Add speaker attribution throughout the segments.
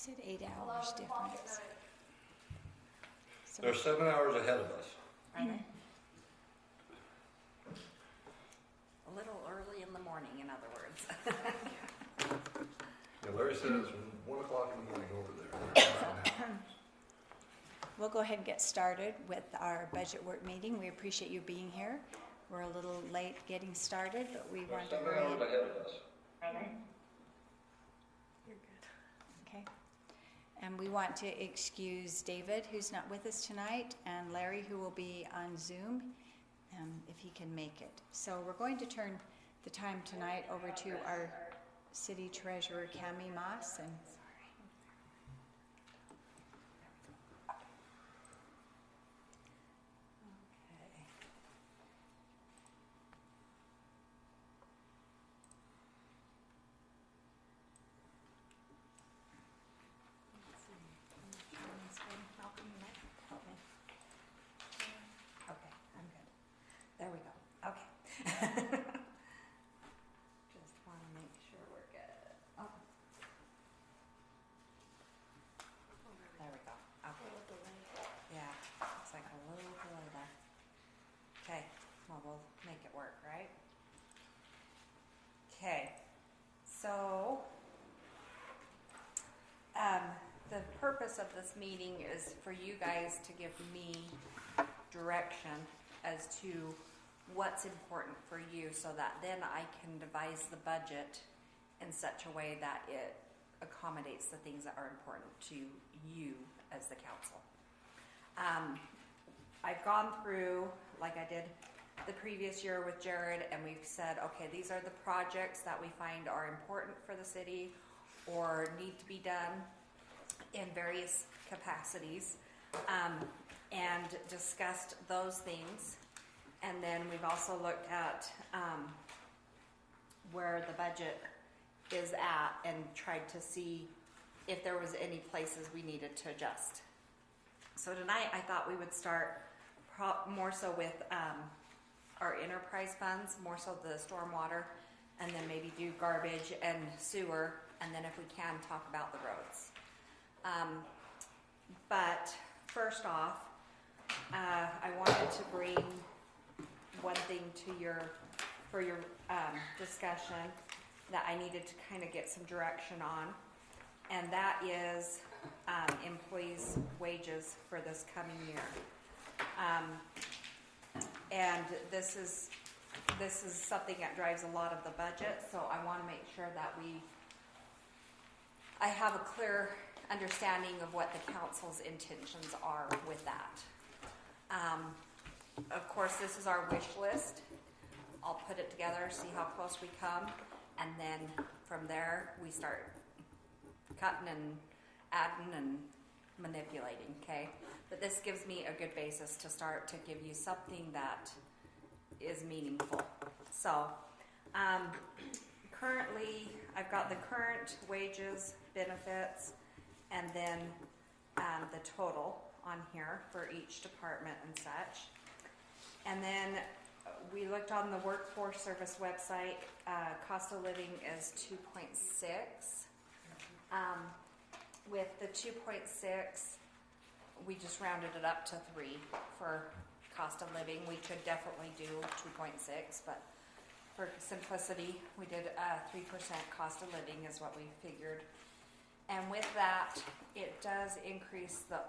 Speaker 1: said 8 hours difference. So
Speaker 2: They're 7 hours ahead of us.
Speaker 3: Are they? A little early in the morning, in other words.
Speaker 2: Yeah, Larry said it's 1 o'clock in the morning over there.
Speaker 1: we'll go ahead and get started with our budget work meeting. We appreciate you being here. We're a little late getting started, but we
Speaker 2: They're
Speaker 1: wanted to
Speaker 2: 7
Speaker 1: hurry.
Speaker 2: hours ahead of us.
Speaker 3: You're good.
Speaker 1: Okay. And we want to excuse David, who's not with us tonight, and Larry, who will be on Zoom, if he can make it. So we're going to turn the time tonight over to our city treasurer, Cami Moss, and
Speaker 3: Okay, I'm good. There we go. Okay. Just want to make sure we're good. Oh. There we go. Okay. Yeah, it's like a little delay there. Okay, well, we'll make it work, right? Okay, so the purpose of this meeting is for you guys to give me direction as to what's important for you so that then I can devise the budget in such a way that it accommodates the things that are important to you as the council. I've gone through, like I did the previous year with Jared, and we've said, okay, these are the projects that we find are important for the city or need to be done in various capacities, and discussed those things. And then we've also looked at where the budget is at and tried to see if there was any places we needed to adjust. So tonight I thought we would start more so with our enterprise funds, more so the stormwater, and then maybe do garbage and sewer, and then if we can, talk about the roads. But first off, I wanted to bring one thing to your discussion that I needed to kind of get some direction on, and that is employees' wages for this coming year. And this is something that drives a lot of the budget, so I want to make sure that I have a clear understanding of what the council's intentions are with that. Of course, this is our wish list. I'll put it together, see how close we come, and then from there we start cutting and adding and manipulating, okay? But this gives me a good basis to start to give you something that is meaningful. So, currently, I've got the current wages, benefits, and then the total on here for each department and such. And then we looked on the Workforce Service website. Cost of living is 2.6. With the 2.6, we just rounded it up to 3 for cost of living. We could definitely do 2.6, but for simplicity, we did 3% cost of living is what we figured. And with that, it does increase the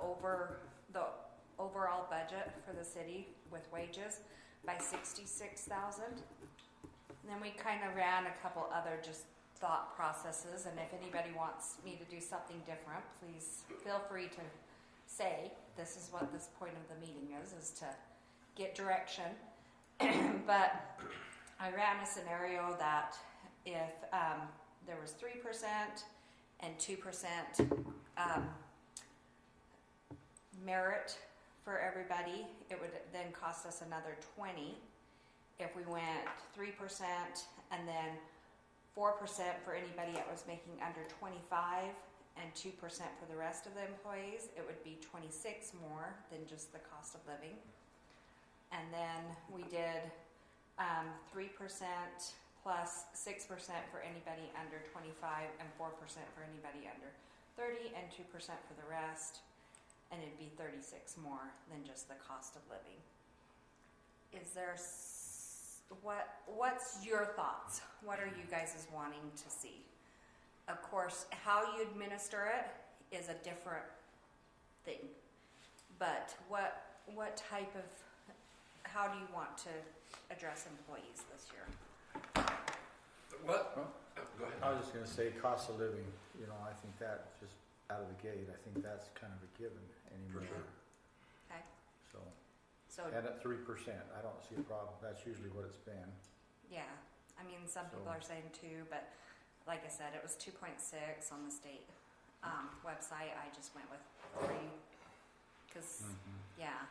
Speaker 3: overall budget for the city with wages by $66,000. And then we kind of ran a couple other just thought processes, and if anybody wants me to do something different, please feel free to say this is what this point of the meeting is to get direction. But I ran a scenario that if there was 3% and 2% merit for everybody, it would then cost us another 20. If we went 3% and then 4% for anybody that was making under 25 and 2% for the rest of the employees, it would be 26 more than just the cost of living. And then we did 3% plus 6% for anybody under 25 and 4% for anybody under 30 and 2% for the rest, and it'd be 36 more than just the cost of living. Is there what's your thoughts? What are you guys wanting to see? Of course, how you administer it is a different thing, but what type of, how do you want to address employees this year?
Speaker 2: What?
Speaker 4: Huh?
Speaker 2: Go ahead.
Speaker 4: I was just gonna say, cost of living, I think that just out of the gate, I think that's kind of a given
Speaker 2: For
Speaker 4: anymore.
Speaker 2: sure.
Speaker 3: Okay,
Speaker 4: So,
Speaker 3: so
Speaker 4: and at 3%, I don't see a problem, that's usually what it's been.
Speaker 3: yeah, I mean, some people
Speaker 4: So-
Speaker 3: are saying 2, but like I said, it was 2.6 on the state website. I just went with 3 because yeah.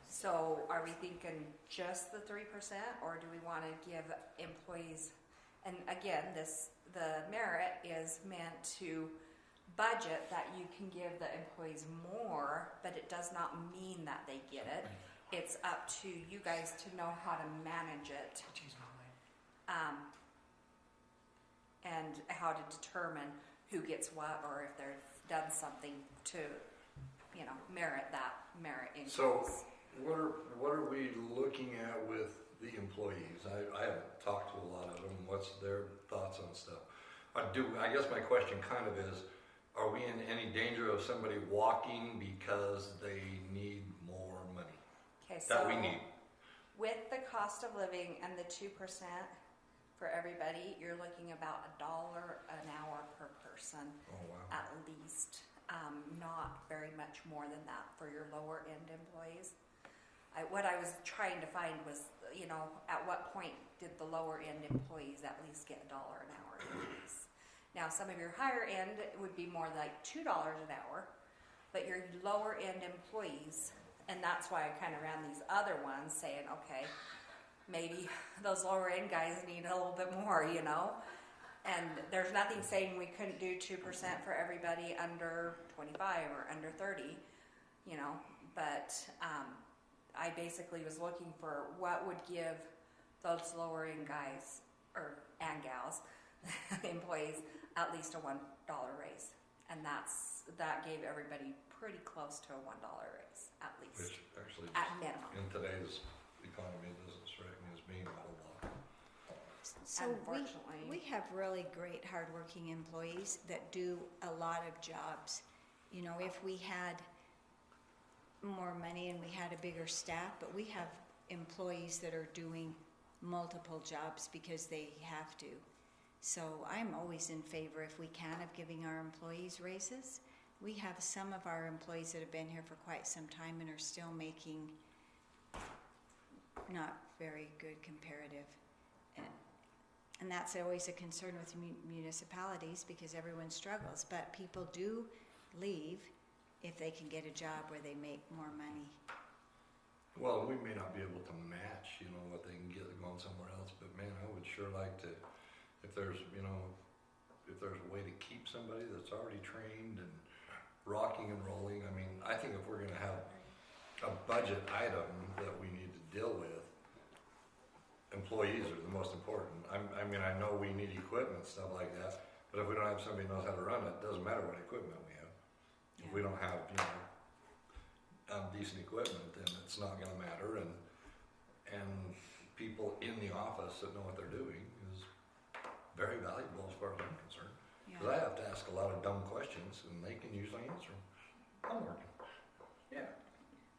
Speaker 3: So are we thinking just the 3%, or do we want to give employees? And again, the merit is meant to budget that you can give the employees more, but it does not mean that they get it. It's up to you guys to know how to manage it, and how to determine who gets what, or if they've done something to, merit that merit increase.
Speaker 2: So, what are we looking at with the employees? I haven't talked to a lot of them. What's their thoughts on stuff? I guess my question kind of is, are we in any danger of somebody walking because they need more money?
Speaker 3: Okay, so
Speaker 2: That we need.
Speaker 3: with the cost of living and the 2% for everybody, you're looking about $1 an hour per person
Speaker 2: Oh, wow.
Speaker 3: at least. Not very much more than that for your lower end employees. What I was trying to find was, at what point did the lower end employees at least get $1 an hour increase? Now, some of your higher end would be more like $2 an hour, but your lower end employees, and that's why I kind of ran these other ones saying, okay, maybe those lower end guys need a little bit more, And there's nothing saying we couldn't do 2% for everybody under 25 or under 30, but I basically was looking for what would give those lower end guys and gals, employees, at least a $1 raise. And that gave everybody pretty close to a $1 raise, at least,
Speaker 2: Which actually,
Speaker 3: at minimum.
Speaker 2: in today's economy, doesn't strike me as being a whole lot.
Speaker 1: So
Speaker 3: Unfortunately.
Speaker 1: we have really great hardworking employees that do a lot of jobs. If we had more money and we had a bigger staff, but we have employees that are doing multiple jobs because they have to. So I'm always in favor, if we can, of giving our employees raises. We have some of our employees that have been here for quite some time and are still making not very good comparative. And that's always a concern with municipalities because everyone struggles. But people do leave if they can get a job where they make more money.
Speaker 2: Well, we may not be able to match, what they can get going somewhere else, but man, I would sure like to, if there's a way to keep somebody that's already trained and rocking and rolling. I mean, I think if we're gonna have a budget item that we need to deal with, employees are the most important. I mean, I know we need equipment, stuff like that, but if we don't have somebody who knows how to run it, it doesn't matter what equipment we have. If we don't have, decent equipment, then it's not gonna matter, and people in the office that know what they're doing is very valuable as far as I'm concerned. Because I have to ask a lot of dumb questions, and they can usually answer them. I'm working. Yeah.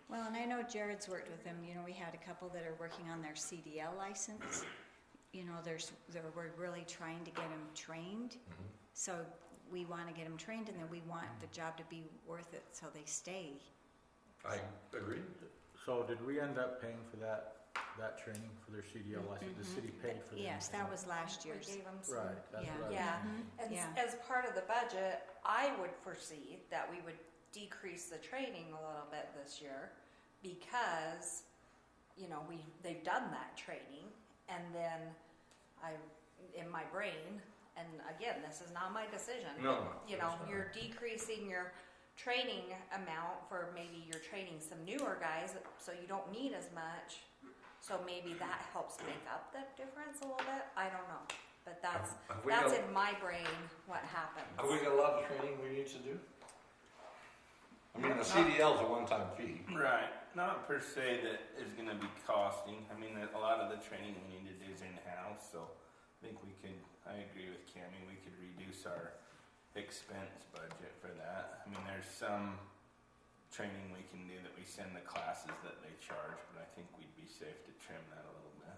Speaker 1: Well, and I know Jared's worked with them. We had a couple that are working on their CDL license. We're really trying to get them trained.
Speaker 2: Mhm.
Speaker 1: So we want to get them trained, and then we want the job to be worth it so they stay.
Speaker 2: I agree.
Speaker 4: So did we end up paying for that training for their CDL license? The city paid for that?
Speaker 1: Yes, that was last
Speaker 3: We
Speaker 1: year's.
Speaker 3: gave them some.
Speaker 4: Right, that's
Speaker 1: Yeah.
Speaker 4: what I was
Speaker 3: Yeah.
Speaker 4: thinking.
Speaker 3: And
Speaker 1: Yeah.
Speaker 3: as part of the budget, I would foresee that we would decrease the training a little bit this year because, they've done that training, and then in my brain, and again, this is not my decision.
Speaker 2: No.
Speaker 3: You're decreasing your training amount for maybe you're training some newer guys, so you don't need as much. So maybe that helps make up that difference a little bit. I don't know. But that's
Speaker 2: Have we
Speaker 3: that's
Speaker 2: got-
Speaker 3: in my brain what happens.
Speaker 2: Have we got a lot of training we need to do? I mean, the CDL's a one-time fee.
Speaker 5: Right. Not per se that is going to be costing. I mean, a lot of the training we need to do is in-house, so I think we could, I agree with Cammie, we could reduce our expense budget for that. I mean, there's some training we can do that we send the classes that they charge, but I think we'd be safe to trim that a little bit.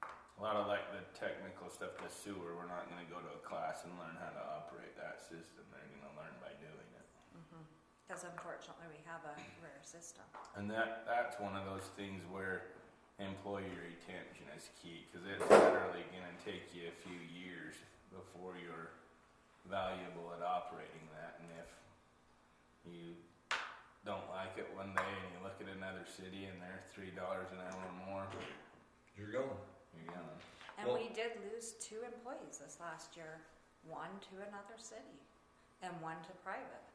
Speaker 5: A lot of like the technical stuff, the sewer, we're not going to go to a class and learn how to operate that system. They're going to learn by doing it.
Speaker 3: Because unfortunately we have a rare system.
Speaker 5: And that's one of those things where employee retention is key, because it's literally going to take you a few years before you're valuable at operating that. And if you don't like it one day and you look at another city and they're $3 an hour more,
Speaker 2: You're going.
Speaker 5: you're gonna.
Speaker 3: And
Speaker 2: Well-
Speaker 3: we did lose 2 employees this last year. 1 to another city and 1 to private,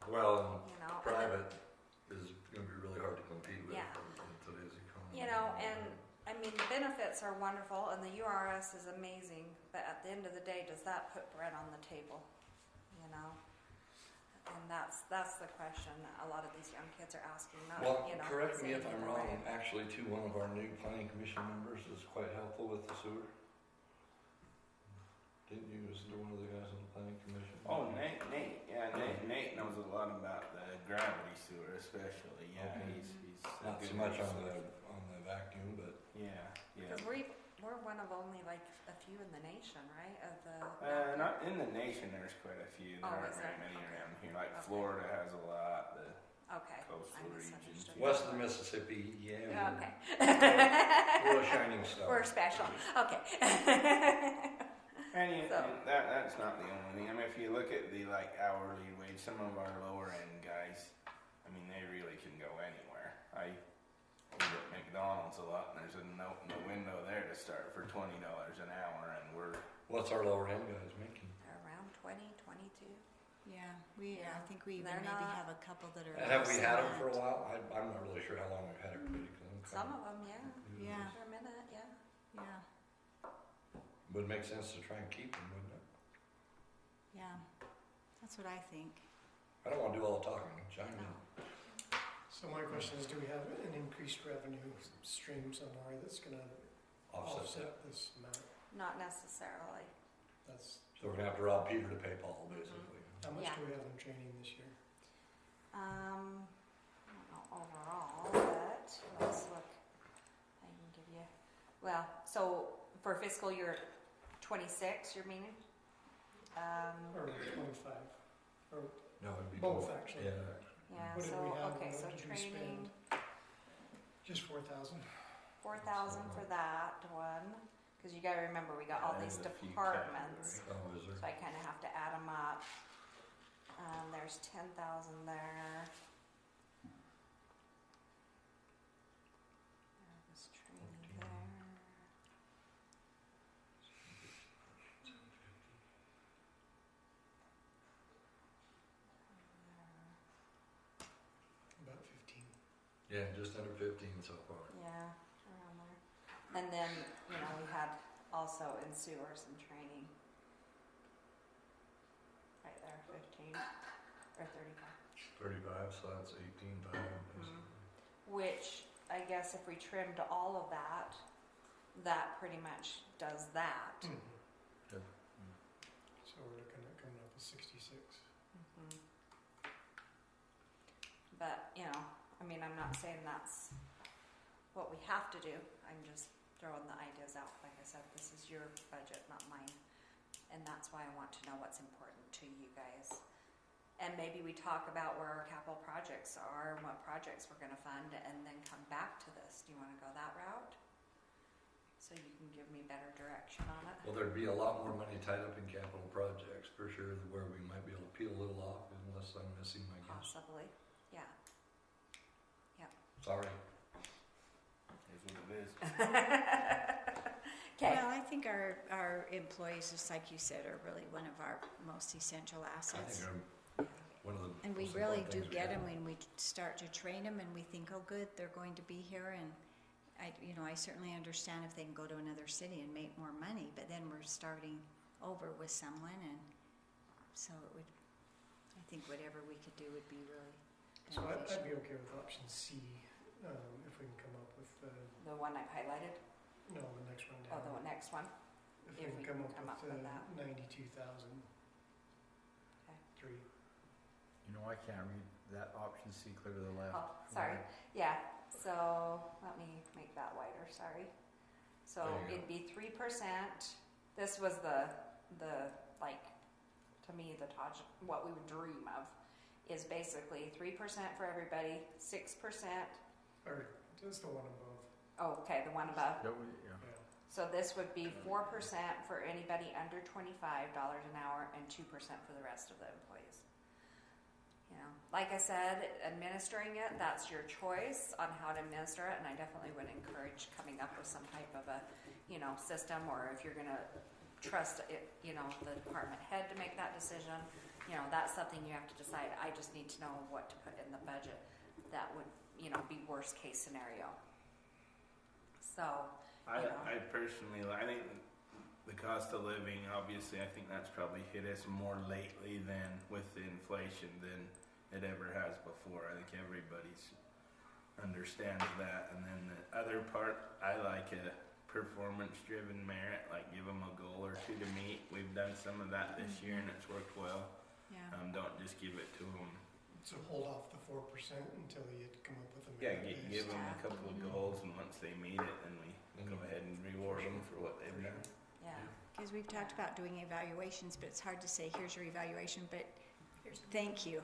Speaker 2: Well,
Speaker 3: you know. and
Speaker 2: private is gonna be really hard to compete with
Speaker 3: Yeah.
Speaker 2: in today's economy.
Speaker 3: You know, and I mean, the benefits are wonderful and the URS is amazing, but at the end of the day, does that put bread on the table? You know? And that's the question that a lot of these young kids are asking, not,
Speaker 2: Well,
Speaker 3: you know.
Speaker 2: correct me
Speaker 3: saying
Speaker 2: if I'm
Speaker 3: either
Speaker 2: wrong,
Speaker 3: way.
Speaker 2: actually too, one of our new planning commission members is quite helpful with the sewer. Didn't you listen to one of the guys on the planning commission?
Speaker 5: Oh, Nate knows a lot about the gravity sewer, especially. Yeah,
Speaker 2: Okay.
Speaker 5: he's a
Speaker 2: Not
Speaker 5: good
Speaker 2: so much on
Speaker 5: resource.
Speaker 2: the vacuum, but
Speaker 5: Yeah.
Speaker 3: Because we're one of only like a few in the nation, right? Of the
Speaker 5: Not in the nation. There's quite a few. There
Speaker 3: Oh,
Speaker 5: aren't
Speaker 3: is
Speaker 5: very
Speaker 3: there?
Speaker 5: many
Speaker 3: Okay.
Speaker 5: around here. Like
Speaker 3: Okay.
Speaker 5: Florida has a lot. The
Speaker 3: okay.
Speaker 5: coastal
Speaker 3: I
Speaker 5: regions.
Speaker 3: misunderstood.
Speaker 2: west of the Mississippi, yeah.
Speaker 3: Okay.
Speaker 2: We're a shining star.
Speaker 3: We're special. Okay.
Speaker 5: And,
Speaker 3: So-
Speaker 5: and that's not the only thing. I mean, if you look at the like hourly wage, some of our lower end guys, I mean, they really can go anywhere. I eat at McDonald's a lot, and there's a note in the window there to start for $20 an hour, and we're
Speaker 2: What's our lower end guys making?
Speaker 3: They're around 20, 22.
Speaker 1: Yeah, I
Speaker 3: Yeah.
Speaker 1: think we even
Speaker 3: They're
Speaker 1: maybe
Speaker 3: not-
Speaker 1: have a couple that are.
Speaker 2: And have we
Speaker 1: less
Speaker 2: had
Speaker 1: than
Speaker 2: them for a
Speaker 1: that.
Speaker 2: while? I'm not really sure how long we've had our committee. 'Cause I'm
Speaker 3: Some
Speaker 2: kinda
Speaker 3: of them, yeah.
Speaker 2: new to
Speaker 1: Yeah.
Speaker 2: this.
Speaker 3: For a minute, yeah.
Speaker 1: Yeah,
Speaker 2: Would make sense to try and keep them, wouldn't it?
Speaker 1: yeah, that's what I think.
Speaker 2: I don't wanna do all the talking, chime in.
Speaker 1: No.
Speaker 6: So my question is, do we have an increased revenue stream somewhere that's gonna
Speaker 2: Offset that.
Speaker 6: offset this amount?
Speaker 3: Not necessarily.
Speaker 6: That's,
Speaker 2: So we're gonna have to rob Peter to pay Paul, basically.
Speaker 6: how much
Speaker 3: Yeah.
Speaker 6: do we have in training this year?
Speaker 3: I don't know overall, but let's look. I can give you, well, so for fiscal year 26, you're meaning?
Speaker 6: Or 25? Or
Speaker 2: No, it'd be
Speaker 6: both,
Speaker 2: both.
Speaker 6: actually?
Speaker 2: Yeah.
Speaker 3: Yeah,
Speaker 6: What did
Speaker 3: so,
Speaker 6: we have
Speaker 3: okay,
Speaker 6: and
Speaker 3: so
Speaker 6: what did we
Speaker 3: training,
Speaker 6: Just 4,000?
Speaker 3: 4,000 for that one, because you gotta remember, we got all
Speaker 5: Yeah,
Speaker 3: these
Speaker 5: there's a few
Speaker 3: departments.
Speaker 5: categories.
Speaker 2: Oh, is there?
Speaker 3: So I kind of have to add them up. There's 10,000 there. There was training there.
Speaker 6: About 15.
Speaker 2: Yeah, just under 15 so far.
Speaker 3: Yeah, around there. And then, you know, we had also in sewers and training. Right there, 15 or 35.
Speaker 2: 35, so that's 18,500 basically.
Speaker 3: Which, I guess if we trimmed all of that, that pretty much does that.
Speaker 2: Yep.
Speaker 6: So we're looking at coming up with 66.
Speaker 3: Mhm. But, you know, I mean, I'm not saying that's what we have to do. I'm just throwing the ideas out. Like I said, this is your budget, not mine. And that's why I want to know what's important to you guys. And maybe we talk about where our capital projects are and what projects we're gonna fund and then come back to this. Do you wanna go that route? So you can give me better direction on it?
Speaker 2: Well, there'd be a lot more money tied up in capital projects for sure, where we might be able to peel a little off unless I'm missing my guess.
Speaker 3: Possibly, yeah.
Speaker 2: Sorry.
Speaker 5: Is what it is.
Speaker 3: Okay.
Speaker 1: Well, I think our employees, just like you said, are really one of our most essential
Speaker 2: I
Speaker 1: assets.
Speaker 2: think one of the
Speaker 1: And we
Speaker 2: most
Speaker 1: really
Speaker 2: important
Speaker 1: do
Speaker 2: things we
Speaker 1: get
Speaker 2: have.
Speaker 1: them when we start to train them and we think, oh, good, they're going to be here and I certainly understand if they can go to another city and make more money, but then we're starting over with someone, and so I think whatever we could do would be really
Speaker 6: So I'd
Speaker 1: beneficial.
Speaker 6: be okay with option C, if we can come up with,
Speaker 3: The one I've highlighted,
Speaker 6: no, the next one
Speaker 3: oh,
Speaker 6: down.
Speaker 3: the next one.
Speaker 6: If we can come up with
Speaker 3: that.
Speaker 6: 92,000.
Speaker 3: Okay.
Speaker 6: 3.
Speaker 4: You know, I can't read that option C clear to the left.
Speaker 3: Oh, sorry. Yeah, so let me make that wider, sorry. So
Speaker 2: There you
Speaker 3: it'd be 3%. This was the like, to me, the what we would dream of is basically 3% for everybody, 6%.
Speaker 6: Or just the one above.
Speaker 3: Oh, okay, the one above.
Speaker 4: Yeah.
Speaker 6: Yeah.
Speaker 3: So this would be 4% for anybody under $25 an hour and 2% for the rest of the employees. You know, like I said, administering it, that's your choice on how to administer it, and I definitely would encourage coming up with some type of a, system, or if you're gonna trust it, the department head to make that decision, that's something you have to decide. I just need to know what to put in the budget. That would, be worst case scenario. So,
Speaker 5: I personally, I think the cost of living, obviously, I think that's probably hit us more lately than with the inflation than it ever has before. I think everybody's understands that. And then the other part, I like a performance-driven merit, like give them a goal or two to meet. We've done some of that this year and it's worked well.
Speaker 1: Yeah.
Speaker 5: Don't just give it to them.
Speaker 6: So hold off the 4% until you come up with a
Speaker 5: Yeah,
Speaker 6: merit
Speaker 5: give
Speaker 6: based.
Speaker 5: them a couple of goals, and once they meet it, then we go ahead and reward them for what they've done.
Speaker 3: yeah.
Speaker 1: Because we've talked about doing evaluations, but it's hard to say, here's your evaluation, but thank you.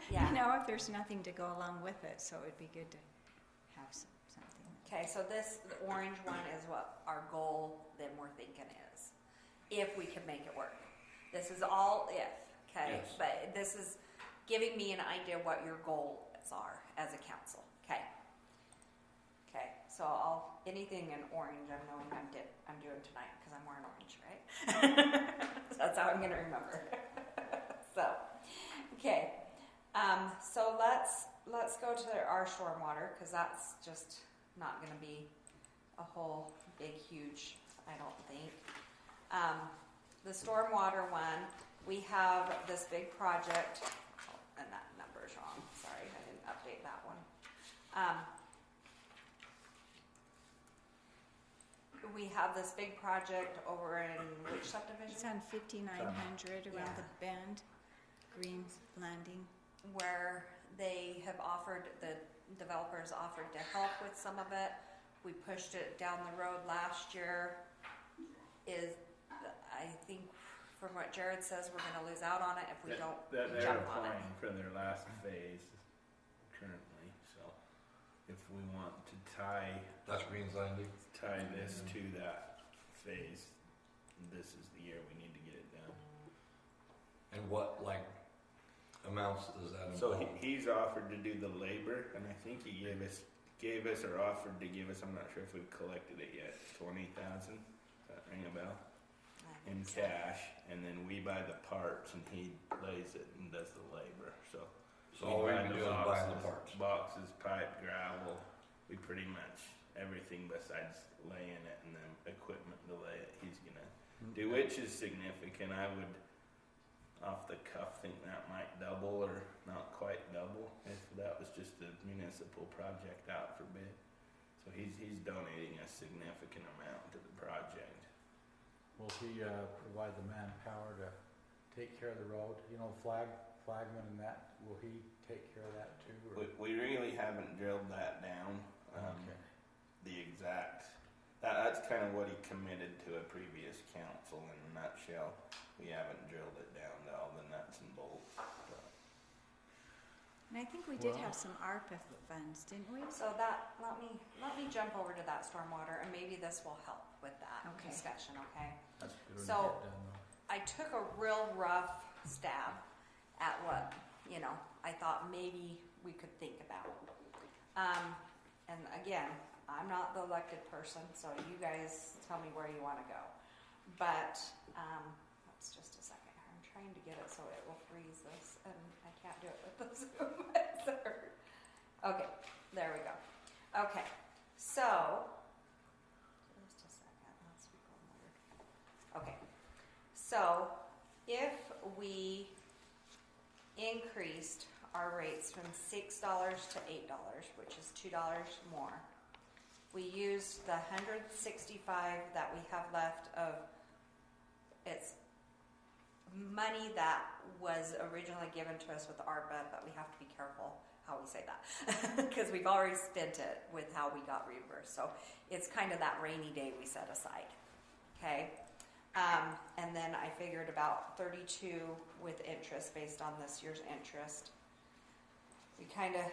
Speaker 3: Yeah.
Speaker 1: If there's nothing to go along with it, so it'd be good to have something.
Speaker 3: Okay, so the orange one is what our goal then we're thinking is, if we can make it work. This is all if, okay?
Speaker 2: Yes.
Speaker 3: But this is giving me an idea what your goals are as a council, okay? Okay, so anything in orange I'm knowing I'm doing tonight because I'm wearing orange, right? So that's how I'm gonna remember. So, okay. So let's go to our stormwater, because that's just not going to be a whole big huge, I don't think. The stormwater one, we have this big project, and that number's wrong, sorry, I didn't update that one. We have this big project over in which subdivision?
Speaker 1: It's on 5900 around
Speaker 3: Yeah.
Speaker 1: the bend, Green's Landing.
Speaker 3: Where they have offered, the developers offered to help with some of it. We pushed it down the road last year. I think from what Jared says, we're gonna lose out on it if we don't
Speaker 5: They're
Speaker 3: jump on it.
Speaker 5: applying for their last phase currently, so if we want to tie
Speaker 2: That's Green's Landing.
Speaker 5: this to that phase, this is the year we need to get it done.
Speaker 2: And what, amounts does that
Speaker 5: So
Speaker 2: involve?
Speaker 5: he's offered to do the labor, and I think he gave us or offered to give us, I'm not sure if we've collected it yet, 20,000, does that ring a bell?
Speaker 3: I
Speaker 5: In
Speaker 3: think so.
Speaker 5: cash, and then we buy the parts and he lays it and does the labor, so.
Speaker 2: So all we
Speaker 5: buy
Speaker 2: can
Speaker 5: the
Speaker 2: do is buy the
Speaker 5: boxes-
Speaker 2: parts.
Speaker 5: Boxes, pipe, gravel, we pretty much, everything besides laying it and then equipment to lay it, he's gonna do, which is significant. I would, off the cuff, think that might double or not quite double if that was just a municipal project out for bid. So he's donating a significant amount to the project.
Speaker 4: Will he provide the manpower to take care of the road? Flagman and that, will he take care of that too? Or?
Speaker 5: We really haven't drilled that down.
Speaker 4: Okay.
Speaker 5: The exact, that's kind of what he committed to a previous council in a nutshell. We haven't drilled it down to all the nuts and bolts. But
Speaker 1: And I think we did
Speaker 4: Well-
Speaker 1: have some ARPA funds, didn't we?
Speaker 3: So that, let me jump over to that stormwater, and maybe this will help with that
Speaker 1: Okay.
Speaker 3: discussion, okay?
Speaker 4: That's good when
Speaker 3: So-
Speaker 4: you get done though.
Speaker 3: I took a real rough stab at what, I thought maybe we could think about. And again, I'm not the elected person, so you guys tell me where you want to go. But, that's just a second here. I'm trying to get it so it will freeze this, and I can't do it with the Zoom. Sorry. Okay, there we go. Okay, so rates from $6 to $8, which is $2 more. We used the 165 that we have left of, it's money that was originally given to us with ARPA, but we have to be careful how we say that because we've already spent it with how we got reimbursed. So it's kind of that rainy day we set aside. Okay. And then I figured about 32 with interest based on this year's interest. We kind of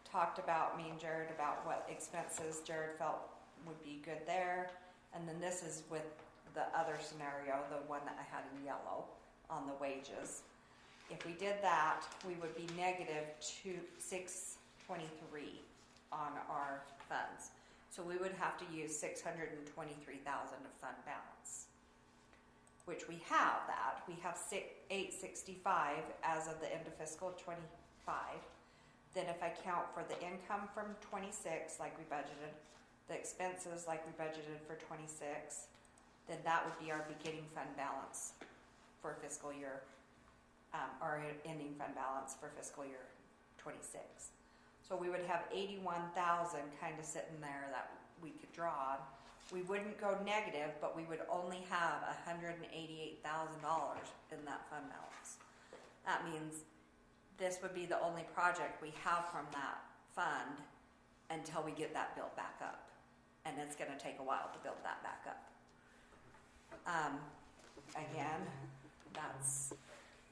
Speaker 3: talked about, me and Jared, about what expenses Jared felt would be good there. And then this is with the other scenario, the one that I had in yellow on the wages. If we did that, we would be negative 623 on our funds. So we would have to use 623,000 of fund balance, which we have that. We have 865 as of the end of fiscal 25. Then if I count for the income from 26, like we budgeted, the expenses like we budgeted for 26, then that would be our beginning fund balance for fiscal year, our ending fund balance for fiscal year 26. So we would have 81,000 kind of sitting there that we could draw on. We wouldn't go negative, but we would only have $188,000 in that fund balance. That means this would be the only project we have from that fund until we get that built back up. And it's going to take a while to build that back up. Again, that's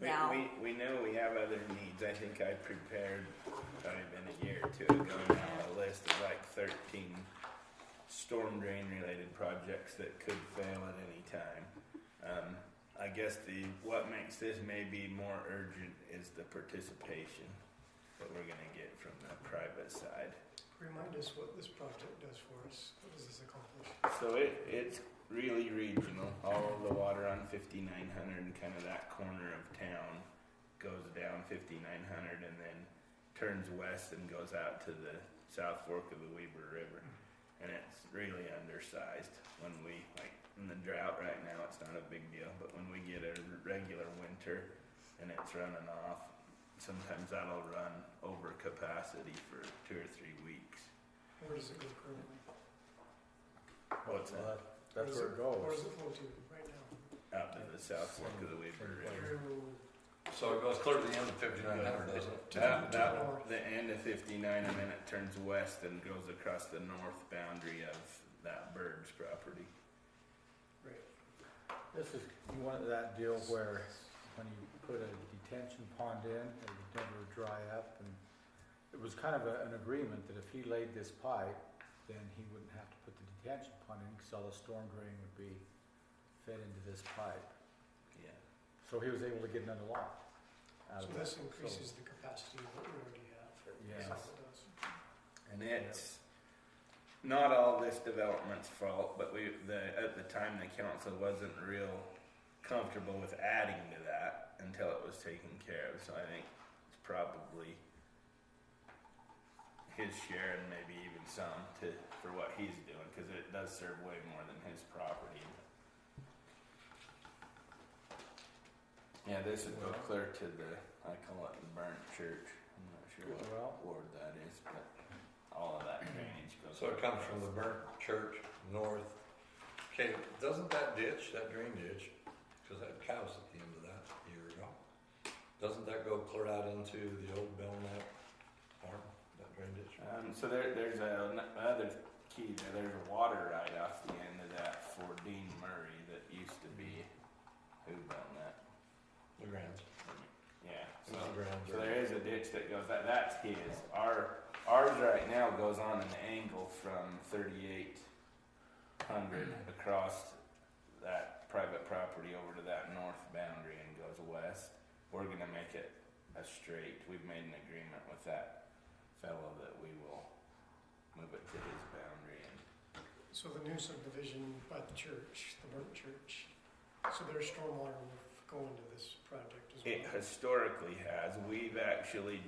Speaker 3: now.
Speaker 5: We know we have other needs. I think I prepared, probably been a year or two ago now, a list of like 13 storm drain related projects that could fail at any time. I guess what makes this maybe more urgent is the participation that we're going to get from the private side.
Speaker 6: Remind us what this project does for us. What does this accomplish?
Speaker 5: So it's really regional. All of the water on 5900 and kind of that corner of town goes down 5900 and then turns west and goes out to the South Fork of the Weber River. And it's really undersized. When we, like in the drought right now, it's not a big deal, but when we get a regular winter and it's running off, sometimes that'll run over capacity for 2 or 3 weeks.
Speaker 6: Where does it go currently?
Speaker 5: What's that?
Speaker 4: That's where it
Speaker 6: Where
Speaker 4: goes.
Speaker 6: does it flow to right now?
Speaker 5: Out to the South Fork of the Weber River.
Speaker 2: So it goes clear to the end of 5900, doesn't it?
Speaker 5: The end of 59 and then it turns west and goes across the north boundary of that bird's property.
Speaker 6: Right.
Speaker 4: This is one of that deal where when you put a detention pond in, it would never dry up, and it was kind of an agreement that if he laid this pipe, then he wouldn't have to put the detention pond in because all the storm drain would be fed into this pipe.
Speaker 5: Yeah.
Speaker 4: So he was able to get another lot out
Speaker 6: So
Speaker 4: of that.
Speaker 6: this increases the capacity of what we already have.
Speaker 4: Yes.
Speaker 6: That's all it does.
Speaker 5: And it's not all this development's fault, but at the time the council wasn't real comfortable with adding to that until it was taken care of. So I think it's probably his share and maybe even some for what he's doing, because it does serve way more than his property. Yeah, this would go clear to I call it the burnt church. I'm not sure what ward that is, but all of that drainage goes.
Speaker 2: So it comes from the burnt church north. Okay, doesn't that drain ditch, because I had cows at the end of that a year ago, doesn't that go clear out into the old Belknap farm, that drain ditch?
Speaker 5: So there's another key there. There's a water right off the end of that for Dean Murray that used to be, who done that?
Speaker 2: The Grands.
Speaker 5: Yeah.
Speaker 2: It's the Grands.
Speaker 5: So there is a ditch that goes, that's his. Ours right now goes on an angle from 3800 across that private property over to that north boundary and goes west. We're gonna make it a straight. We've made an agreement with that fellow that we will move it to his boundary.
Speaker 6: So the new subdivision by the church, the burnt church, so their stormwater will go into this project as well?
Speaker 5: It historically has. We've actually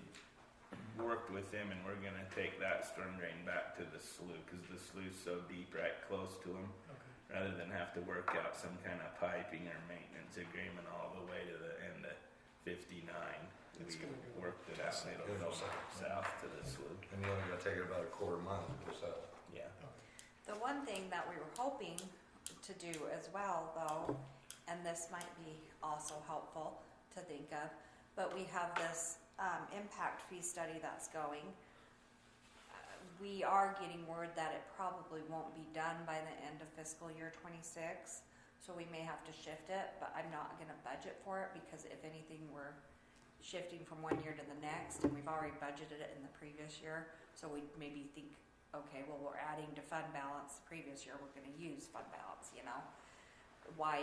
Speaker 5: worked with them and we're gonna take that storm drain back to the slough because the slough's so deep right close to them.
Speaker 6: Okay.
Speaker 5: Rather than have to work out some kind of piping or maintenance agreement all the way to the end of 59.
Speaker 6: It's
Speaker 5: we
Speaker 6: gonna go
Speaker 5: worked it out, it'll go south to the slough.
Speaker 2: And you only gotta take it about a quarter mile to go south.
Speaker 5: Yeah.
Speaker 3: The one thing that we were hoping to do as well, though, and this might be also helpful to think of, but we have this impact fee study that's going. We are getting word that it probably won't be done by the end of fiscal year 26, so we may have to shift it, but I'm not gonna budget for it because if anything, we're shifting from one year to the next, and we've already budgeted it in the previous year, so we maybe think, okay, well, we're adding to fund balance, the previous year, we're gonna use fund balance, you know? Why,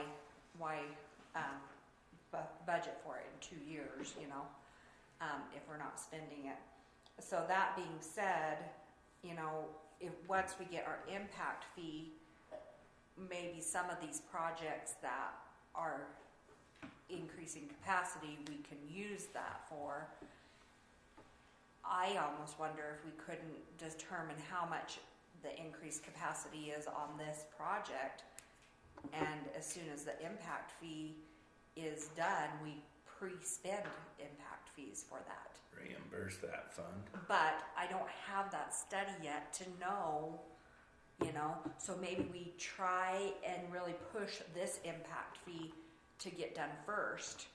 Speaker 3: budget for it in 2 years, you know, if we're not spending it. So that being said, you know, if, once we get our impact fee, maybe some of these projects that are increasing capacity, we can use that for. I almost wonder if we couldn't determine how much the increased capacity is on this project, and as soon as the impact fee is done, we pre-spend impact fees for that.
Speaker 5: Reimburse that fund.
Speaker 3: But I don't have that study yet to know, you know, so maybe we try and really push this impact fee to get done first.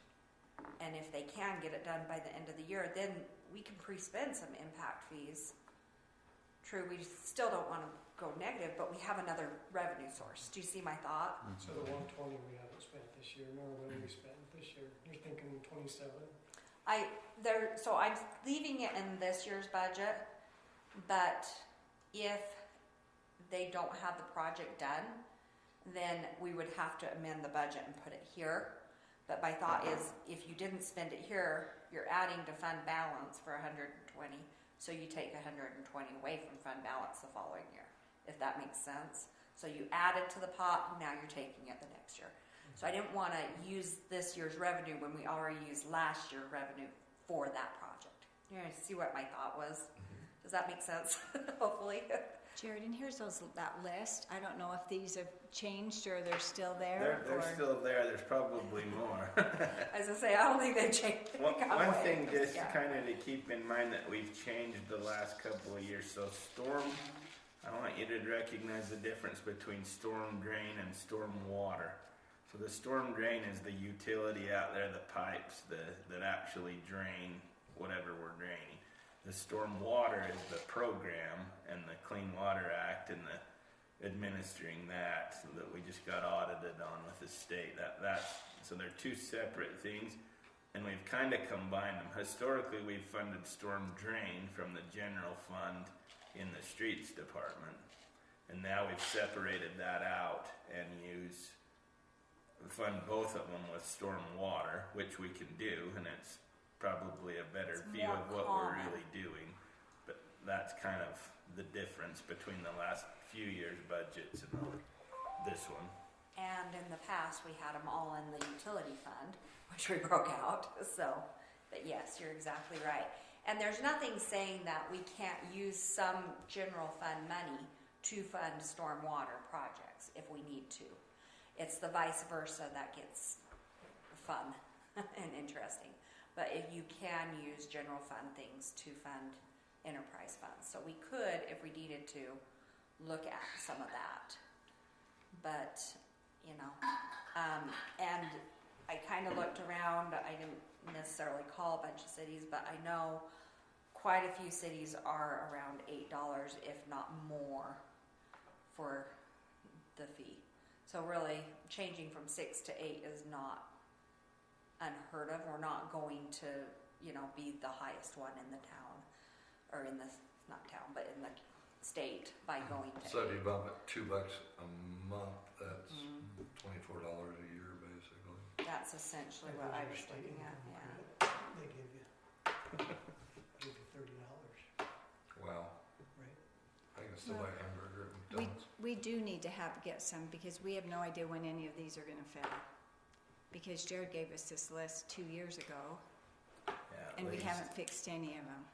Speaker 3: And if they can get it done by the end of the year, then we can pre-spend some impact fees. True, we still don't want to go negative, but we have another revenue source. Do you see my thought?
Speaker 6: So the 120 we haven't spent this year, nor will we spend this year. You're thinking 27?
Speaker 3: So I'm leaving it in this year's budget, but if they don't have the project done, then we would have to amend the budget and put it here. But my thought is, if you didn't spend it here, you're adding to fund balance for 120, so you take 120 away from fund balance the following year, if that makes sense. So you add it to the pot, now you're taking it the next year. So I didn't want to use this year's revenue when we already used last year's revenue for that project. You know, see what my thought was? Does that make sense? Hopefully.
Speaker 1: Jared, and here's that list. I don't know if these have changed or they're still there.
Speaker 5: They're
Speaker 1: or-
Speaker 5: still there, there's probably more.
Speaker 3: As I say, I don't think they changed.
Speaker 5: One thing just
Speaker 3: Yeah.
Speaker 5: kind of to keep in mind that we've changed the last couple of years. So storm, I want you to recognize the difference between storm drain and storm water. So the storm drain is the utility out there, the pipes that actually drain whatever we're draining. The storm water is the program and the Clean Water Act and the administering that we just got audited on with the state. So they're two separate things, and we've kind of combined them. Historically, we've funded storm drain from the general fund in the streets department, and now we've separated that out and fund both of them with storm water, which we can do, and it's probably a better
Speaker 3: It's
Speaker 5: view
Speaker 3: more
Speaker 5: of what we're
Speaker 3: common.
Speaker 5: really doing. But that's kind of the difference between the last few years' budgets and this one.
Speaker 3: And in the past, we had them all in the utility fund, which we broke out. So, but yes, you're exactly right. And there's nothing saying that we can't use some general fund money to fund stormwater projects if we need to. It's the vice versa that gets fun and interesting. But if you can use general fund things to fund enterprise funds. So we could, if we needed to, look at some of that. But, you know, and I kind of looked around. I didn't necessarily call a bunch of cities, but I know quite a few cities are around $8, if not more, for the fee. So really, changing from 6 to 8 is not unheard of. We're not going to, you know, be the highest one in the town, or in the, not town, but in the state by going to
Speaker 2: So if
Speaker 3: 8.
Speaker 2: you bump it $2 a month, that's $24 a year, basically.
Speaker 3: That's essentially what I was looking at, yeah.
Speaker 6: They give you $30,
Speaker 2: Wow.
Speaker 6: right?
Speaker 2: I can still
Speaker 1: Well,
Speaker 2: buy a hamburger at
Speaker 1: We,
Speaker 2: McDonald's.
Speaker 1: we do need to get some because we have no idea when any of these are going to fail. Because Jared gave us this list 2 years ago,
Speaker 5: Yeah, at
Speaker 1: and we
Speaker 5: least.
Speaker 1: haven't fixed any of them.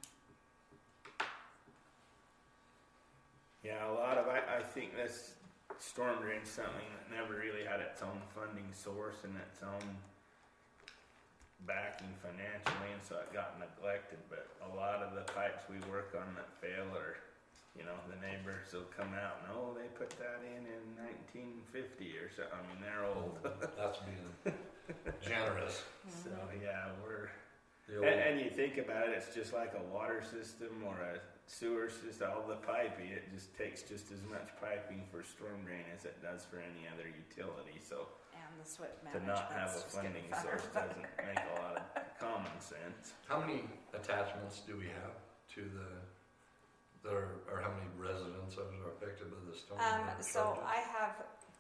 Speaker 5: Yeah, a lot of, I think this storm drain's something that never really had its own funding source and its own backing financially, and so it got neglected. But a lot of the pipes we work on that fail are, you know, the neighbors will come out and, oh, they put that in 1950 or so. I mean, they're old.
Speaker 2: That's being generous.
Speaker 5: So yeah, we're
Speaker 2: The old-
Speaker 5: and you think about it, it's just like a water system or a sewer system. All the piping, it just takes just as much piping for storm drain as it does for any other utility. So
Speaker 3: And the SWIP
Speaker 5: to not have a
Speaker 3: management's just getting
Speaker 5: funding
Speaker 3: funner.
Speaker 5: source doesn't make a lot of common sense.
Speaker 2: How many attachments do we have to or how many residents are affected by the storm?
Speaker 3: So I have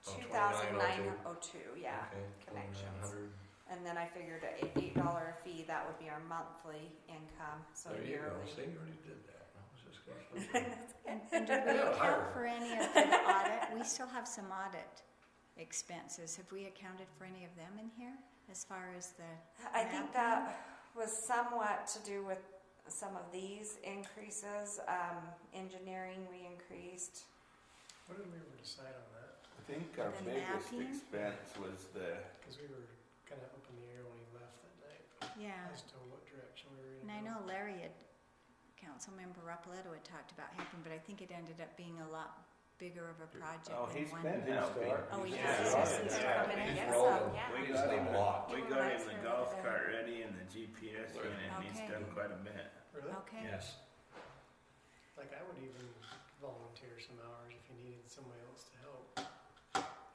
Speaker 2: Oh,
Speaker 3: 2,902, yeah,
Speaker 2: Okay,
Speaker 3: connections.
Speaker 2: 2,900.
Speaker 3: And then I figured a $8 fee, that would be our monthly income, so
Speaker 2: There you go,
Speaker 3: yearly.
Speaker 2: see, you already did that. I was just gonna say.
Speaker 1: And did we
Speaker 2: Yeah,
Speaker 1: account
Speaker 2: higher.
Speaker 1: for any of the audit? We still have some audit expenses. Have we accounted for any of them in here as far as the?
Speaker 3: I think that was somewhat to do with some of these increases. Engineering, we increased.
Speaker 6: What did we ever decide on that?
Speaker 5: I think our
Speaker 1: The
Speaker 5: biggest
Speaker 1: mapping?
Speaker 5: expense was the
Speaker 6: Because we were kind of up in the air when he left that night
Speaker 1: Yeah,
Speaker 6: as to what direction we were
Speaker 1: and
Speaker 6: going
Speaker 1: I
Speaker 6: to
Speaker 1: know Larry had, Councilmember Rappaletto had talked about helping, but I think it ended up being a lot bigger of a project
Speaker 5: oh,
Speaker 1: than
Speaker 5: he's
Speaker 1: one.
Speaker 5: been
Speaker 4: Did he
Speaker 5: helping.
Speaker 4: start?
Speaker 1: Oh, he
Speaker 5: Yeah,
Speaker 1: has?
Speaker 5: yeah,
Speaker 1: Since
Speaker 5: yeah.
Speaker 1: coming in?
Speaker 2: He's
Speaker 3: Yes,
Speaker 2: rolling.
Speaker 3: yeah.
Speaker 5: We
Speaker 2: He's
Speaker 5: got
Speaker 2: done
Speaker 5: him.
Speaker 2: a lot.
Speaker 5: We
Speaker 3: You
Speaker 5: got
Speaker 3: were
Speaker 5: him
Speaker 3: nice
Speaker 5: the
Speaker 3: for
Speaker 5: golf
Speaker 3: the-
Speaker 5: cart ready and the GPS
Speaker 2: Right.
Speaker 5: unit, and he's
Speaker 1: Okay.
Speaker 5: done quite a bit.
Speaker 6: Really?
Speaker 1: Okay.
Speaker 2: Yes.
Speaker 6: Like, I would even volunteer some hours if you needed somebody else to help.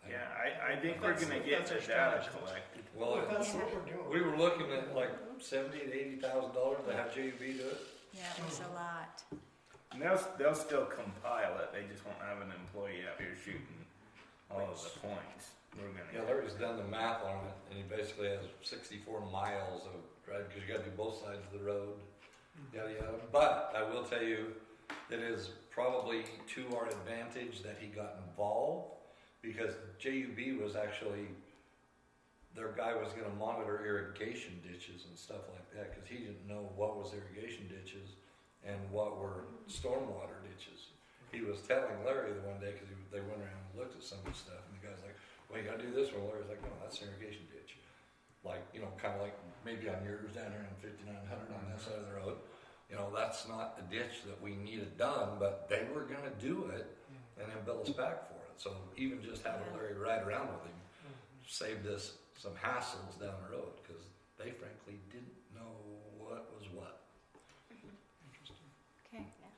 Speaker 5: Yeah, I think we're
Speaker 6: That's-
Speaker 5: gonna get
Speaker 6: that's
Speaker 5: the
Speaker 6: our
Speaker 5: data
Speaker 6: strategy.
Speaker 5: collected.
Speaker 2: Well,
Speaker 6: If that's
Speaker 1: Yeah.
Speaker 6: what we're doing.
Speaker 2: we were looking at like $70,000 to $80,000 to have JUB do it.
Speaker 1: Yeah, it was a lot.
Speaker 5: And they'll still compile it, they just won't have an employee out here shooting all of the points. We're
Speaker 2: Yeah,
Speaker 5: gonna,
Speaker 2: Larry's done the math on it, and he basically has 64 miles of drive, because you gotta do both sides of the road, yada yada. But I will tell you, it is probably to our advantage that he got involved, because JUB was actually, their guy was gonna monitor irrigation ditches and stuff like that, because he didn't know what was irrigation ditches and what were stormwater ditches. He was telling Larry the one day, because they went around and looked at some of the stuff, and the guy's like, well, you gotta do this one. Larry's like, no, that's an irrigation ditch. Like, you know, kind of like maybe on yours down here on 5900 on that side of the road. You know, that's not a ditch that we needed done, but they were gonna do it and then bill us back for it. So even just having Larry ride around with him saved us some hassles down the road, because they frankly didn't know what was what.
Speaker 6: Interesting.
Speaker 1: Okay,
Speaker 3: Yeah.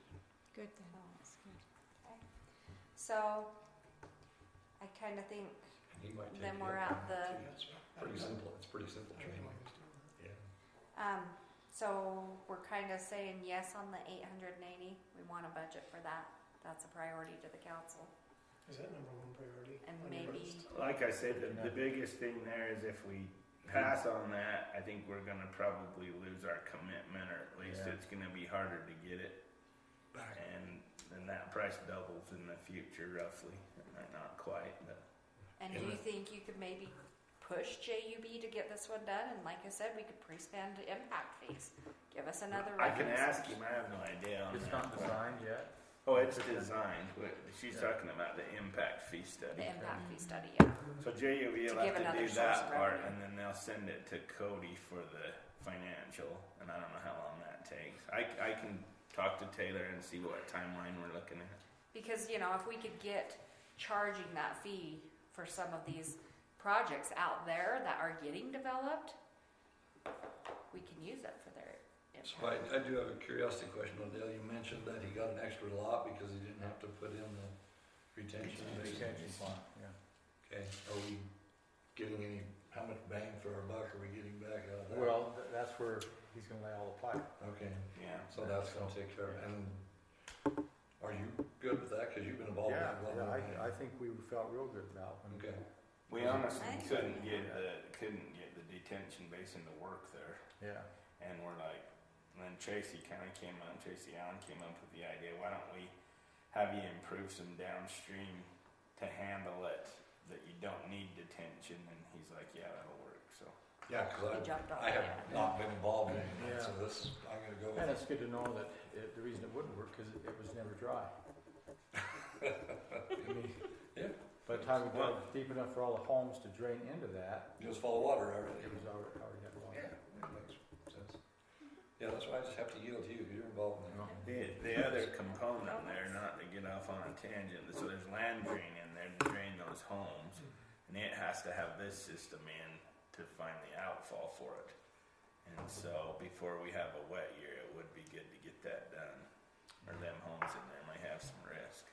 Speaker 1: good then.
Speaker 3: That's good. Okay. So, I kind of think
Speaker 2: He might take
Speaker 3: then
Speaker 2: it
Speaker 3: we're
Speaker 2: up.
Speaker 3: at the,
Speaker 6: That's right.
Speaker 2: Pretty simple, it's pretty simple
Speaker 6: I didn't
Speaker 2: training.
Speaker 6: know he was doing that.
Speaker 2: Yeah.
Speaker 3: so we're kind of saying yes on the 880. We want a budget for that. That's a priority to the council.
Speaker 6: Is that number one priority?
Speaker 3: And
Speaker 6: on your
Speaker 3: maybe-
Speaker 6: list?
Speaker 5: like I said, the biggest thing there is if we pass on that, I think we're gonna probably lose our commitment, or at least
Speaker 4: Yeah.
Speaker 5: it's gonna be harder to get it. And then that price doubles in the future roughly, not quite, but.
Speaker 3: And do you think you could maybe push JUB to get this one done? And like I said, we could pre-spend impact fees. Give us another
Speaker 5: I can
Speaker 3: revenue
Speaker 5: ask
Speaker 3: source.
Speaker 5: him, I have no idea on
Speaker 4: It's
Speaker 5: that.
Speaker 4: not designed yet.
Speaker 5: Oh, it's designed, but she's
Speaker 4: Yeah.
Speaker 5: talking about the impact fee study.
Speaker 3: The impact fee study, yeah.
Speaker 5: So JUB
Speaker 3: To
Speaker 5: will
Speaker 3: give
Speaker 5: have to
Speaker 3: another
Speaker 5: do
Speaker 3: source
Speaker 5: that
Speaker 3: of
Speaker 5: part,
Speaker 3: revenue.
Speaker 5: and then they'll send it to Cody for the financial, and I don't know how long that takes. I can talk to Taylor and see what timeline we're looking at.
Speaker 3: Because, you know, if we could get charging that fee for some of these projects out there that are getting developed, we can use it for their
Speaker 2: So
Speaker 3: impact.
Speaker 2: I do have a curiosity question, Odell. You mentioned that he got an extra lot because he didn't have to put in the retention basin.
Speaker 4: Retention pond, yeah.
Speaker 2: Okay, are we getting any, how much bang for our buck are we getting back out of that?
Speaker 4: Well, that's where he's gonna lay all the pipe.
Speaker 2: Okay,
Speaker 5: Yeah.
Speaker 2: so that's gonna take care of it. And are you good with that? Cause you've been involved in
Speaker 4: Yeah,
Speaker 2: it.
Speaker 4: I think we felt real good about when.
Speaker 2: Okay,
Speaker 5: We honestly
Speaker 3: I think
Speaker 5: couldn't
Speaker 3: we
Speaker 5: get
Speaker 3: have
Speaker 5: the detention basin to work there,
Speaker 4: Yeah,
Speaker 5: and we're like, and then Tracy Allen came up with the idea, why don't we have you improve some downstream to handle it, that you don't need detention, and he's like, yeah, that'll work, so.
Speaker 2: yeah, cause
Speaker 3: We jumped on
Speaker 2: I have
Speaker 3: it.
Speaker 2: not been involved in it,
Speaker 4: Yeah.
Speaker 2: so this, I'm gonna go
Speaker 4: and
Speaker 2: with
Speaker 4: it's good to know that the reason it wouldn't work, cause it was never dry. I mean,
Speaker 2: Yeah.
Speaker 4: by the time we got deep enough for all the homes to drain into that,
Speaker 2: it. It was full of water already.
Speaker 4: it was already had water.
Speaker 2: Yeah, makes sense. Yeah, that's why I just have to yield to you, you're involved in that.
Speaker 5: The other component there, not to get off on a tangent, so there's land drain in there to drain those homes, and it has to have this system in to find the outfall for it. And so before we have a wet year, it would be good to get that done, or them homes in there might have some risk.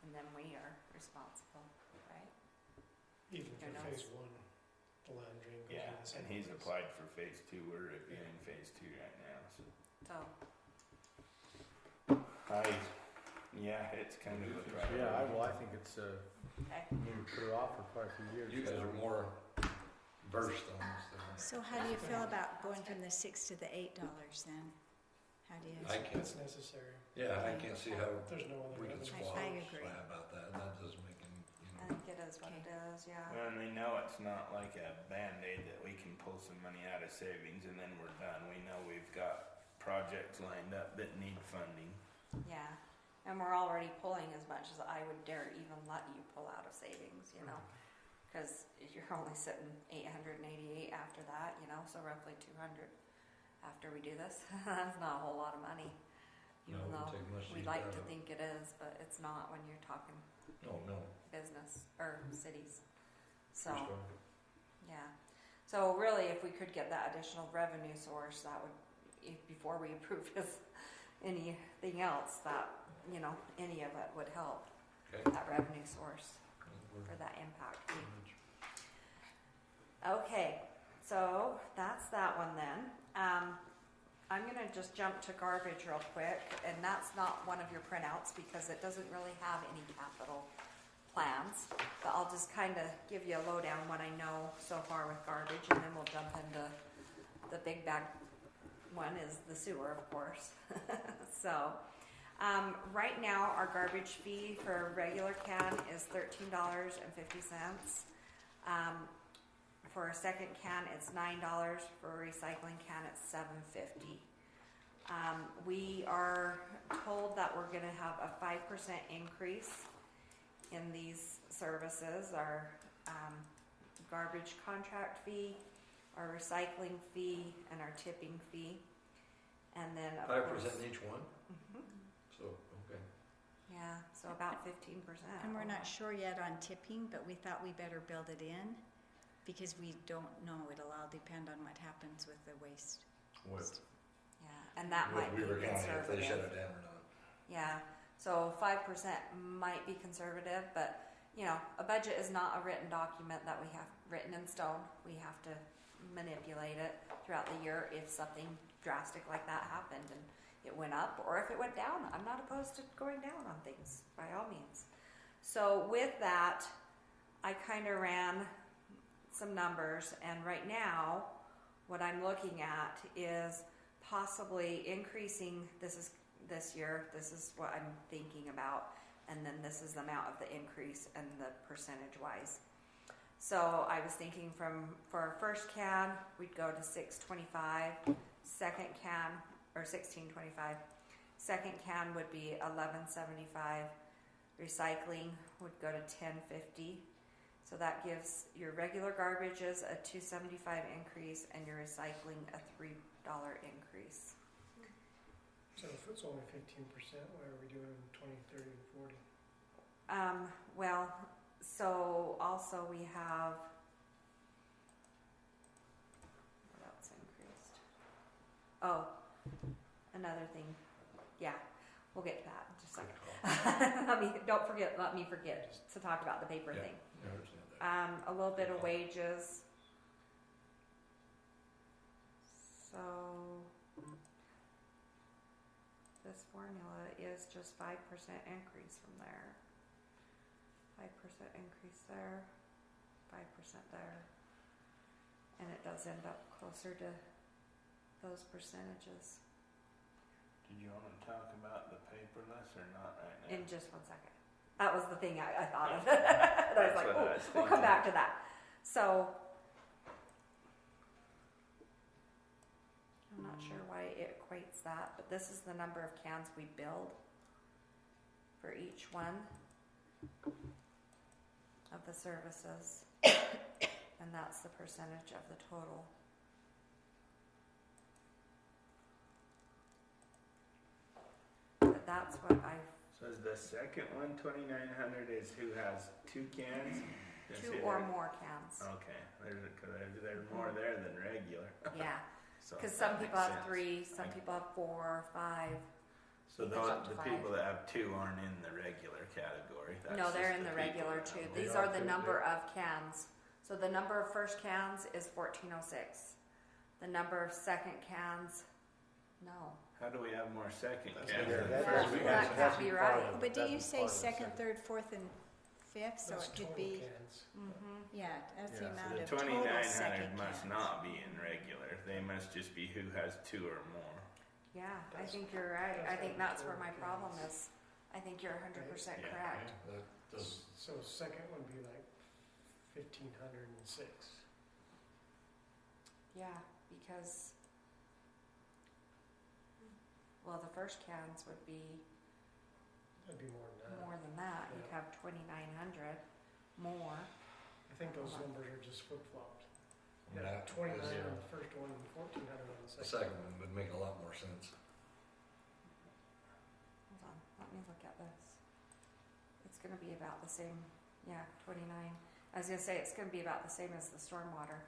Speaker 3: And then we are responsible, right?
Speaker 6: Even
Speaker 3: Who
Speaker 6: for
Speaker 3: knows?
Speaker 6: phase one, the land drain goes
Speaker 5: Yeah,
Speaker 6: in the
Speaker 5: and
Speaker 6: same
Speaker 5: he's
Speaker 6: place.
Speaker 5: applied for phase 2, we're reviewing phase 2 right now, so. Yeah, it's kind of a priority.
Speaker 4: Yeah, I think it's,
Speaker 3: Okay.
Speaker 4: we put it off for quite a few years.
Speaker 2: You guys are more versed on this than
Speaker 1: So how do you feel about going from the $6 to the $8 then? How do you?
Speaker 2: I can't,
Speaker 6: It's necessary.
Speaker 2: yeah, I can't see how
Speaker 6: There's no other
Speaker 2: we can
Speaker 6: revenue.
Speaker 2: squabble
Speaker 1: I agree.
Speaker 2: about that, that doesn't make any,
Speaker 3: I think it is what it is, yeah.
Speaker 5: Well, and they know it's not like a Band-Aid that we can pull some money out of savings and then we're done. We know we've got projects lined up that need funding.
Speaker 3: Yeah, and we're already pulling as much as I would dare even let you pull out of savings, you know? Cause you're only sitting 888 after that, you know, so roughly 200 after we do this. That's not a whole lot of money.
Speaker 2: No,
Speaker 3: Even
Speaker 2: it
Speaker 3: though
Speaker 2: wouldn't take much to
Speaker 3: we
Speaker 2: eat
Speaker 3: like
Speaker 2: that
Speaker 3: to
Speaker 2: up.
Speaker 3: think it is, but it's not when you're talking
Speaker 2: no,
Speaker 3: business or cities. So,
Speaker 2: for sure.
Speaker 3: yeah. So really, if we could get that additional revenue source, that would, before we approve this, anything else, that, you know, any of it would help,
Speaker 2: Okay.
Speaker 3: that revenue source for that impact fee. Okay, so that's that one then. I'm gonna just jump to garbage real quick, and that's not one of your printouts because it doesn't really have any capital plans. But I'll just kinda give you a lowdown what I know so far with garbage, and then we'll jump into the big bag one is the sewer, of course. So, right now, our garbage fee for a regular can is $13.50. For a second can, it's $9. For a recycling can, it's $7.50. We are told that we're gonna have a 5% increase in these services, our garbage contract fee, our recycling fee, and our tipping fee. And then, of
Speaker 2: 5%
Speaker 3: course.
Speaker 2: each one,
Speaker 3: Mhm.
Speaker 2: so, okay.
Speaker 3: Yeah, so about 15%.
Speaker 1: And we're not sure yet on tipping, but we thought we better build it in because we don't know. It'll all depend on what happens with the waste.
Speaker 2: With
Speaker 3: Yeah, and that might be
Speaker 2: Weaver County, if they shut
Speaker 3: conservative.
Speaker 2: it down or not.
Speaker 3: Yeah, so 5% might be conservative, but, you know, a budget is not a written document that we have written in stone. We have to manipulate it throughout the year if something drastic like that happened and it went up, or if it went down. I'm not opposed to going down on things, by all means. So with that, I kind of ran some numbers, and right now, what I'm looking at is possibly increasing, this year, this is what I'm thinking about, and then this is the amount of the increase and the percentage wise. So I was thinking for our first can, we'd go to $6.25, second can, or $16.25, second can would be $11.75, recycling would go to $10.50. So that gives your regular garbages a $2.75 increase and your recycling a $3 increase.
Speaker 6: So if it's only 15%, why are we doing 20, 30, and 40?
Speaker 3: Well, so also we have, what else increased? Oh, another thing, yeah, we'll get to that in just a
Speaker 2: Good
Speaker 3: second.
Speaker 2: call.
Speaker 3: Let me forget to talk about the paper
Speaker 2: Yeah.
Speaker 3: thing.
Speaker 2: I understand that.
Speaker 3: A little bit of
Speaker 2: Okay.
Speaker 3: wages. So this formula is just 5% increase from there. 5% increase there, 5% there. And it does end up closer to those percentages.
Speaker 5: Did you wanna talk about the paperless or not right now?
Speaker 3: In just 1 second. That was the thing I thought of. I was
Speaker 5: That's
Speaker 3: like,
Speaker 5: what
Speaker 3: oh,
Speaker 5: I was
Speaker 3: we'll come
Speaker 5: thinking.
Speaker 3: back to that. So, I'm not sure why it equates that, but this is the number of cans we build for each one of the services. And that's the percentage of the total. that's what I,
Speaker 5: So is the second one 2,900 is who has 2 cans? Did I
Speaker 3: two
Speaker 5: say
Speaker 3: or
Speaker 5: that?
Speaker 3: more cans.
Speaker 5: Okay, there's more there than regular.
Speaker 3: Yeah,
Speaker 5: So
Speaker 3: because
Speaker 5: that
Speaker 3: some people
Speaker 5: makes
Speaker 3: have
Speaker 5: sense.
Speaker 3: 3, some people have 4, 5.
Speaker 5: So
Speaker 3: There's up to
Speaker 5: the
Speaker 3: 5.
Speaker 5: people that have 2 aren't in the regular category. That's
Speaker 3: No, they're
Speaker 5: just
Speaker 3: in the
Speaker 5: people
Speaker 3: regular
Speaker 5: that
Speaker 3: too.
Speaker 5: have
Speaker 3: These
Speaker 5: more.
Speaker 3: are the number of cans. So the number of first cans is 1406. The number of second cans, no.
Speaker 5: How do we have more second
Speaker 2: That's
Speaker 5: cans?
Speaker 2: weird.
Speaker 5: than
Speaker 3: That
Speaker 5: first
Speaker 3: can't
Speaker 5: cans?
Speaker 3: be right.
Speaker 1: But did you say second, third, fourth, and fifth, so
Speaker 6: That's
Speaker 1: it could
Speaker 6: total
Speaker 1: be,
Speaker 6: cans.
Speaker 3: Mm-hmm.
Speaker 1: yeah, that's the
Speaker 4: Yeah, so
Speaker 1: amount
Speaker 5: The
Speaker 1: of total
Speaker 5: 2,900
Speaker 1: second
Speaker 5: must
Speaker 1: cans.
Speaker 5: not be in regular. They must just be who has 2 or more.
Speaker 3: Yeah, I
Speaker 6: That's-
Speaker 3: think you're right. I
Speaker 6: that's
Speaker 3: think
Speaker 6: what
Speaker 3: that's where
Speaker 6: total
Speaker 3: my
Speaker 6: cans.
Speaker 3: problem is. I think you're 100%
Speaker 5: Yeah.
Speaker 3: correct.
Speaker 2: That does,
Speaker 6: So second would be like 1,506.
Speaker 3: Yeah, because, well, the first cans would be
Speaker 6: That'd be more than that.
Speaker 3: more than that. You'd
Speaker 6: Yeah.
Speaker 3: have 2,900 more.
Speaker 6: I think those numbers are just flip-flopped.
Speaker 2: and
Speaker 6: Yeah,
Speaker 2: that
Speaker 6: 29
Speaker 2: is,
Speaker 6: on the first one and 1,400 on the
Speaker 2: the
Speaker 6: second.
Speaker 2: second one would make a lot more sense.
Speaker 3: Hold on, let me look at this. It's gonna be about the same, yeah, 29. I was gonna say, it's gonna be about the same as the stormwater.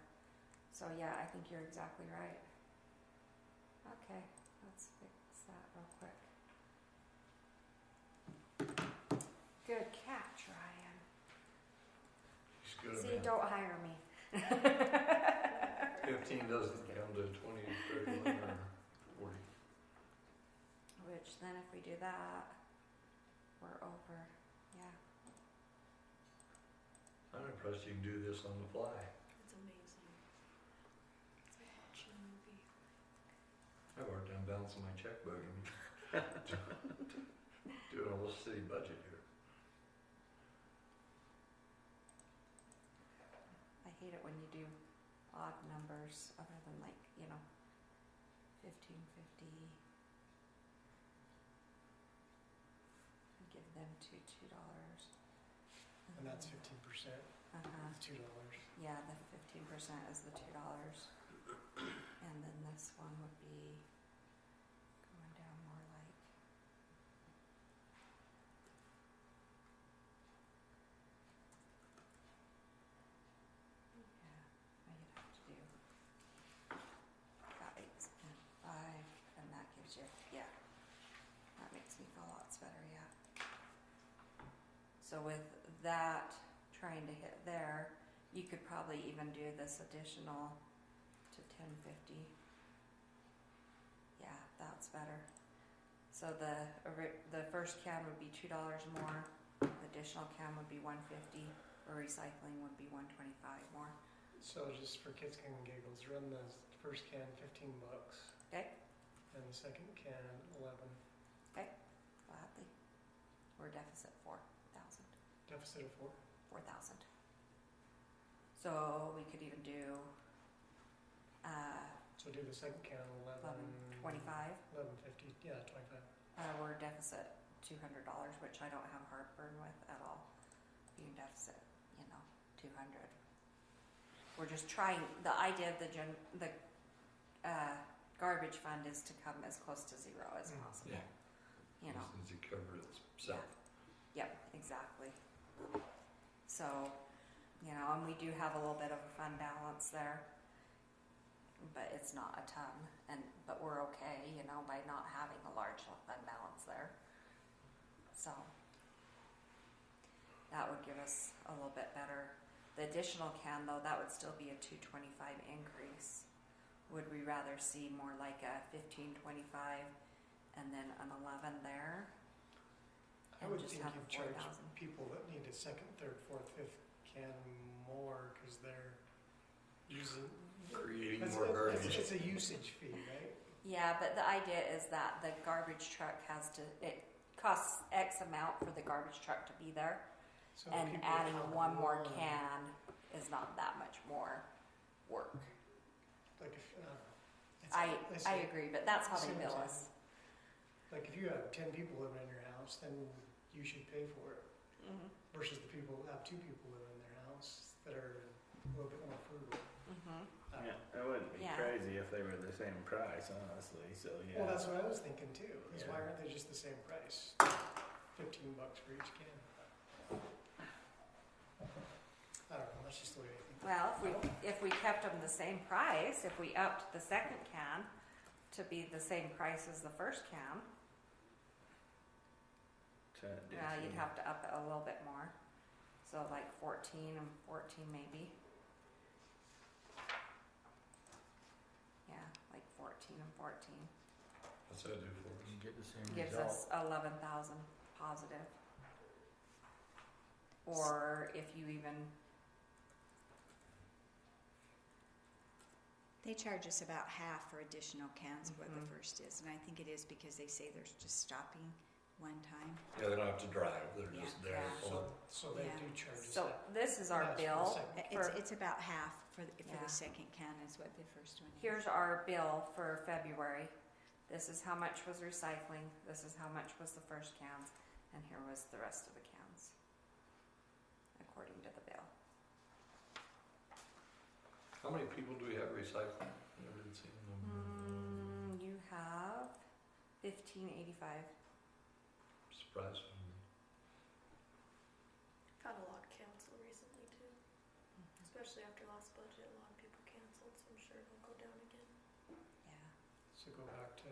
Speaker 3: So yeah, I think you're exactly right. Okay, let's fix that real quick. Good catch, Ryan.
Speaker 2: He's good,
Speaker 3: See,
Speaker 2: man.
Speaker 3: don't hire me.
Speaker 2: 15 doesn't come to 20, 31, or 40.
Speaker 3: Which then if we do that, we're over, yeah.
Speaker 2: I'm impressed you can do this on the fly.
Speaker 7: It's amazing. It's like watching a movie.
Speaker 2: I've worked on balancing my checkbook and doing a whole city budget here.
Speaker 3: I hate it when you do odd numbers other than like, 1550. And give them $2.
Speaker 6: And that's 15%,
Speaker 3: Uh-huh.
Speaker 6: $2.
Speaker 3: Yeah, the 15% is the $2. And then this one would be going down more like, yeah, I'd have to do about 8 and 5, and that gives you, yeah, that makes me feel lots better, yeah. So with that trying to hit there, you could probably even do this additional to 1050. Yeah, that's better. So the first can would be $2 more. The additional can would be $150. Or recycling would be $125 more.
Speaker 6: So just for kids and giggles, run the first can $15.
Speaker 3: Okay.
Speaker 6: And the second can 11.
Speaker 3: Gladly. We're deficit 4,000.
Speaker 6: Deficit of 4.
Speaker 3: 4,000. So we could even do
Speaker 6: So do the second can
Speaker 3: 25.
Speaker 6: 11.50. Yeah, 25.
Speaker 3: We're deficit $200, which I don't have heartburn with at all. Being deficit, 200. We're just trying. The idea of the garbage fund is to come as close to zero as possible.
Speaker 2: Yeah.
Speaker 3: You know.
Speaker 2: Since it covered itself.
Speaker 3: Yep, exactly. So, and we do have a little bit of a fund balance there, but it's not a ton, but we're okay, by not having a large fund balance there. So, that would give us a little bit better. The additional can, though, that would still be a $225 increase. Would we rather see more like a $15.25 and then an 11 there?
Speaker 6: I
Speaker 3: And
Speaker 6: would
Speaker 3: just
Speaker 6: think
Speaker 3: have
Speaker 6: you
Speaker 3: a
Speaker 6: charge
Speaker 3: 4,000.
Speaker 6: people that need a second, third, fourth, fifth can more because they're using.
Speaker 2: Creating
Speaker 6: It's
Speaker 2: more garbage.
Speaker 6: It's a usage fee, right?
Speaker 3: Yeah, but the idea is that the garbage truck it costs X amount for the garbage truck to be there,
Speaker 6: So
Speaker 3: and
Speaker 6: people
Speaker 3: adding
Speaker 6: have
Speaker 3: one more can is not that much more work.
Speaker 6: Like if, it's-
Speaker 3: I agree, but that's how they
Speaker 6: Same
Speaker 3: bill
Speaker 6: time.
Speaker 3: us.
Speaker 6: Like if you have 10 people living in your house, then you should pay for it.
Speaker 3: Mm-hmm.
Speaker 6: Versus the people, have 2 people living in their house that are a little bit more frugal.
Speaker 3: Mm-hmm.
Speaker 5: Yeah, it wouldn't be
Speaker 3: Yeah.
Speaker 5: crazy if they were the same price, honestly, so yeah.
Speaker 6: Well, that's what I was thinking too, is why
Speaker 5: Yeah.
Speaker 6: aren't they just the same price? $15 for each can. I don't know, that's just the way I think.
Speaker 3: Well, if we kept them the same price, if we upped the second can to be the same price as the first can, well, you'd have to up it a little bit more. So like 14 and 14 maybe. Yeah, like 14 and 14.
Speaker 2: What's that do for us?
Speaker 4: You get the same
Speaker 3: Gives
Speaker 4: result.
Speaker 3: us 11,000 positive. Or if you even,
Speaker 1: They charge us about half for additional cans of what the
Speaker 3: Mhm.
Speaker 1: first is, and I think it is because they say there's just stopping one time.
Speaker 2: Yeah, they don't have to drive, they're
Speaker 1: Yeah.
Speaker 2: just there.
Speaker 3: Yeah.
Speaker 2: pulling.
Speaker 6: So they
Speaker 1: Yeah.
Speaker 6: do charge us
Speaker 3: so
Speaker 6: that.
Speaker 3: this is our
Speaker 6: That's for the
Speaker 3: bill.
Speaker 6: second.
Speaker 3: For-
Speaker 1: It's about half for
Speaker 3: Yeah.
Speaker 1: the second can is what the first one is.
Speaker 3: Here's our bill for February. This is how much was recycling, this is how much was the first cans, and here was the rest of the cans, according to the bill.
Speaker 2: How many people do we have recycling? Never did see them.
Speaker 3: You have 1585.
Speaker 2: Surprised me.
Speaker 7: Had a lot cancel recently too, especially after last budget. A lot of people canceled, so I'm sure it'll go down again.
Speaker 3: Yeah.
Speaker 6: So go back to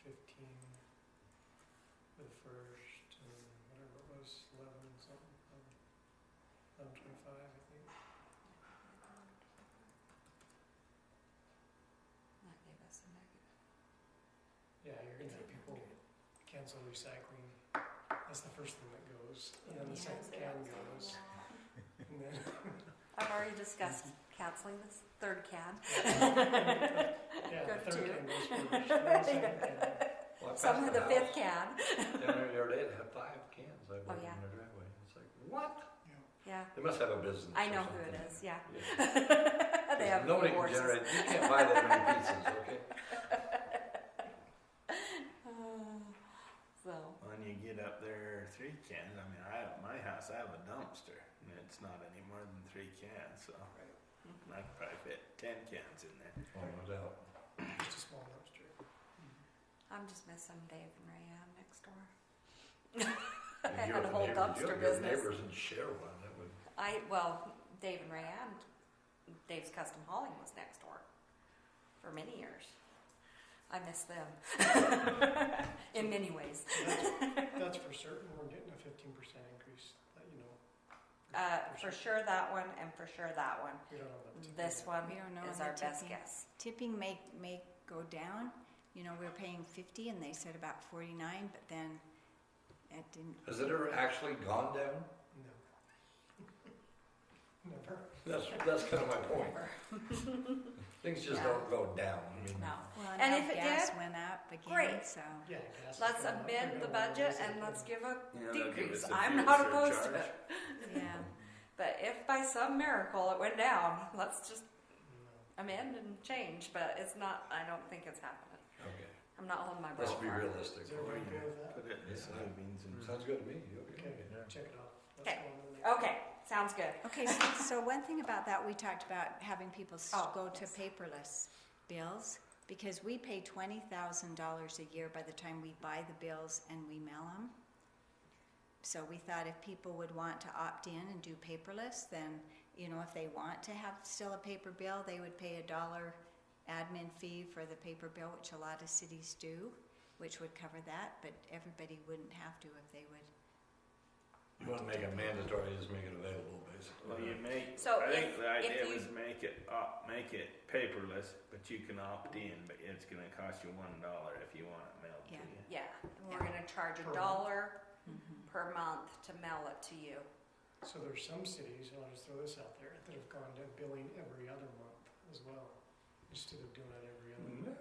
Speaker 6: 15 for the first, and whatever it was, 11 something, 11.25, I think.
Speaker 3: That gave us a negative.
Speaker 6: Yeah, you're gonna have people cancel recycling. That's the first thing that goes, and then the
Speaker 1: Yeah.
Speaker 6: second can goes, and then,
Speaker 3: I've already discussed canceling this third can.
Speaker 6: yeah,
Speaker 3: Go
Speaker 6: the third
Speaker 3: to.
Speaker 6: can goes first, then the second can.
Speaker 2: Well, I
Speaker 3: Some
Speaker 2: passed
Speaker 3: of the
Speaker 2: house
Speaker 3: fifth can.
Speaker 2: Down there the other day, they had 5 cans I bought
Speaker 3: yeah.
Speaker 2: in their driveway. It's like, what?
Speaker 3: Yeah,
Speaker 2: They must have a business
Speaker 3: I
Speaker 2: or
Speaker 3: know who it
Speaker 2: something.
Speaker 3: is, yeah.
Speaker 2: Yeah.
Speaker 3: They have
Speaker 2: Nobody
Speaker 3: few
Speaker 2: can
Speaker 3: horses.
Speaker 2: generate, you can't buy that many pizzas, okay?
Speaker 3: So,
Speaker 5: When you get up there 3 cans, I mean, my house, I have a dumpster, and it's not any more than 3 cans, so I could probably fit 10 cans in there.
Speaker 2: Oh, no doubt.
Speaker 6: Just a small dumpster.
Speaker 3: I'm just missing Dave and Rayanne next door.
Speaker 2: You
Speaker 3: I
Speaker 2: give
Speaker 3: had a whole
Speaker 2: neighbors-
Speaker 3: dumpster
Speaker 2: you give
Speaker 3: business.
Speaker 2: neighbors and share one, that would,
Speaker 3: Well, Dave and Rayanne, Dave's Custom Hauling was next door for many years. I miss them in many ways.
Speaker 6: That's for certain, we're getting a 15% increase, let you know.
Speaker 3: For sure that one, and for sure that one.
Speaker 6: We don't know about tipping
Speaker 3: This
Speaker 6: yet.
Speaker 3: one
Speaker 1: We don't know
Speaker 3: is
Speaker 1: on
Speaker 3: our
Speaker 1: the
Speaker 3: best
Speaker 1: tipping.
Speaker 3: guess.
Speaker 1: Tipping may go down. You know, we were paying 50 and they said about 49, but then it didn't.
Speaker 2: has it ever actually gone down?
Speaker 6: No. Never.
Speaker 2: That's kind of my point. Things just
Speaker 3: Yeah.
Speaker 2: don't go down, I mean.
Speaker 3: No.
Speaker 1: Well,
Speaker 3: And
Speaker 1: now
Speaker 3: if it
Speaker 1: gas
Speaker 3: did,
Speaker 1: went up again,
Speaker 3: great.
Speaker 1: so.
Speaker 6: Yeah, gas is
Speaker 3: Let's
Speaker 6: going up.
Speaker 3: amend
Speaker 6: They're
Speaker 3: the
Speaker 6: gonna
Speaker 3: budget
Speaker 6: raise it
Speaker 3: and let's
Speaker 6: again.
Speaker 3: give a
Speaker 5: Yeah, they'll give
Speaker 3: decrease.
Speaker 5: us a
Speaker 3: I'm
Speaker 5: fuel
Speaker 3: not opposed to
Speaker 5: surcharge.
Speaker 3: it.
Speaker 1: Yeah.
Speaker 3: But if by some miracle it went down, let's just
Speaker 6: No.
Speaker 3: amend and change. But it's not, I don't think it's happening.
Speaker 2: Okay,
Speaker 3: I'm not holding my breath.
Speaker 2: let's be
Speaker 3: for it.
Speaker 2: realistic.
Speaker 6: Is everybody good with that?
Speaker 5: Put it in the
Speaker 2: Yeah.
Speaker 5: soybeans and
Speaker 2: Sounds good to me, okay.
Speaker 6: Okay,
Speaker 4: Yeah.
Speaker 6: check it off. Let's
Speaker 3: Okay.
Speaker 6: go on to the next.
Speaker 3: Okay, sounds good.
Speaker 1: Okay, so one thing about that, we talked about having people
Speaker 3: Oh,
Speaker 1: go to
Speaker 3: yes.
Speaker 1: paperless bills, because we pay $20,000 a year by the time we buy the bills and we mail them. So we thought if people would want to opt in and do paperless, then, you know, if they want to have still a paper bill, they would pay $1 admin fee for the paper bill, which a lot of cities do, which would cover that, but everybody wouldn't have to if they would.
Speaker 2: You wanna make it mandatory, just make it available, basically.
Speaker 5: Well, you make,
Speaker 3: So
Speaker 5: I think
Speaker 3: if-
Speaker 5: the
Speaker 3: if
Speaker 5: idea
Speaker 3: you-
Speaker 5: was make it paperless, but you can opt in, but it's gonna cost you $1 if you want it mailed to
Speaker 1: Yeah.
Speaker 5: you.
Speaker 3: Yeah, and we're
Speaker 1: Yeah.
Speaker 3: gonna charge
Speaker 6: Per
Speaker 3: $1 per month to mail it to you.
Speaker 6: So there's some cities, and I'll just throw this out there, that have gone to billing every other month as well, instead of doing it every month.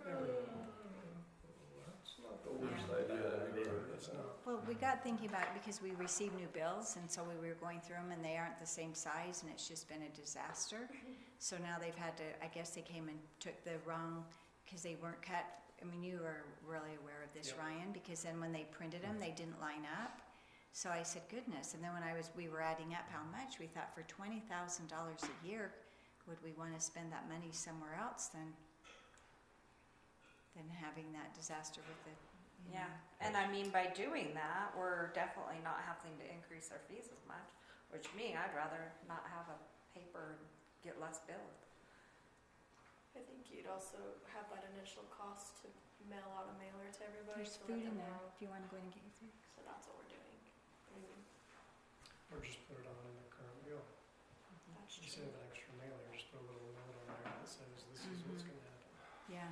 Speaker 2: That's not the worst idea I've ever heard.
Speaker 6: It's not.
Speaker 1: Well, we got thinking about it because we receive new bills, and so we were going through them, and they aren't the same size, and it's just been a disaster. So now they've had to, I guess they came and took the wrong, because they weren't cut. I mean, you are really aware of this,
Speaker 6: Yep.
Speaker 1: Ryan, because then when they printed them, they didn't line up. So I said, goodness. And then when we were adding up how much, we thought for $20,000 a year, would we wanna spend that money somewhere else than having that disaster with the, you know?
Speaker 3: Yeah, and I mean, by doing that, we're definitely not having to increase our fees as much, which me, I'd rather not have a paper and get less billed.
Speaker 7: I think you'd also have that initial cost to mail out a mailer to everybody.
Speaker 1: There's
Speaker 7: to
Speaker 1: food
Speaker 7: let
Speaker 1: in
Speaker 7: them
Speaker 1: there,
Speaker 7: know.
Speaker 1: if you wanna go in and get your food.
Speaker 7: So that's what we're doing. I mean,
Speaker 6: Or just put it on in the current bill.
Speaker 7: that's
Speaker 6: Instead
Speaker 7: true.
Speaker 6: of an extra mailer, just put a little note on there that says this is what's
Speaker 1: Mhm.
Speaker 6: gonna happen.
Speaker 1: Yeah,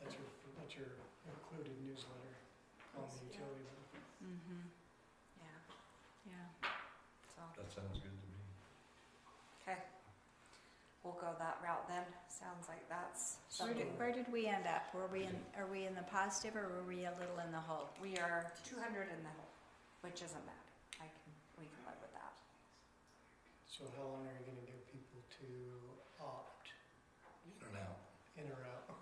Speaker 6: That's your included newsletter on the
Speaker 7: Yeah.
Speaker 6: utility bill.
Speaker 3: Yeah,
Speaker 1: yeah.
Speaker 3: so,
Speaker 2: That sounds good to me.
Speaker 3: okay. We'll go that route then. Sounds like that's
Speaker 1: Where
Speaker 3: something.
Speaker 1: did we end up? Are we in the positive or were we a little in the hole?
Speaker 3: We are 200 in the hole, which isn't bad. We can live with that.
Speaker 6: So how long are you gonna give people to opt
Speaker 2: In and out.
Speaker 6: in or out?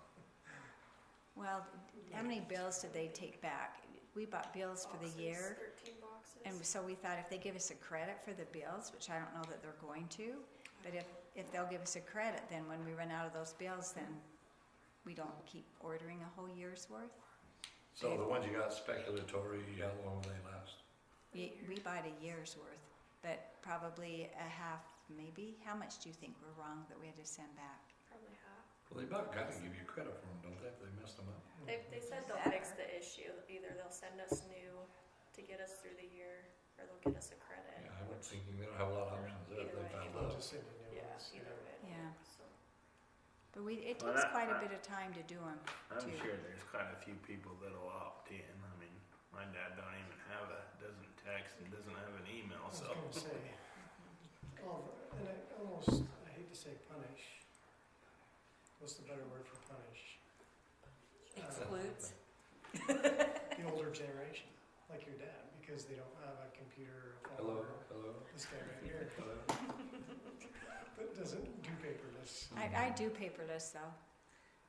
Speaker 1: Well, how many bills did they take back? We bought bills for the
Speaker 7: Boxes,
Speaker 1: year,
Speaker 7: 13 boxes.
Speaker 1: and so we thought if they give us a credit for the bills, which I don't know that they're going to, but if they'll give us a credit, then when we run out of those bills, then we don't keep ordering a whole year's worth.
Speaker 2: So the ones you got speculatory, how long will they last?
Speaker 1: We bought a year's worth, but probably a half, maybe. How much do you think were wrong that we had to send back?
Speaker 7: Probably half.
Speaker 2: Well, they about gotta give you credit for them, don't they, if they messed them up?
Speaker 7: They said they'll
Speaker 3: Better.
Speaker 7: fix the issue. Either they'll send us new to get us through the year, or they'll get us a credit.
Speaker 2: Yeah, I was
Speaker 7: which-
Speaker 2: thinking they don't have a lot of options there,
Speaker 7: Either
Speaker 2: they
Speaker 7: way.
Speaker 2: found
Speaker 6: I'll
Speaker 2: out.
Speaker 6: just send you new
Speaker 7: Yeah,
Speaker 6: ones.
Speaker 7: either way.
Speaker 1: Yeah.
Speaker 7: So,
Speaker 1: But it
Speaker 5: Well,
Speaker 1: takes
Speaker 5: that-
Speaker 1: quite a bit of time to do them.
Speaker 5: I'm
Speaker 1: Too.
Speaker 5: sure there's quite a few people that'll opt in. I mean, my dad don't even have doesn't text and doesn't have an email,
Speaker 6: I was
Speaker 5: so.
Speaker 6: gonna say, and I hate to say punish. What's the better word for punish?
Speaker 3: Excludes.
Speaker 6: The older generation, like your dad, because they don't have a computer or a phone.
Speaker 2: Hello,
Speaker 6: or
Speaker 2: hello,
Speaker 6: This guy right here
Speaker 2: hello.
Speaker 6: that doesn't do paperless.
Speaker 1: I do paperless though.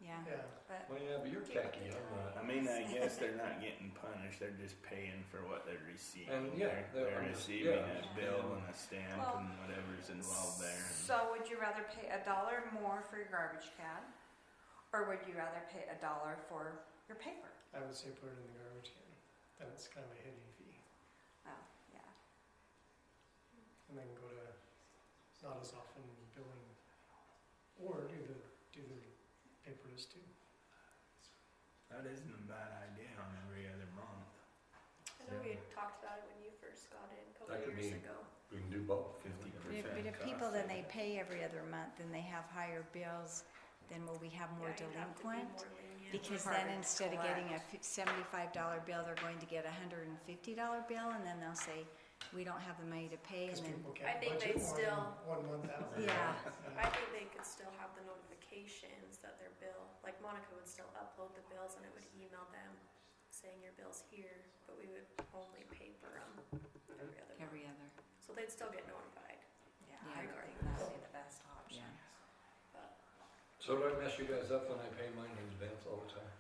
Speaker 1: Yeah.
Speaker 6: Yeah,
Speaker 3: But
Speaker 2: Well, yeah, but you're techie, I'm not.
Speaker 5: I mean, I guess they're not getting punished. They're just paying for what they're receiving.
Speaker 2: And, yeah,
Speaker 5: they're
Speaker 2: they're-
Speaker 5: receiving
Speaker 2: yeah.
Speaker 5: a bill and a stamp
Speaker 3: Well,
Speaker 5: and whatever's involved there.
Speaker 3: So would you rather pay $1 more for your garbage can, or would you rather pay $1 for your paper?
Speaker 6: I would say put it in the garbage can. Then it's kind of a hidden fee.
Speaker 3: Oh, yeah.
Speaker 6: And then go to not as often billing, or do the paperless too.
Speaker 5: That isn't a bad idea on every other month.
Speaker 7: I know we had talked about it when you first got in a couple
Speaker 2: That could
Speaker 7: years
Speaker 2: be-
Speaker 7: ago.
Speaker 2: We can do both.
Speaker 5: 50%.
Speaker 1: But if people then they pay every other month and they have higher bills, then will we have more
Speaker 7: Yeah, you'd have to be
Speaker 1: delinquent?
Speaker 7: more lenient.
Speaker 1: Because
Speaker 3: Harder
Speaker 1: then
Speaker 3: to
Speaker 1: instead of getting a
Speaker 3: collect.
Speaker 1: $75 bill, they're going to get a $150 bill, and then they'll say, we don't have the money to pay, and
Speaker 6: Because
Speaker 1: then,
Speaker 6: people
Speaker 7: I
Speaker 6: can't
Speaker 7: think
Speaker 6: budget
Speaker 7: they'd
Speaker 6: more
Speaker 7: still-
Speaker 6: than 1 month out.
Speaker 1: Yeah.
Speaker 7: I think they could still have the notifications that their bill, like Monica would still upload the bills and it would email them saying your bill's here, but we would only paper them every other month.
Speaker 1: every other,
Speaker 7: So they'd still get notified.
Speaker 3: Yeah,
Speaker 1: Yeah,
Speaker 3: I think that would be the best option.
Speaker 1: yeah.
Speaker 7: But
Speaker 2: So do I mess you guys up when I pay mine in advance all the time?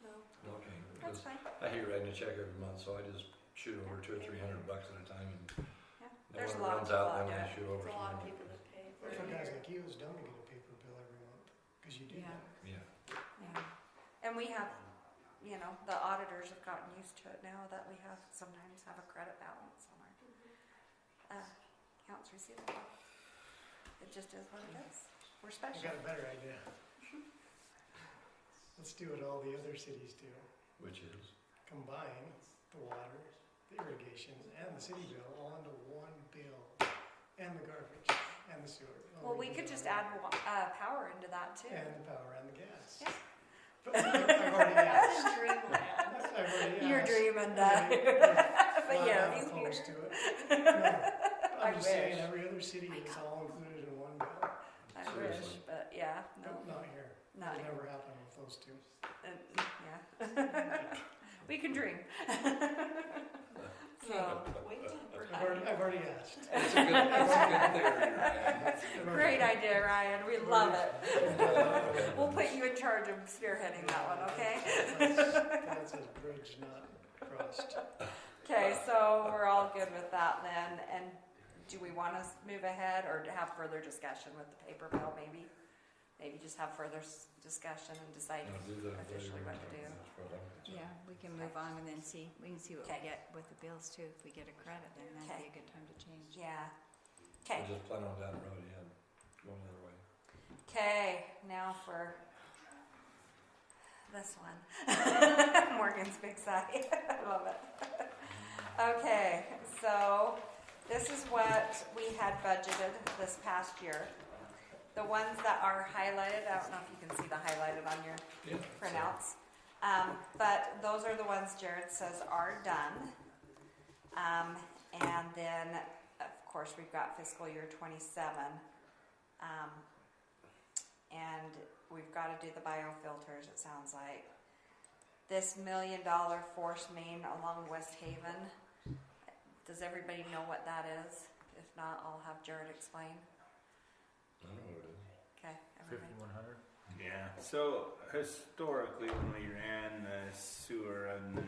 Speaker 7: no,
Speaker 2: Okay,
Speaker 3: That's
Speaker 2: because
Speaker 3: fine.
Speaker 2: I hate writing a check every month, so I just shoot over $200 or $300 at a time, and
Speaker 3: Yeah.
Speaker 2: then
Speaker 3: There's
Speaker 2: when
Speaker 3: a
Speaker 2: it
Speaker 3: lot of
Speaker 2: runs
Speaker 3: people
Speaker 2: out,
Speaker 3: out
Speaker 2: then I
Speaker 3: there.
Speaker 2: shoot over
Speaker 7: there's a lot of
Speaker 2: 300.
Speaker 7: people that pay for
Speaker 6: For guys
Speaker 7: it.
Speaker 6: like you, it's dumb to get a paper bill every month, because you do
Speaker 1: Yeah.
Speaker 6: that.
Speaker 2: Yeah.
Speaker 1: Yeah.
Speaker 3: And we have, you know, the auditors have gotten used to it now that we sometimes have a credit balance on our accounts receivable. It just is what it is. We're
Speaker 6: I
Speaker 3: special.
Speaker 6: got a better idea. Let's do what all the other cities do.
Speaker 2: Which is?
Speaker 6: Combine the water, the irrigation, and the city bill all into one bill, and the garbage, and the sewer.
Speaker 3: Well, we could just add power into that too.
Speaker 6: And the power and the gas.
Speaker 3: Yeah.
Speaker 6: But I've already
Speaker 7: That's
Speaker 6: asked.
Speaker 7: in dreamland.
Speaker 6: I've already
Speaker 3: You're
Speaker 6: asked.
Speaker 3: dreaming
Speaker 6: And
Speaker 3: that.
Speaker 6: they're
Speaker 3: But
Speaker 6: flat
Speaker 3: yeah,
Speaker 6: out
Speaker 3: he's
Speaker 6: opposed
Speaker 3: here.
Speaker 6: to it. No,
Speaker 3: I
Speaker 6: I'm just saying,
Speaker 3: wish.
Speaker 6: every other city is all included in one bill.
Speaker 3: I wish,
Speaker 2: Seriously.
Speaker 3: but yeah, no,
Speaker 6: Not here.
Speaker 3: not
Speaker 6: It'll never happen with those two.
Speaker 3: yeah. We can dream. So,
Speaker 6: I've already asked.
Speaker 2: That's a good theory, Ryan.
Speaker 6: I've already-
Speaker 3: great idea, Ryan. We love it. We'll put you in charge of spearheading that one, okay?
Speaker 6: That's a bridge not crossed.
Speaker 3: Okay, so we're all good with that then. And do we want to move ahead or to have further discussion with the paper bill maybe? Maybe just have further discussion and decide
Speaker 2: Now, do the
Speaker 3: officially what to do.
Speaker 2: That's what I'm concerned.
Speaker 1: Yeah, we can move on and then see, we can see what we
Speaker 3: Okay.
Speaker 1: get with the bills too. If we get a credit, then that'd be a good time to change.
Speaker 3: Yeah.
Speaker 2: I
Speaker 3: Okay,
Speaker 2: just plan on down the road, yeah, going the other way.
Speaker 3: okay, now for this one. Morgan's big sigh. I love it. Okay, so this is what we had budgeted this past year. The ones that are highlighted, I don't know if you can see the highlighted on your
Speaker 2: Yeah.
Speaker 3: printouts. But those are the ones Jared says are done. And then, of course, we've got fiscal year 27. And we've got to do the biofilters, it sounds like. This $1 million force main along West Haven, does everybody know what that is? If not, I'll have Jared explain.
Speaker 2: I know what it is.
Speaker 3: Okay, everybody.
Speaker 4: 5100?
Speaker 5: Yeah, so historically, when we ran the sewer in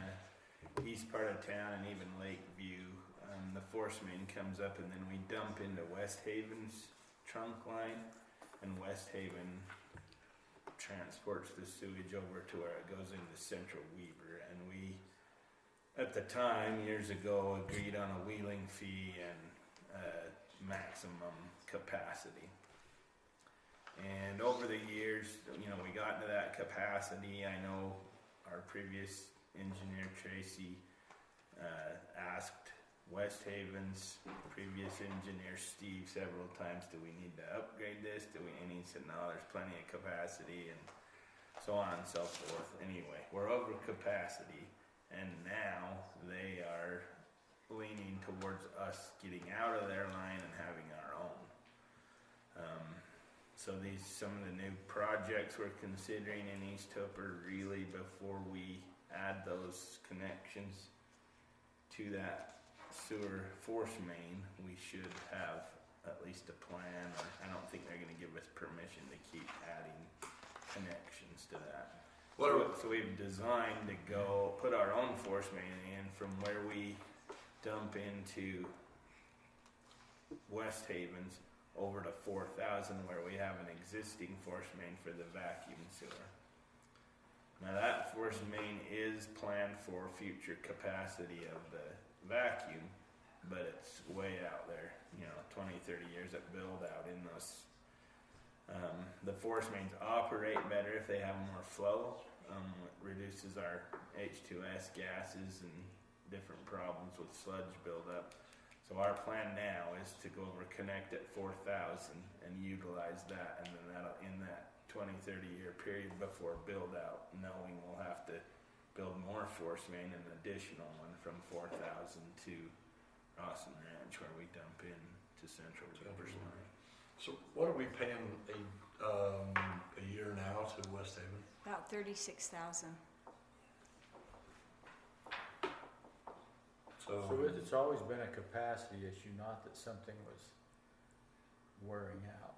Speaker 5: the east part of town and even Lakeview, the force main comes up and then we dump into West Haven's trunk line, and West Haven transports the sewage over to where it goes into Central Weaver. And we, at the time, years ago, agreed on a wheeling fee and maximum capacity. And over the years, you know, we got into that capacity. I know our previous engineer, Tracy, asked West Haven's previous engineer, Steve, several times, do we need to upgrade this? And he said, no, there's plenty of capacity, and so on and so forth. Anyway, we're over capacity, and now they are leaning towards us getting out of their line and having our own. So some of the new projects we're considering in East Hope are really before we add those connections to that sewer force main, we should have at least a plan. Or I don't think they're going to give us permission to keep adding connections to that. So we've designed to go put our own force main in from where we dump into West Haven's over to 4,000, where we have an existing force main for the vacuum sewer. Now that force main is planned for future capacity of the vacuum, but it's way out there, you know, 20, 30 years at build out in those. The force mains operate better if they have more flow. It reduces our H2S gases and different problems with sludge buildup. So our plan now is to go over, connect at 4,000 and utilize that, and then that'll, in that 20, 30 year period before build out, knowing we'll have to build more force main, an additional one from 4,000 to Rawson Ranch, where we dump in to Central River's line.
Speaker 2: So what are we paying a year now to West Haven?
Speaker 1: About 36,000.
Speaker 2: So
Speaker 4: It's always been a capacity issue, not that something was wearing out.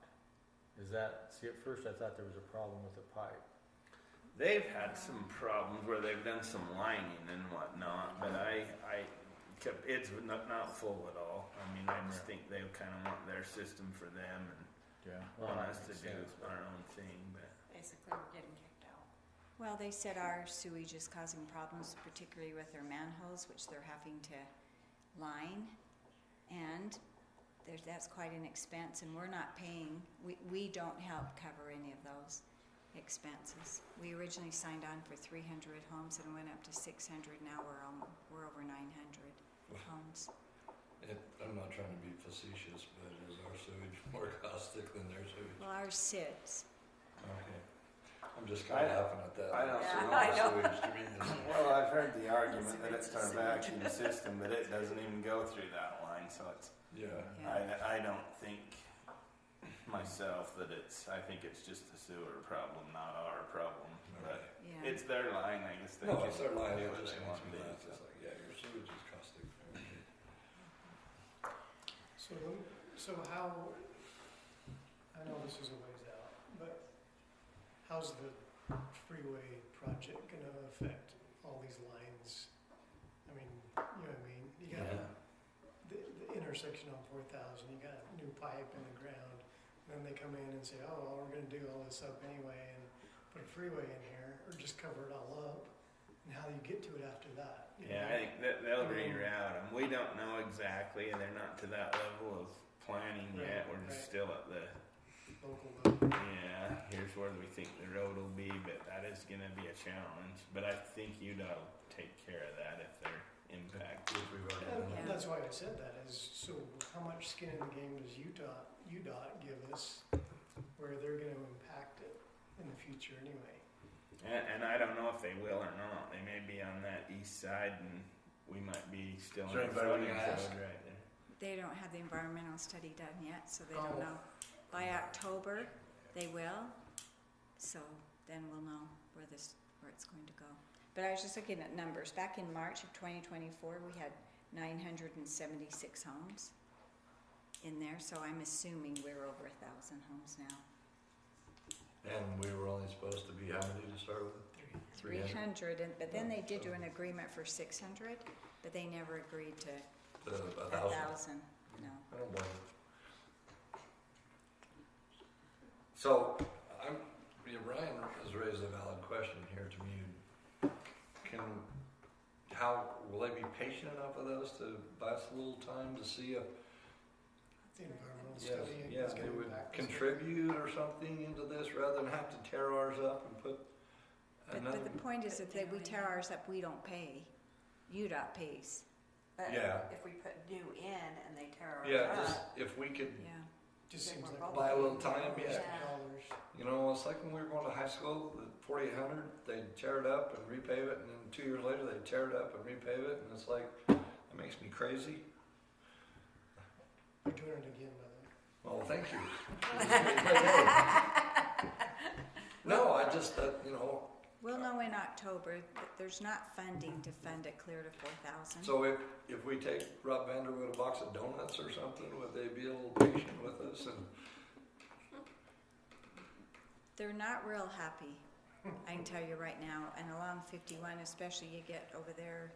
Speaker 4: Is that, see, at first I thought there was a problem with the pipe.
Speaker 5: They've had some problems where they've done some lining and whatnot, but it's not full at all. I mean, I just think they kind of want their system for them and want us to do our own thing. But
Speaker 3: Basically, we're getting kicked out.
Speaker 1: Well, they said our sewage is causing problems, particularly with their manholes, which they're having to line. And that's quite an expense, and we're not paying, we don't help cover any of those expenses. We originally signed on for 300 homes and went up to 600. Now we're over 900 homes.
Speaker 2: I'm not trying to be facetious, but is our sewage more caustic than their sewage?
Speaker 1: Well, ours sits.
Speaker 2: Okay. I'm just kind of laughing at that.
Speaker 5: I don't
Speaker 3: Yeah, I know.
Speaker 2: Sewage to me is,
Speaker 5: well, I've heard the argument that it's our vacuum system, but it doesn't even go through that line, so it's.
Speaker 2: yeah.
Speaker 1: Yeah.
Speaker 5: I don't think myself that I think it's just a sewer problem, not our problem. But
Speaker 1: Yeah.
Speaker 5: it's their line, I guess they
Speaker 2: No,
Speaker 5: can
Speaker 2: it's their line,
Speaker 5: do
Speaker 2: it
Speaker 5: what
Speaker 2: just
Speaker 5: they
Speaker 2: makes
Speaker 5: want
Speaker 2: me
Speaker 5: to do.
Speaker 2: laugh. It's like, yeah, your sewage is caustic.
Speaker 6: So how, I know this is a ways out, but how's the freeway project gonna affect all these lines? I mean, you know what I mean? You got the intersection on 4,000, you got new pipe in the ground, and then they come in and say, oh, well, we're gonna dig all this up anyway and put a freeway in here, or just cover it all up, and how do you get to it after that? You
Speaker 5: Yeah,
Speaker 6: know?
Speaker 5: I think that they'll reroute them. We don't know exactly, and they're not to that level of planning yet.
Speaker 6: Right,
Speaker 5: We're just
Speaker 6: right.
Speaker 5: still at the,
Speaker 6: Local level.
Speaker 5: yeah, here's where we think the road will be, but that is gonna be a challenge. But I think UDOT will take care of that if they're impacted.
Speaker 2: Which we've already
Speaker 6: And
Speaker 2: done.
Speaker 1: Yeah.
Speaker 6: that's why I said that, is, so how much skin in the game does UDOT give us, where they're gonna impact it in the future anyway?
Speaker 5: And I don't know if they will or not. They may be on that east side, and we might be still
Speaker 2: Is
Speaker 5: in
Speaker 2: there
Speaker 5: the
Speaker 2: anybody we
Speaker 5: frontage
Speaker 2: can ask?
Speaker 5: road right there.
Speaker 1: They don't have the environmental study done yet, so they
Speaker 6: Oh.
Speaker 1: don't know. By October, they will, so then we'll know where it's going to go. But I was just looking at numbers. Back in March of 2024, we had 976 homes in there, so I'm assuming we're over 1,000 homes now.
Speaker 2: And we were only supposed to be how many to start with?
Speaker 1: 300, but then they did do an agreement for 600, but they never agreed to
Speaker 2: The
Speaker 1: 1,000, no.
Speaker 2: I don't blame you. So, Ryan has raised a valid question here to me. Will they be patient enough with us to buy us a little time to see if,
Speaker 6: The environmental
Speaker 2: yes,
Speaker 6: study
Speaker 2: yeah,
Speaker 6: is
Speaker 2: they
Speaker 6: gonna
Speaker 2: would
Speaker 6: impact us.
Speaker 2: contribute or something into this rather than have to tear ours up and put another.
Speaker 1: But the point is, if we tear ours up, we don't pay. UDOT pays,
Speaker 3: But
Speaker 2: Yeah.
Speaker 3: if we put new in and they tear ours
Speaker 2: Yeah, just
Speaker 3: up,
Speaker 2: if we could,
Speaker 1: yeah.
Speaker 6: Just
Speaker 3: then
Speaker 6: seems
Speaker 3: we're
Speaker 6: like.
Speaker 3: both
Speaker 2: buy a little
Speaker 3: paying
Speaker 2: time,
Speaker 3: for it.
Speaker 2: yeah.
Speaker 6: $60.
Speaker 2: you know, it's like when we were going to high school, the 4,800, they'd tear it up and repave it, and then 2 years later, they'd tear it up and repave it, and it's like, that makes me crazy.
Speaker 6: We're doing it again, by the way.
Speaker 2: Well, thank you. No, I just, you know,
Speaker 1: We'll know in October that there's not funding to fund it clear to 4,000.
Speaker 2: so if we take Rob Vanderwood a box of donuts or something, would they be a little patient with us? And
Speaker 1: They're not real happy, I can tell you right now. And along 51, especially, you get over there,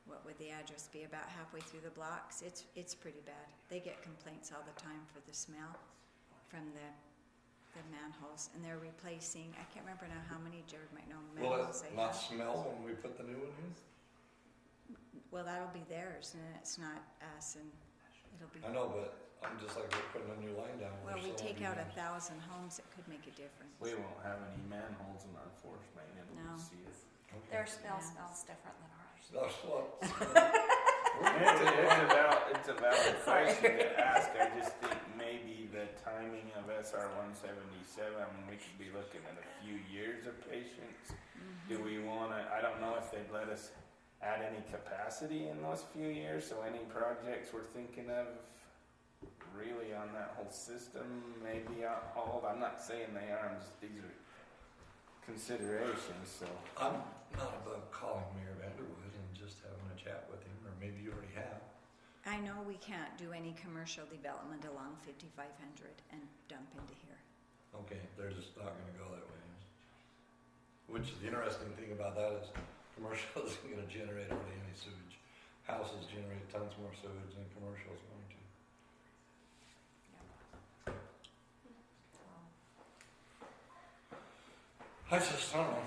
Speaker 1: what would the address be, about halfway through the blocks? It's pretty bad. They get complaints all the time for the smell from the manholes, and they're replacing, I can't remember now how many, Jared might know,
Speaker 2: will
Speaker 1: manholes
Speaker 2: it
Speaker 1: they
Speaker 2: not
Speaker 1: have.
Speaker 2: smell when we put the new one in?
Speaker 1: Well, that'll be theirs, and it's not us, and it'll be,
Speaker 2: I know, but I'm just like, we're putting a new line down.
Speaker 1: well,
Speaker 2: We're
Speaker 1: we
Speaker 2: still
Speaker 1: take
Speaker 2: gonna
Speaker 1: out
Speaker 2: be-
Speaker 1: 1,000 homes, it could make a difference.
Speaker 5: We won't have any manholes in our force main, it'll
Speaker 1: No.
Speaker 5: be sealed.
Speaker 2: Okay.
Speaker 3: their smell
Speaker 1: Yeah.
Speaker 3: smells different than ours.
Speaker 2: That's what.
Speaker 5: It's a valid question to ask. I just think maybe the timing of SR 177, we could be looking at a few years of patience. Do we wanna, I don't know if they'd let us add any capacity in those few years, so any projects we're thinking of really on that whole system may be on hold. I'm not saying they are, these are considerations, so.
Speaker 2: I'm not above calling Mayor Vanderwood and just having a chat with him, or maybe you already have.
Speaker 1: I know we can't do any commercial development along 5,500 and dump into here.
Speaker 2: Okay, they're just not gonna go that way. Which the interesting thing about that is commercial isn't gonna generate hardly any sewage. Houses generate tons more sewage than commercial is going to. I just don't know.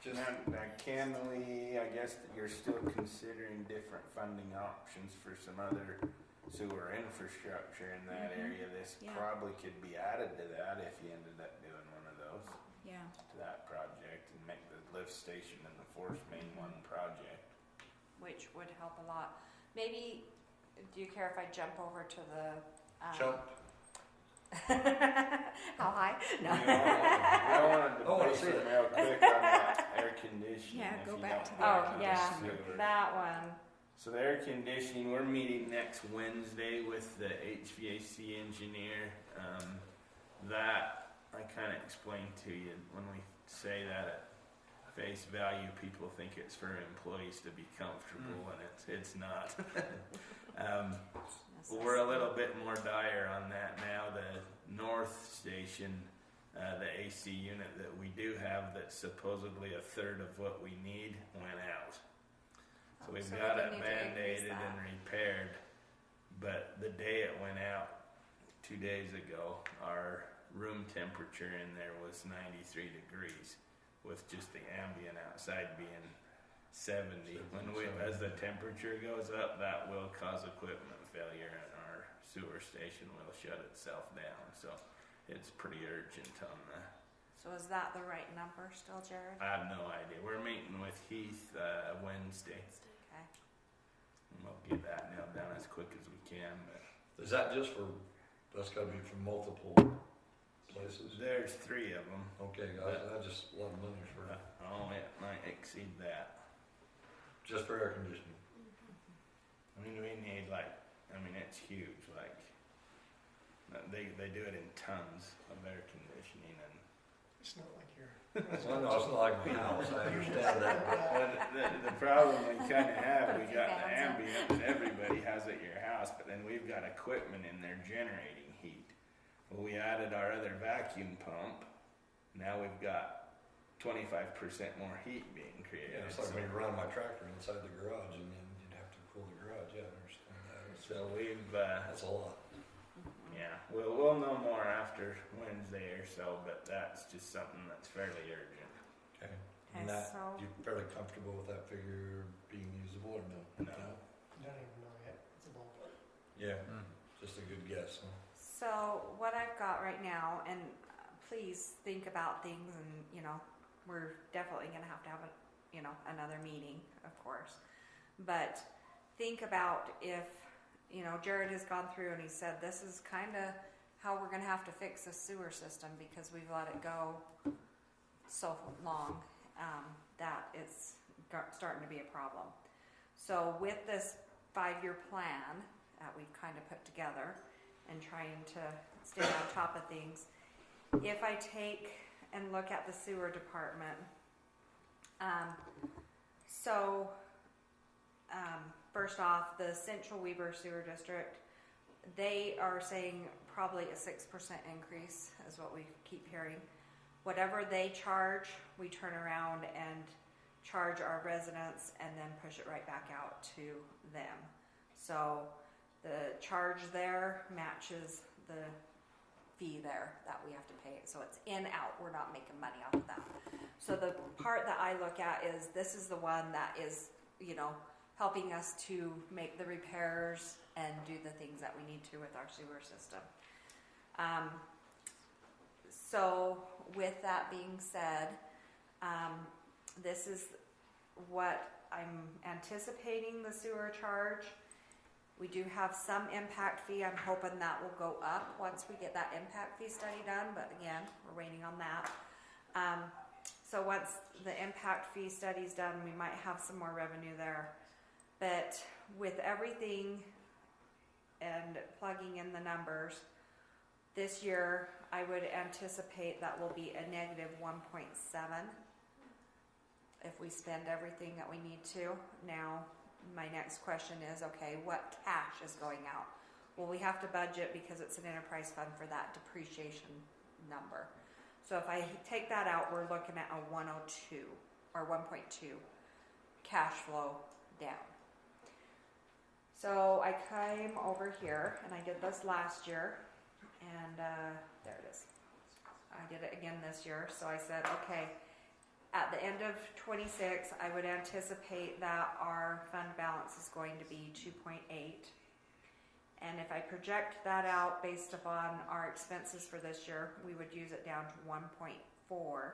Speaker 2: Just,
Speaker 5: Now, can we, I guess that you're still considering different funding options for some other sewer infrastructure in that
Speaker 1: Mhm.
Speaker 5: area. This
Speaker 1: Yeah.
Speaker 5: probably could be added to that if you ended up doing one of those,
Speaker 1: Yeah,
Speaker 5: to that project, and make the lift station and the force main one project.
Speaker 3: Which would help a lot. Maybe, do you care if I jump over to the,
Speaker 2: jump.
Speaker 3: how high? No.
Speaker 5: I wanted to
Speaker 2: Oh, I
Speaker 5: mention
Speaker 2: see it.
Speaker 5: real quick on that air conditioning.
Speaker 1: Yeah,
Speaker 5: if
Speaker 1: go
Speaker 5: you
Speaker 1: back
Speaker 5: don't
Speaker 1: to the
Speaker 5: mind,
Speaker 3: Oh,
Speaker 1: air
Speaker 3: yeah,
Speaker 1: conditioner.
Speaker 3: that one.
Speaker 5: So the air conditioning, we're meeting next Wednesday with the HVAC engineer. That I kind of explained to you when we say that at face value, people think it's for employees to be comfortable, and it's not. We're a little bit more dire on that now. The North Station, the AC unit that we do have, that's supposedly a third of what we need, went out. So we've
Speaker 3: So we
Speaker 5: got
Speaker 3: do
Speaker 5: it
Speaker 3: need to increase
Speaker 5: band-aided
Speaker 3: that.
Speaker 5: and repaired, but the day it went out 2 days ago, our room temperature in there was 93 degrees, with just the ambient outside being 70. As the temperature goes up, that will cause equipment failure, and our sewer station will shut itself down. So it's pretty urgent on that.
Speaker 3: So is that the right number still, Jared?
Speaker 5: I have no idea. We're meeting with Heath Wednesday,
Speaker 3: Okay.
Speaker 5: and we'll get that nailed down as quick as we can. But
Speaker 2: Is that just for, that's gotta be from multiple places?
Speaker 5: there's 3 of them.
Speaker 2: Okay, guys, that's just a lot of money for,
Speaker 5: Oh, it might exceed that.
Speaker 2: just for air conditioning.
Speaker 5: I mean, we need it's huge. Like they do it in tons of air conditioning, and
Speaker 6: It's not like you're.
Speaker 2: Well, no, it's not like my house, I understand that, but
Speaker 5: the problem we kind of have, we
Speaker 3: Put a few
Speaker 5: got the
Speaker 3: fans in.
Speaker 5: ambient that everybody has at your house, but then we've got equipment in there generating heat. Well, we added our other vacuum pump. Now we've got 25% more heat being created.
Speaker 2: yeah, it's like when you run my tractor inside the garage and then you'd have to cool the garage, yeah, I understand that.
Speaker 5: So we've
Speaker 2: That's a lot.
Speaker 5: yeah, we'll know more after Wednesday or so, but that's just something that's fairly urgent.
Speaker 2: Okay.
Speaker 3: Okay,
Speaker 2: And that,
Speaker 3: so-
Speaker 2: you fairly comfortable with that figure being usable or no?
Speaker 5: No.
Speaker 6: Don't even know yet. It's a ballpark.
Speaker 2: Yeah, just a good guess, huh?
Speaker 3: So what I've got right now, and please think about things, and we're definitely going to have another meeting, of course. But think about if Jared has gone through and he said this is kind of how we're going to have to fix the sewer system because we've let it go so long that it's starting to be a problem. So with this 5-year plan that we've kind of put together and trying to stay on top of things, if I take and look at the sewer department, first off, the Central Weber Sewer District, they are saying probably a 6% increase is what we keep hearing. Whatever they charge, we turn around and charge our residents and then push it right back out to them. So the charge there matches the fee there that we have to pay. So it's in, out. We're not making money off of that. So the part that I look at is this is the one that is, helping us to make the repairs and do the things that we need to with our sewer system. So with that being said, this is what I'm anticipating the sewer charge. We do have some impact fee. I'm hoping that will go up once we get that impact fee study done, but again, we're waiting on that. So once the impact fee study's done, we might have some more revenue there. But with everything and plugging in the numbers, this year I would anticipate that will be a negative 1.7 if we spend everything that we need to. Now, my next question is, okay, what cash is going out? Well, we have to budget because it's an enterprise fund for that depreciation number. So if I take that out, we're looking at a 102 or 1.2 cash flow down. So I came over here and I did this last year, and there it is. I did it again this year. So I said, okay, at the end of 26, I would anticipate that our fund balance is going to be 2.8. And if I project that out based upon our expenses for this year, we would use it down to 1.4.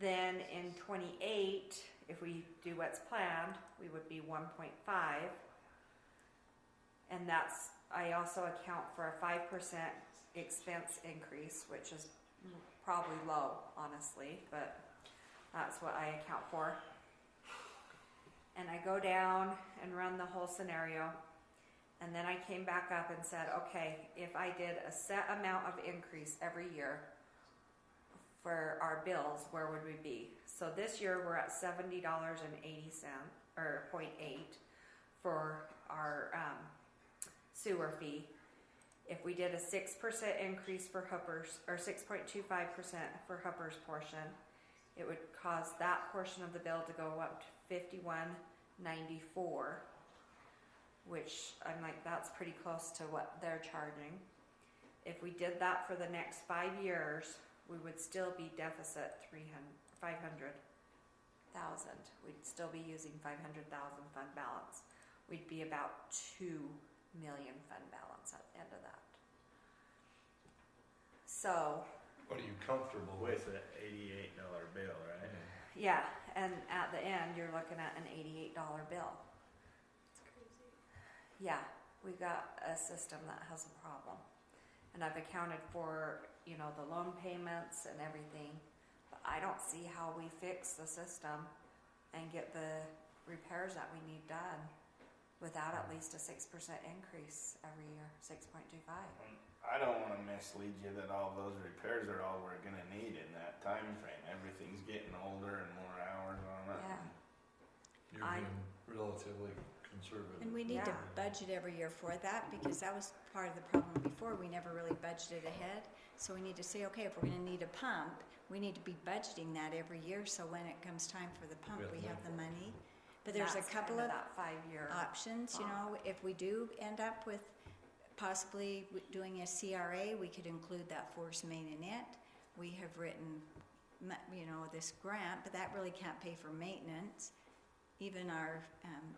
Speaker 3: Then in 28, if we do what's planned, we would be 1.5. And I also account for a 5% expense increase, which is probably low, honestly, but that's what I account for. And I go down and run the whole scenario. And then I came back up and said, okay, if I did a set amount of increase every year for our bills, where would we be? So this year we're at $70.80 or 0.8 for our sewer fee. If we did a 6% increase for Hoopers, or 6.25% for Hoopers portion, it would cause that portion of the bill to go up to $51.94, which which I'm like, that's pretty close to what they're charging. If we did that for the next 5 years, we would still be deficit 500,000. We'd still be using 500,000 fund balance. We'd be about 2 million fund balance at the end of that. So,
Speaker 2: What are you comfortable with?
Speaker 5: With an $88 bill, right?
Speaker 3: yeah, and at the end, you're looking at an $88 bill.
Speaker 7: It's crazy.
Speaker 3: Yeah, we've got a system that has a problem. And I've accounted for, you know, the loan payments and everything. But I don't see how we fix the system and get the repairs that we need done without at least a 6% increase every year, 6.25.
Speaker 5: I don't want to mislead you that all those repairs are all we're gonna need in that time frame. Everything's getting older and more hours on it.
Speaker 3: Yeah.
Speaker 2: You're
Speaker 3: I-
Speaker 2: being relatively conservative.
Speaker 1: And we need to
Speaker 3: Yeah.
Speaker 1: budget every year for that, because that was part of the problem before. We never really budgeted ahead. So we need to say, okay, if we're gonna need a pump, we need to be budgeting that every year, so when it comes time for the pump, we have the money. But there's a
Speaker 3: That's
Speaker 1: couple
Speaker 3: kinda
Speaker 1: of
Speaker 3: that 5-year.
Speaker 1: options, you know, if we do end up with possibly doing a CRA, we could include that force main in it. We have written, you know, this grant, but that really can't pay for maintenance. Even our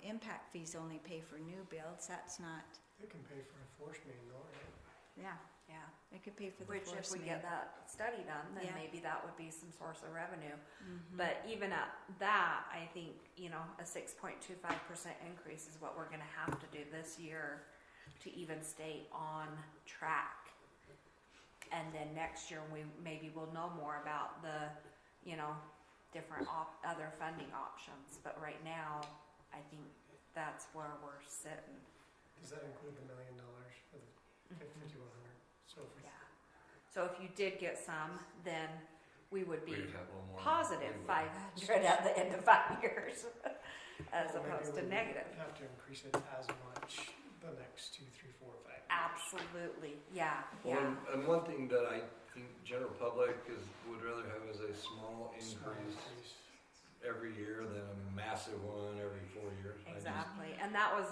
Speaker 1: impact fees only pay for new builds. That's not,
Speaker 6: They can pay for a force main though, right?
Speaker 1: yeah,
Speaker 3: Yeah.
Speaker 1: it could pay for the
Speaker 3: Which if
Speaker 1: force
Speaker 3: we
Speaker 1: main.
Speaker 3: get that study done, then
Speaker 1: Yeah.
Speaker 3: maybe that would be some source of revenue.
Speaker 1: Mhm.
Speaker 3: But even at that, I think, you know, a 6.25% increase is what we're gonna have to do this year to even stay on track. And then next year, we maybe will know more about the, you know, different other funding options. But right now, I think that's where we're sitting.
Speaker 6: Does that include the $1 million for the 5,100? So if we,
Speaker 3: Yeah. So if you did get some, then we would be
Speaker 2: We'd have a little more.
Speaker 3: positive
Speaker 2: leeway.
Speaker 3: 500 at the end of 5 years, as
Speaker 6: well, maybe
Speaker 3: opposed to
Speaker 6: we
Speaker 3: negative.
Speaker 6: have to increase it as much the next 2, 3, 4, 5 years.
Speaker 3: Absolutely, yeah,
Speaker 2: Well,
Speaker 3: yeah.
Speaker 2: and one thing that I think general public would rather have is a small
Speaker 6: Small
Speaker 2: increase
Speaker 6: increase.
Speaker 2: every year than a massive one every 4 years. I just-
Speaker 3: Exactly, and that was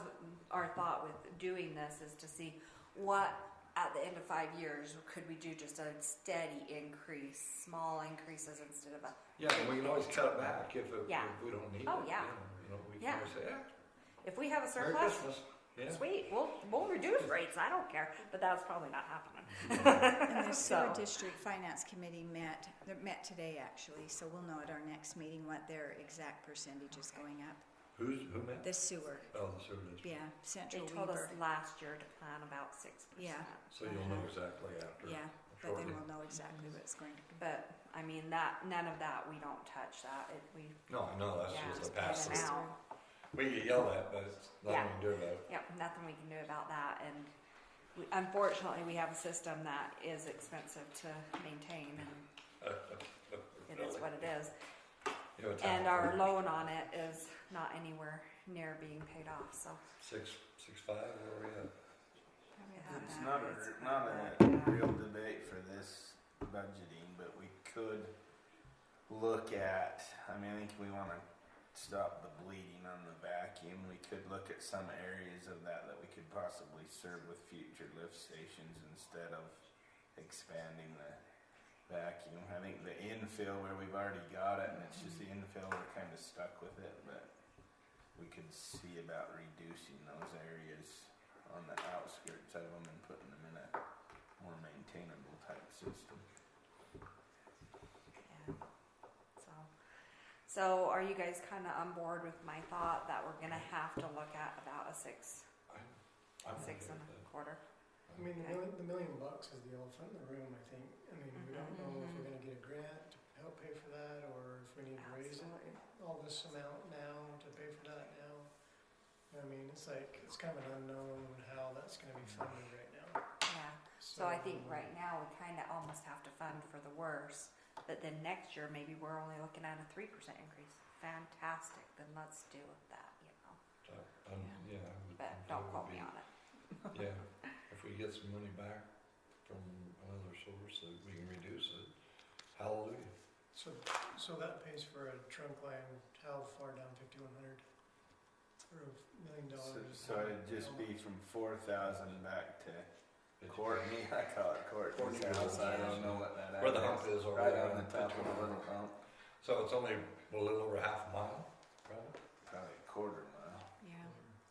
Speaker 3: our thought with doing this, is to see what, at the end of 5 years, could we do just a steady increase, small increases instead of a,
Speaker 2: Yeah, and we can always cut it back if
Speaker 3: Yeah.
Speaker 2: we don't need it.
Speaker 3: Oh, yeah.
Speaker 2: You know, we
Speaker 3: Yeah.
Speaker 2: can always say,
Speaker 3: if we have a
Speaker 2: Merry
Speaker 3: surplus,
Speaker 2: Christmas. Yeah.
Speaker 3: sweet, we'll reduce rates, I don't care, but that's probably not happening.
Speaker 1: And the sewer
Speaker 3: So-
Speaker 1: district finance committee met today actually, so we'll know at our next meeting what their exact percentage is going up.
Speaker 2: Who met?
Speaker 1: The sewer,
Speaker 2: Oh, the sewer district.
Speaker 1: yeah,
Speaker 3: They
Speaker 1: Central
Speaker 3: told us
Speaker 1: Weaver,
Speaker 3: last year to plan about 6%.
Speaker 1: Yeah.
Speaker 2: So you'll know exactly after.
Speaker 1: yeah, but then
Speaker 2: shortly.
Speaker 1: we'll know exactly what it's going to be.
Speaker 3: But, I mean, none of that, we don't touch that,
Speaker 2: No, I know, that's
Speaker 3: Yeah,
Speaker 2: just a
Speaker 3: just
Speaker 2: pass
Speaker 3: pay them
Speaker 2: through.
Speaker 3: out.
Speaker 2: We get yelled at, but it's nothing
Speaker 3: Yeah.
Speaker 2: we can do about it.
Speaker 3: Yep, nothing we can do about that, and unfortunately, we have a system that is expensive to maintain, and it is what it is.
Speaker 2: You know,
Speaker 3: And
Speaker 2: town-
Speaker 3: our loan on it is not anywhere near being paid off, so.
Speaker 2: 6.5, where are we at?
Speaker 3: probably about
Speaker 5: It's
Speaker 3: that.
Speaker 5: not
Speaker 3: It's
Speaker 5: a
Speaker 3: about
Speaker 5: not
Speaker 3: that,
Speaker 5: a
Speaker 3: yeah.
Speaker 5: real debate for this budgeting, but we could look at. I mean, I think we want to stop the bleeding on the vacuum. We could look at some areas of that we could possibly serve with future lift stations instead of expanding the vacuum. I think the infill where we've already got it, and it's just the infill, we're kind of stuck with it, but we could see about reducing those areas on the outskirts of them and putting them in a more maintainable type system.
Speaker 3: Yeah. So are you guys kind of on board with my thought that we're gonna have to look at about a six
Speaker 2: I'm okay
Speaker 3: and
Speaker 2: with
Speaker 3: a
Speaker 2: that.
Speaker 3: quarter?
Speaker 6: I mean,
Speaker 3: Okay.
Speaker 6: the $1 million is the elephant in the room, I think. I mean, we don't know if we're gonna get a grant to help pay for that, or if we need to raise it,
Speaker 3: Absolutely.
Speaker 6: all this amount now to pay for that now. I mean, it's like, it's kind of an unknown how that's gonna be funded right now.
Speaker 3: Yeah. So I think right now we kind of almost have to fund for the worst, but then next year maybe we're only looking at a 3% increase. Fantastic, then let's do that, you know.
Speaker 2: So, yeah, I would
Speaker 3: But
Speaker 2: think
Speaker 3: don't
Speaker 2: that
Speaker 3: quote
Speaker 2: would
Speaker 3: me
Speaker 2: be-
Speaker 3: on it.
Speaker 2: Yeah, if we get some money back from another source that we can reduce it, hallelujah.
Speaker 6: So that pays for a trunk line, how far down 5,100? for $1 million.
Speaker 5: So it'd just be from 4,000 back to Courtney. I call it Courtney's house. I don't know what that
Speaker 2: Where the
Speaker 5: address
Speaker 2: hump is over
Speaker 5: right
Speaker 2: there
Speaker 5: on the top of the
Speaker 2: picture.
Speaker 5: little hump.
Speaker 2: So it's only a little over half a mile, probably?
Speaker 5: Probably a quarter mile.
Speaker 1: Yeah.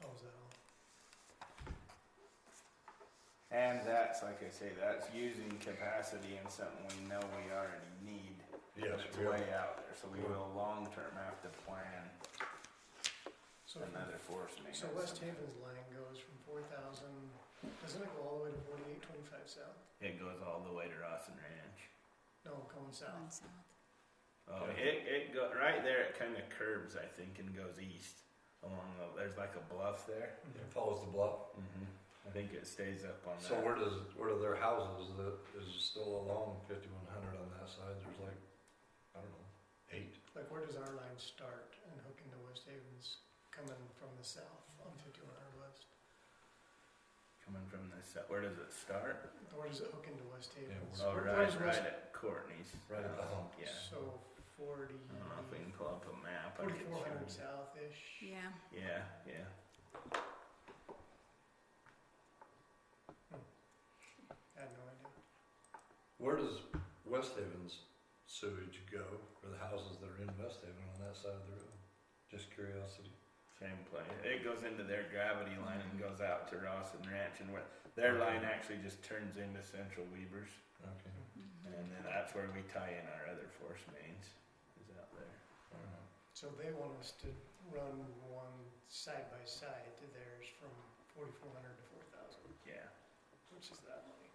Speaker 6: Oh, is that all?
Speaker 5: And that's, like I say, that's using capacity and something we know we already need.
Speaker 2: Yes,
Speaker 5: It's
Speaker 2: we are.
Speaker 5: way out there, so we will long-term have to plan
Speaker 6: So,
Speaker 5: another force main.
Speaker 6: so
Speaker 5: at
Speaker 6: West
Speaker 5: some point.
Speaker 6: Haven's line goes from 4,000, doesn't it go all the way to 4825 south?
Speaker 5: It goes all the way to Rawson Ranch.
Speaker 6: No, going south.
Speaker 1: Going south.
Speaker 5: Oh,
Speaker 2: Yeah.
Speaker 5: it go right there. It kind of curves, I think, and goes east along the. There's like a bluff there.
Speaker 2: It follows the bluff.
Speaker 5: I think it stays up on
Speaker 2: So
Speaker 5: that.
Speaker 2: where do their houses that is still along 5100 on that side? There's like, I don't know, 8.
Speaker 6: Like, where does our line start and hook into West Haven's coming from the south on 5100 West?
Speaker 5: Coming from this, where does it start?
Speaker 6: Where does it hook into West Haven's?
Speaker 5: Oh,
Speaker 6: Where
Speaker 5: right,
Speaker 6: does West-
Speaker 5: right at Courtney's.
Speaker 2: Right at the hump.
Speaker 5: Yeah.
Speaker 6: So 40,
Speaker 5: I don't know if we can pull up a map. I could
Speaker 6: 4400
Speaker 5: show you.
Speaker 6: south-ish.
Speaker 1: Yeah.
Speaker 5: Yeah, yeah.
Speaker 6: I had no idea.
Speaker 2: Where does West Haven's sewage go for the houses that are in West Haven on that side of the road? Just curiosity.
Speaker 5: Same place. It goes into their gravity line and goes out to Rawson Ranch, and where their line actually just turns into Central Weavers,
Speaker 2: Okay.
Speaker 1: Mm-hmm.
Speaker 5: and then that's where we tie in our other force mains. Is out there.
Speaker 2: Alright.
Speaker 6: So they want us to run one side by side to theirs from 4400 to 4000,
Speaker 5: Yeah.
Speaker 6: which is that money.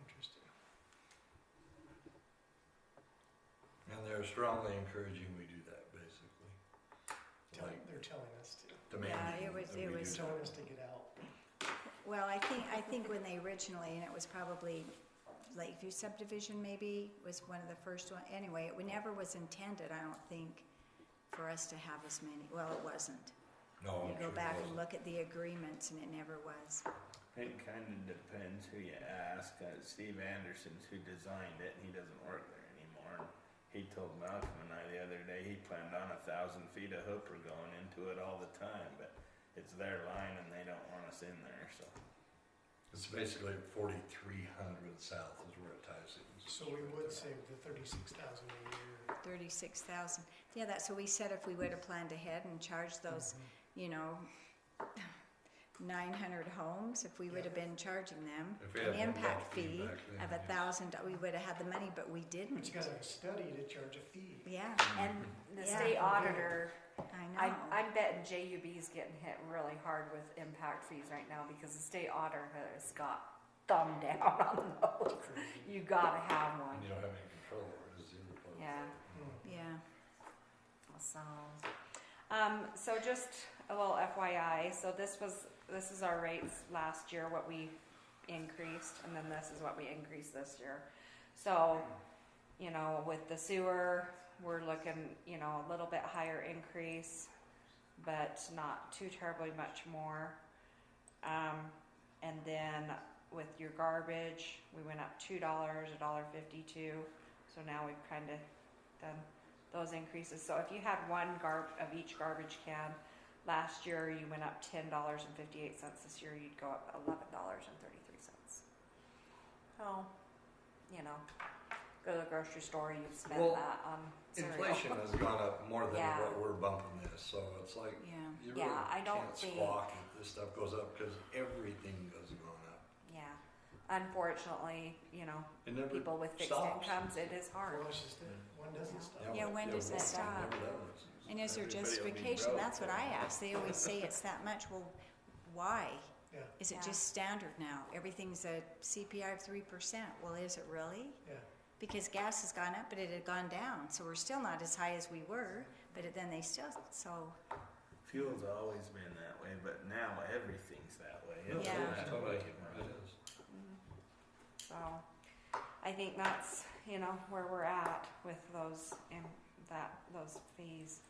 Speaker 6: Interesting.
Speaker 2: And they're strongly encouraging we do that, basically. Like
Speaker 6: They're telling us to.
Speaker 2: demanding
Speaker 1: Yeah, it was-
Speaker 2: that
Speaker 1: it
Speaker 2: we
Speaker 1: was-
Speaker 2: do
Speaker 6: Telling
Speaker 2: that.
Speaker 6: us to get out.
Speaker 1: Well, I think when they originally, and it was probably Lakeview subdivision maybe, was one of the first one. Anyway, it never was intended, I don't think, for us to have as many. Well, it wasn't.
Speaker 2: No,
Speaker 1: You
Speaker 2: I'm
Speaker 1: go
Speaker 2: sure it
Speaker 1: back and
Speaker 2: wasn't.
Speaker 1: look at the agreements and it never was.
Speaker 5: It kind of depends who you ask. Steve Anderson's who designed it, and he doesn't work there anymore. And he told Malcolm and I the other day he planned on 1,000 feet of hooper going into it all the time, but it's their line and they don't want us in there, so.
Speaker 2: It's basically 4300 south is where it ties in.
Speaker 6: So we would save the 36,000 a year.
Speaker 1: 36,000. Yeah, that's what we said, if we would have planned ahead and charged those, you know, 900 homes, if we would have been charging them
Speaker 2: If we
Speaker 1: an
Speaker 2: had
Speaker 1: impact fee
Speaker 2: back then,
Speaker 1: of
Speaker 2: yes.
Speaker 1: 1,000, we would have had the money, but we
Speaker 6: But
Speaker 1: didn't.
Speaker 6: you gotta study to charge a fee.
Speaker 1: Yeah,
Speaker 3: And the
Speaker 1: Yeah.
Speaker 3: state auditor,
Speaker 1: I know.
Speaker 3: I'm betting JUB's getting hit really hard with impact fees right now because the state auditor has got thumb down on those. You gotta have one.
Speaker 2: And you don't have any control over it, is the other part.
Speaker 3: Yeah.
Speaker 6: Hmm.
Speaker 1: Yeah.
Speaker 3: So just a little FYI, so this is our rates last year, what we increased, and then this is what we increased this year. So, you know, with the sewer, we're looking, you know, a little bit higher increase, but not too terribly much more. And then with your garbage, we went up $2, $1.52. So now we've kind of done those increases. So if you had one of each garbage can, last year you went up $10.58. This year you'd go up $11.33. So, you know, go to the grocery store, you've spent
Speaker 2: Well,
Speaker 3: that on cereal.
Speaker 2: Inflation has gone up more than
Speaker 3: Yeah.
Speaker 2: what we're bumping this, so it's like,
Speaker 1: Yeah.
Speaker 2: you really
Speaker 3: Yeah, I don't
Speaker 2: can't
Speaker 3: think-
Speaker 2: squawk if this stuff goes up, because everything goes going up.
Speaker 3: Yeah. Unfortunately, you know,
Speaker 2: It never
Speaker 3: people with fixed
Speaker 2: stops.
Speaker 3: incomes, it is hard.
Speaker 6: Well, it's just that one doesn't stop.
Speaker 1: Yeah, when does it stop?
Speaker 2: Never does.
Speaker 1: And is there
Speaker 5: Everybody will be
Speaker 1: justification?
Speaker 5: broke.
Speaker 1: That's what I ask. They always say it's that much. Well, why?
Speaker 6: Yeah,
Speaker 1: Is it
Speaker 3: Yeah.
Speaker 1: just standard now? Everything's a CPI of 3%. Well, is it really?
Speaker 6: yeah.
Speaker 1: Because gas has gone up, but it had gone down. So we're still not as high as we were, but then they still, so,
Speaker 5: Fuel's always been that way, but now everything's that way. It
Speaker 1: Yeah.
Speaker 5: doesn't
Speaker 2: It's
Speaker 5: matter
Speaker 2: totally,
Speaker 5: what you
Speaker 2: it
Speaker 5: run.
Speaker 2: is.
Speaker 3: So I think that's, you know, where we're at with those those fees.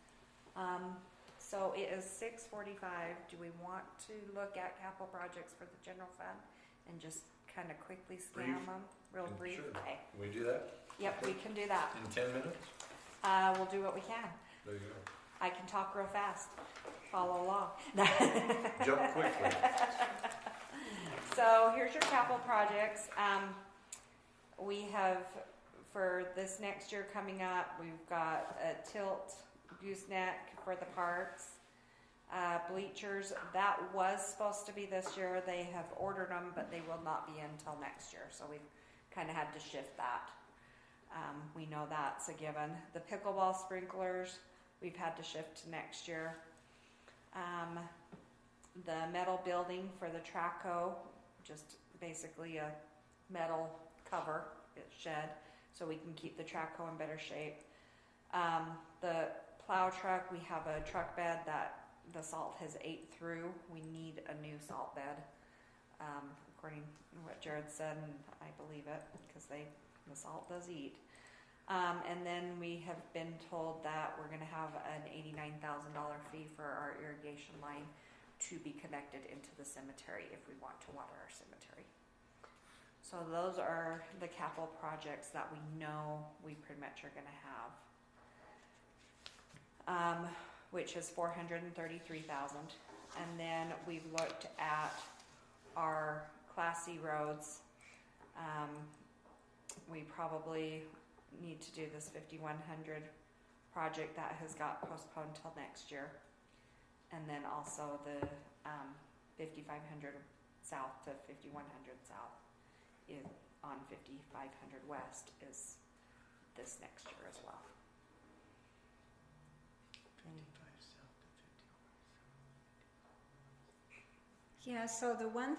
Speaker 3: So it is 6:45. Do we want to look at capital projects for the general fund and just kind of quickly scan
Speaker 2: Brief?
Speaker 3: them, real
Speaker 2: Sure.
Speaker 3: brief? Okay.
Speaker 2: Can we do that
Speaker 3: Yep, we can do that.
Speaker 2: in 10 minutes?
Speaker 3: We'll do what we can.
Speaker 2: There you go.
Speaker 3: I can talk real fast. Follow along.
Speaker 2: Jump quickly.
Speaker 3: So here's your capital projects. We have, for this next year coming up, we've got a tilt gooseneck for the parks. Bleachers, that was supposed to be this year. They have ordered them, but they will not be until next year. So we've kind of had to shift that. We know that's a given. The pickleball sprinklers, we've had to shift to next year. The metal building for the Traco, just basically a metal cover, shed, so we can keep the Traco in better shape. The plow truck, we have a truck bed that the salt has ate through. We need a new salt bed, according to what Jared said, and I believe it, because the salt does eat. And then we have been told that we're gonna have an $89,000 fee for our irrigation line to be connected into the cemetery if we want to water our cemetery. So those are the capital projects that we know we pretty much are gonna have. Which is $433,000. And then we've looked at our Class C roads. We probably need to do this 5100 project that has got postponed till next year. And then also the 5500 south to 5100 south on 5500 west is this next year as well.
Speaker 6: 55 south to 51.
Speaker 1: Yeah, so the one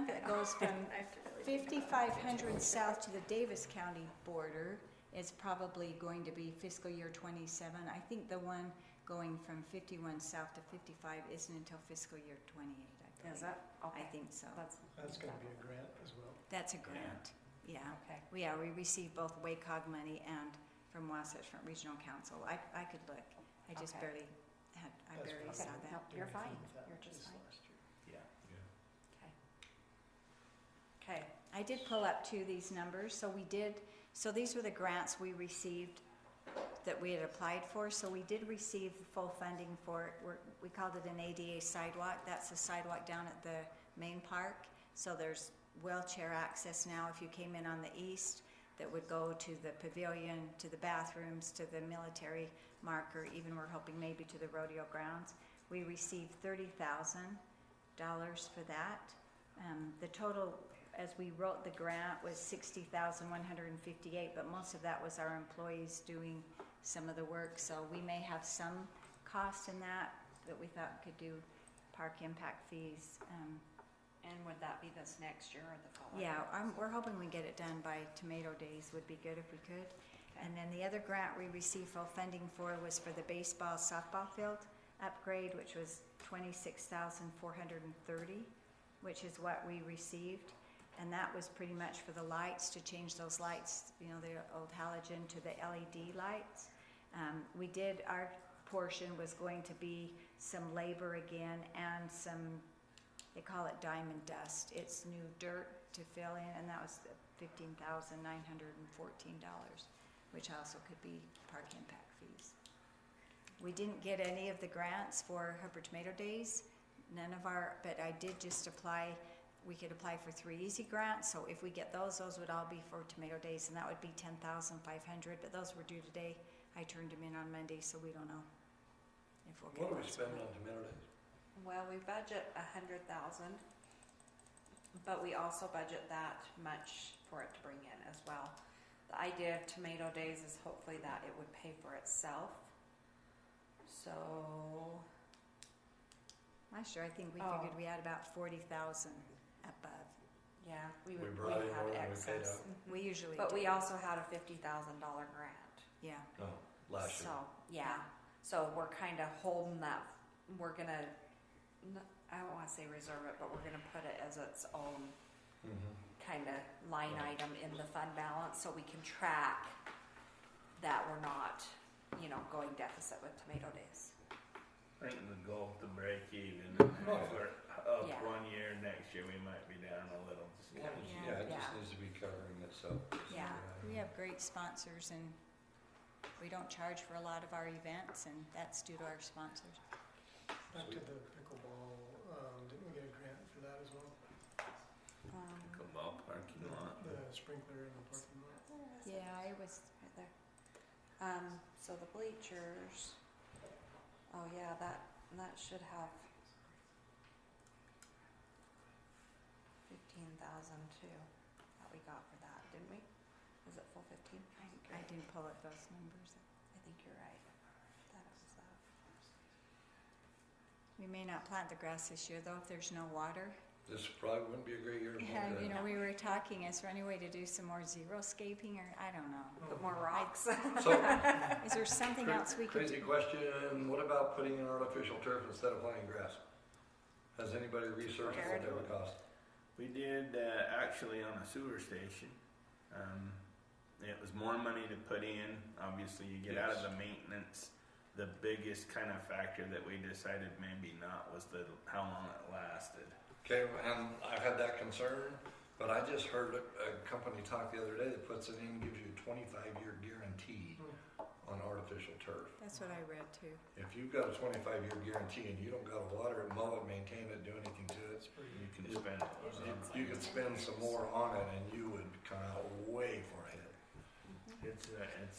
Speaker 1: that goes from
Speaker 7: I have to really think about
Speaker 1: 5500 south to the Davis County border is probably going to be fiscal year 27. I think the one going from 51 south to 55 isn't until fiscal year 28, I believe.
Speaker 3: Is that? Okay.
Speaker 1: I think so.
Speaker 6: That's gonna be a grant as well.
Speaker 1: That's a grant, yeah.
Speaker 3: Okay.
Speaker 1: We received both WACOG money and from Wasatch Front Regional Council. I could look, I just
Speaker 3: Okay.
Speaker 1: barely
Speaker 6: That's
Speaker 1: barely
Speaker 6: probably
Speaker 1: saw
Speaker 3: Okay.
Speaker 1: that.
Speaker 3: No, you're
Speaker 6: the only
Speaker 3: fine.
Speaker 6: thing with that
Speaker 3: You're just
Speaker 6: this
Speaker 3: fine.
Speaker 6: last year.
Speaker 5: Yeah.
Speaker 3: Okay.
Speaker 1: I did pull up too these numbers, so these were the grants we received that we had applied for, so we did receive full funding for it. We called it an ADA sidewalk. That's the sidewalk down at the main park, so there's wheelchair access now if you came in on the east that would go to the pavilion, to the bathrooms, to the military marker, even we're hoping maybe to the rodeo grounds. We received $30,000 for that. The total, as we wrote the grant, was $60,158, but most of that was our employees doing some of the work, so we may have some cost in that we thought we could do park impact fees.
Speaker 3: And would that be this next year or the following?
Speaker 1: Yeah, we're hoping we get it done by Tomato Days, would be good if we could.
Speaker 3: Okay.
Speaker 1: And then the other grant we received full funding for was for the baseball softball field upgrade, which was $26,430, which is what we received. And that was pretty much for the lights, to change those lights, the old halogen to the LED lights. Our portion was going to be some labor again and some, they call it diamond dust. It's new dirt to fill in, and that was $15,914, which also could be park impact fees. We didn't get any of the grants for Hubbard Tomato Days, but I did just apply. We could apply for 3 easy grants, so if we get those would all be for Tomato Days, and that would be $10,500, but those were due today. I turned them in on Monday, so we don't know if we'll get
Speaker 2: What do we
Speaker 1: those.
Speaker 2: spend on Tomato Days?
Speaker 3: Well, we budget 100,000, but we also budget that much for it to bring in as well. The idea of Tomato Days is hopefully that it would pay for itself. So,
Speaker 1: Last year, I think we
Speaker 3: Oh.
Speaker 1: figured we had about 40,000 above.
Speaker 3: yeah, we
Speaker 2: We
Speaker 3: would
Speaker 2: brought in
Speaker 3: have
Speaker 2: more than we paid
Speaker 3: excess.
Speaker 2: out.
Speaker 1: We usually
Speaker 3: But
Speaker 1: do.
Speaker 3: we also had a $50,000 grant.
Speaker 1: Yeah.
Speaker 2: No, last year.
Speaker 3: So, yeah, so we're kind of holding that, we're gonna, I don't wanna say reserve it, but we're gonna put it as its own kind of line
Speaker 2: Right.
Speaker 3: item in the fund balance, so we can track that we're not, going deficit with Tomato Days.
Speaker 5: I think the goal is to break even, and if we're up
Speaker 3: Yeah.
Speaker 5: 1 year, next year we might be down a little. Just
Speaker 2: Yeah,
Speaker 5: kinda-
Speaker 2: yeah, it
Speaker 3: Yeah.
Speaker 2: just needs to be covering itself.
Speaker 3: Yeah.
Speaker 1: We have great sponsors, and We don't charge for a lot of our events, and that's due to our sponsors.
Speaker 6: Back to the pickleball, didn't we get a grant for that as well?
Speaker 5: Pickleball parking lot.
Speaker 6: The sprinkler in the parking lot?
Speaker 1: Yeah, it was,
Speaker 3: Right there. So the bleachers, oh yeah, that should have 15,000 too, that we got for that, didn't we? Was it full 15?
Speaker 1: I didn't pull up those numbers.
Speaker 3: I think you're right. That was that.
Speaker 1: We may not plant the grass this year, though, if there's no water.
Speaker 2: This probably wouldn't be a great year to
Speaker 1: Yeah,
Speaker 2: plant
Speaker 1: you know,
Speaker 2: that.
Speaker 1: we were talking, is there any way to do some more zero-scaping, or, I don't know.
Speaker 3: Put more rocks.
Speaker 2: So,
Speaker 1: Is there something else we could
Speaker 2: crazy
Speaker 1: do?
Speaker 2: question, what about putting in artificial turf instead of planting grass? Has anybody researched what that would cost?
Speaker 5: We did actually on a sewer station. It was more money to put in. Obviously, you get out of the maintenance. The biggest kind of factor that we decided maybe not was how long it lasted.
Speaker 2: Okay, and I've had that concern, but I just heard a company talk the other day that puts it in, gives you a 25-year guarantee on artificial turf.
Speaker 1: That's what I read, too.
Speaker 2: If you've got a 25-year guarantee and you don't got to water it, mow it, maintain it, do anything to it,
Speaker 5: You can spend it.
Speaker 2: you could spend some more on it and you would come out way far ahead.
Speaker 5: It's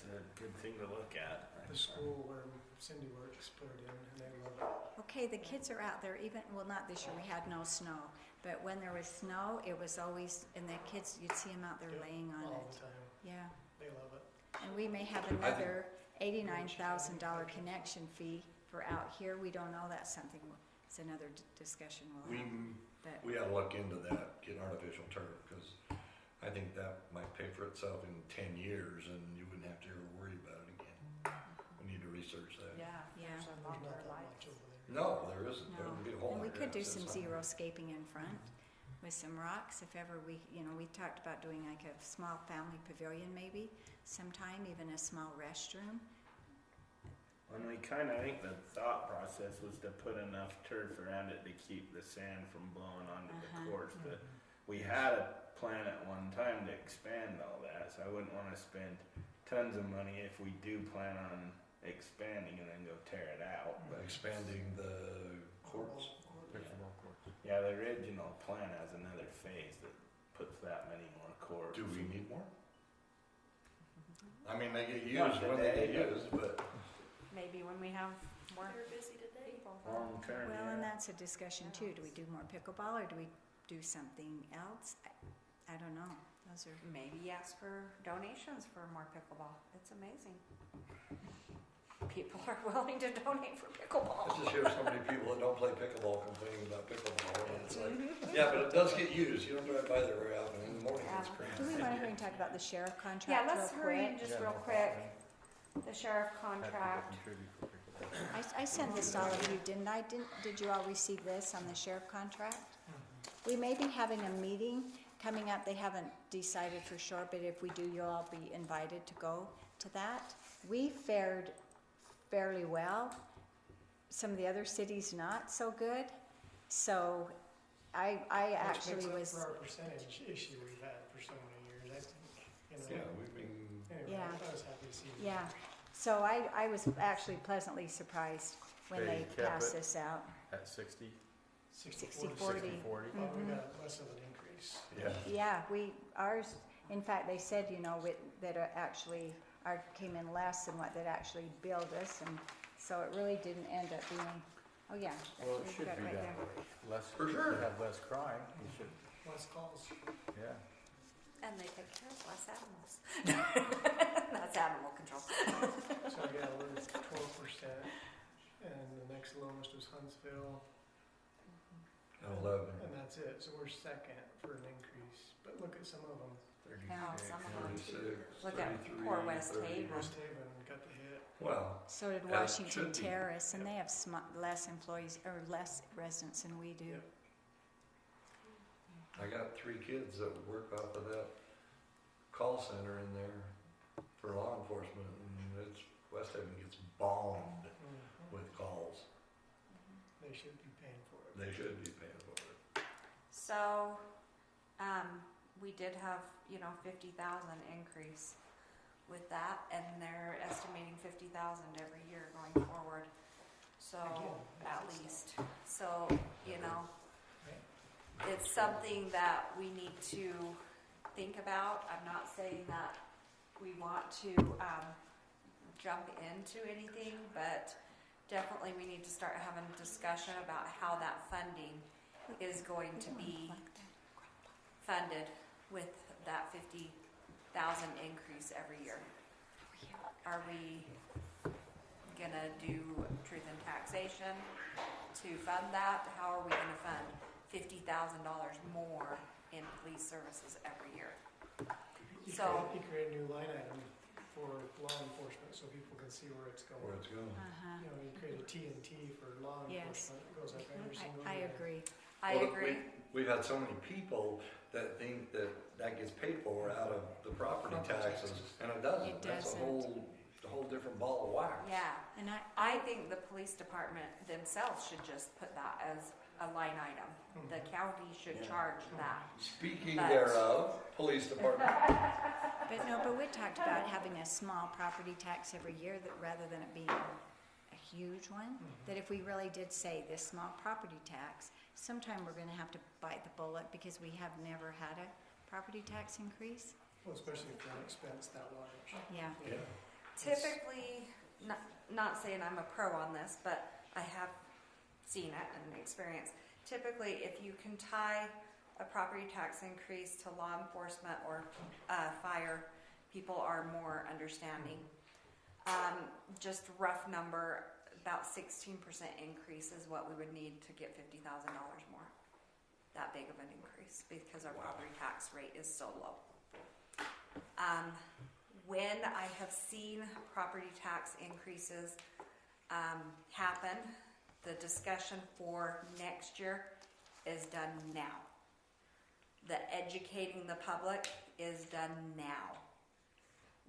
Speaker 5: a good thing to look at.
Speaker 6: The school where Cindy works put it in and they love it.
Speaker 1: Okay, the kids are out there even, well, not this year, we had no snow, but when there was snow, it was always, and the kids, you'd see them out there
Speaker 6: Yeah,
Speaker 1: laying on
Speaker 6: All
Speaker 1: it.
Speaker 6: the time.
Speaker 1: Yeah,
Speaker 6: They love it.
Speaker 1: and we may have another $89,000 connection fee for out here. We don't know, that's something, it's another discussion we'll
Speaker 2: We,
Speaker 1: have. But
Speaker 2: we ought to look into that, get artificial turf, because I think that might pay for itself in 10 years and you wouldn't have to ever worry about it again. We need to research that.
Speaker 3: Yeah,
Speaker 1: Yeah.
Speaker 3: there's a
Speaker 6: There's
Speaker 3: longer
Speaker 6: not that
Speaker 3: life.
Speaker 6: much over there.
Speaker 2: No, there isn't. There
Speaker 1: no,
Speaker 2: would be a whole
Speaker 1: and we
Speaker 2: lot of
Speaker 1: could do
Speaker 2: grass
Speaker 1: some
Speaker 2: inside.
Speaker 1: zero-scaping in front with some rocks if ever we, you know, we talked about doing like a small family pavilion maybe sometime, even a small restroom.
Speaker 5: And we kind of, I think the thought process was to put enough turf around it to keep the sand from blowing onto the courts. But we had a plan at one time to expand all that, so I wouldn't want to spend tons of money if we do plan on expanding and then go tear it out.
Speaker 2: By expanding the courts.
Speaker 4: Pickleball courts.
Speaker 5: Yeah, the original plan has another phase that puts that many more courts.
Speaker 2: Do we need more? I mean, they get
Speaker 5: Not
Speaker 2: used when they
Speaker 5: today,
Speaker 2: get
Speaker 5: but-
Speaker 2: used, but
Speaker 3: Maybe when we have more
Speaker 7: We were busy today.
Speaker 3: people.
Speaker 5: Long term,
Speaker 1: Well, and
Speaker 5: yeah.
Speaker 1: that's a discussion too. Do we do more pickleball or do we do something else? I don't know. Those are,
Speaker 3: Maybe ask for donations for more pickleball. It's amazing. People are willing to donate for
Speaker 2: I
Speaker 3: pickleball.
Speaker 2: just hear so many people that don't play pickleball complaining about pickleball, and it's like, yeah, but it does get used, you don't drive by there very often, in the morning it's
Speaker 3: Yeah.
Speaker 2: crazy.
Speaker 1: do we want to hurry and talk about the sheriff
Speaker 3: Yeah,
Speaker 1: contract
Speaker 3: let's
Speaker 1: real
Speaker 3: hurry
Speaker 1: quick?
Speaker 3: and just
Speaker 4: Yeah,
Speaker 3: real
Speaker 4: no
Speaker 3: quick,
Speaker 4: problem.
Speaker 3: the sheriff
Speaker 4: Have people
Speaker 3: contract.
Speaker 4: contribute for pickleball.
Speaker 1: I sent this to all of you, didn't I? Did you all receive this on the sheriff contract? We may be having a meeting coming up. They haven't decided for sure, but if we do, you'll all be invited to go to that. We fared fairly well. Some of the other cities not so good. So I
Speaker 6: Which
Speaker 1: actually
Speaker 6: makes up
Speaker 1: was,
Speaker 6: for our percentage issue we've had for so many years, I think, you
Speaker 2: Yeah,
Speaker 6: know.
Speaker 2: we've been,
Speaker 6: Anyway,
Speaker 1: Yeah.
Speaker 6: I was happy to see that.
Speaker 1: yeah. So I was actually pleasantly surprised when
Speaker 4: They
Speaker 1: they
Speaker 4: kept
Speaker 1: passed
Speaker 4: it.
Speaker 1: this out.
Speaker 4: At 60,
Speaker 1: 60-40.
Speaker 4: 60-40.
Speaker 6: Well, we
Speaker 1: Mhm.
Speaker 6: got less of an increase.
Speaker 2: yeah,
Speaker 1: Yeah, ours, in fact, they said, you know, that actually, ours came in less than what they'd actually billed us, and so it really didn't end up being, oh yeah.
Speaker 4: Well, it
Speaker 1: we've
Speaker 4: should
Speaker 1: got
Speaker 4: be
Speaker 1: right
Speaker 4: that
Speaker 1: there.
Speaker 4: way. Less,
Speaker 2: For
Speaker 4: if
Speaker 2: sure.
Speaker 4: you have less crime, you should,
Speaker 6: Less calls.
Speaker 4: yeah.
Speaker 3: And they take care of less animals. That's animal control.
Speaker 6: So yeah, we're at 12%, and the next lowest was Huntsville,
Speaker 2: 11.
Speaker 6: and that's it. So we're second for an increase. But look at some of them.
Speaker 3: Now, some of them.
Speaker 2: 36,
Speaker 3: Look at
Speaker 2: 33,
Speaker 3: poor West
Speaker 2: 30.
Speaker 3: Haven.
Speaker 6: West Haven got the hit.
Speaker 2: Well,
Speaker 1: So did
Speaker 2: As it
Speaker 1: Washington
Speaker 2: should be.
Speaker 1: Terrace, and they have less employees, or less residents than we do.
Speaker 6: Yep.
Speaker 2: I got 3 kids that work off of that call center in there for law enforcement, and it's, West Haven gets bombed with calls.
Speaker 6: They should be paying for it.
Speaker 2: They should be paying for it.
Speaker 3: So, we did have, 50,000 increase with that, and they're estimating 50,000 every year going forward. So,
Speaker 6: Again,
Speaker 3: at
Speaker 6: that's-
Speaker 3: least, so, you know, it's something that we need to think about. I'm not saying that we want to, jump into anything, but definitely we need to start having a discussion about how that funding is going to be funded with that 50,000 increase every year. Are we gonna do truth in taxation to fund that? How are we gonna fund $50,000 more in police services every year?
Speaker 6: You create a new line item for law enforcement so people can see where it's going.
Speaker 2: Where it's going.
Speaker 1: Uh-huh.
Speaker 6: You know, you create a TNT for law
Speaker 1: Yes.
Speaker 6: enforcement, it goes up every single
Speaker 1: I
Speaker 6: year.
Speaker 1: agree.
Speaker 3: I
Speaker 2: Well,
Speaker 3: agree.
Speaker 2: We've had so many people that think that that gets paid for out of the property taxes, and it doesn't.
Speaker 1: It
Speaker 2: That's a
Speaker 1: doesn't.
Speaker 2: whole different ball of wax.
Speaker 3: Yeah.
Speaker 1: And
Speaker 3: I think the police department themselves should just put that as a line item. The county should
Speaker 5: Yeah.
Speaker 3: charge that.
Speaker 2: Speaking
Speaker 3: But-
Speaker 2: thereof, police department.
Speaker 1: but we talked about having a small property tax every year that rather than it being a huge one, that if we really did say this small property tax, sometime we're gonna have to bite the bullet because we have never had a property tax increase.
Speaker 6: Well, especially for an expense that large.
Speaker 1: Yeah.
Speaker 2: Yeah.
Speaker 3: Typically, not saying I'm a pro on this, but I have seen it and experienced. Typically, if you can tie a property tax increase to law enforcement or fire, people are more understanding. Just rough number, about 16% increase is what we would need to get $50,000 more. That big of an increase because our property tax rate is so low. When I have seen property tax increases happen, the discussion for next year is done now. The educating the public is done now.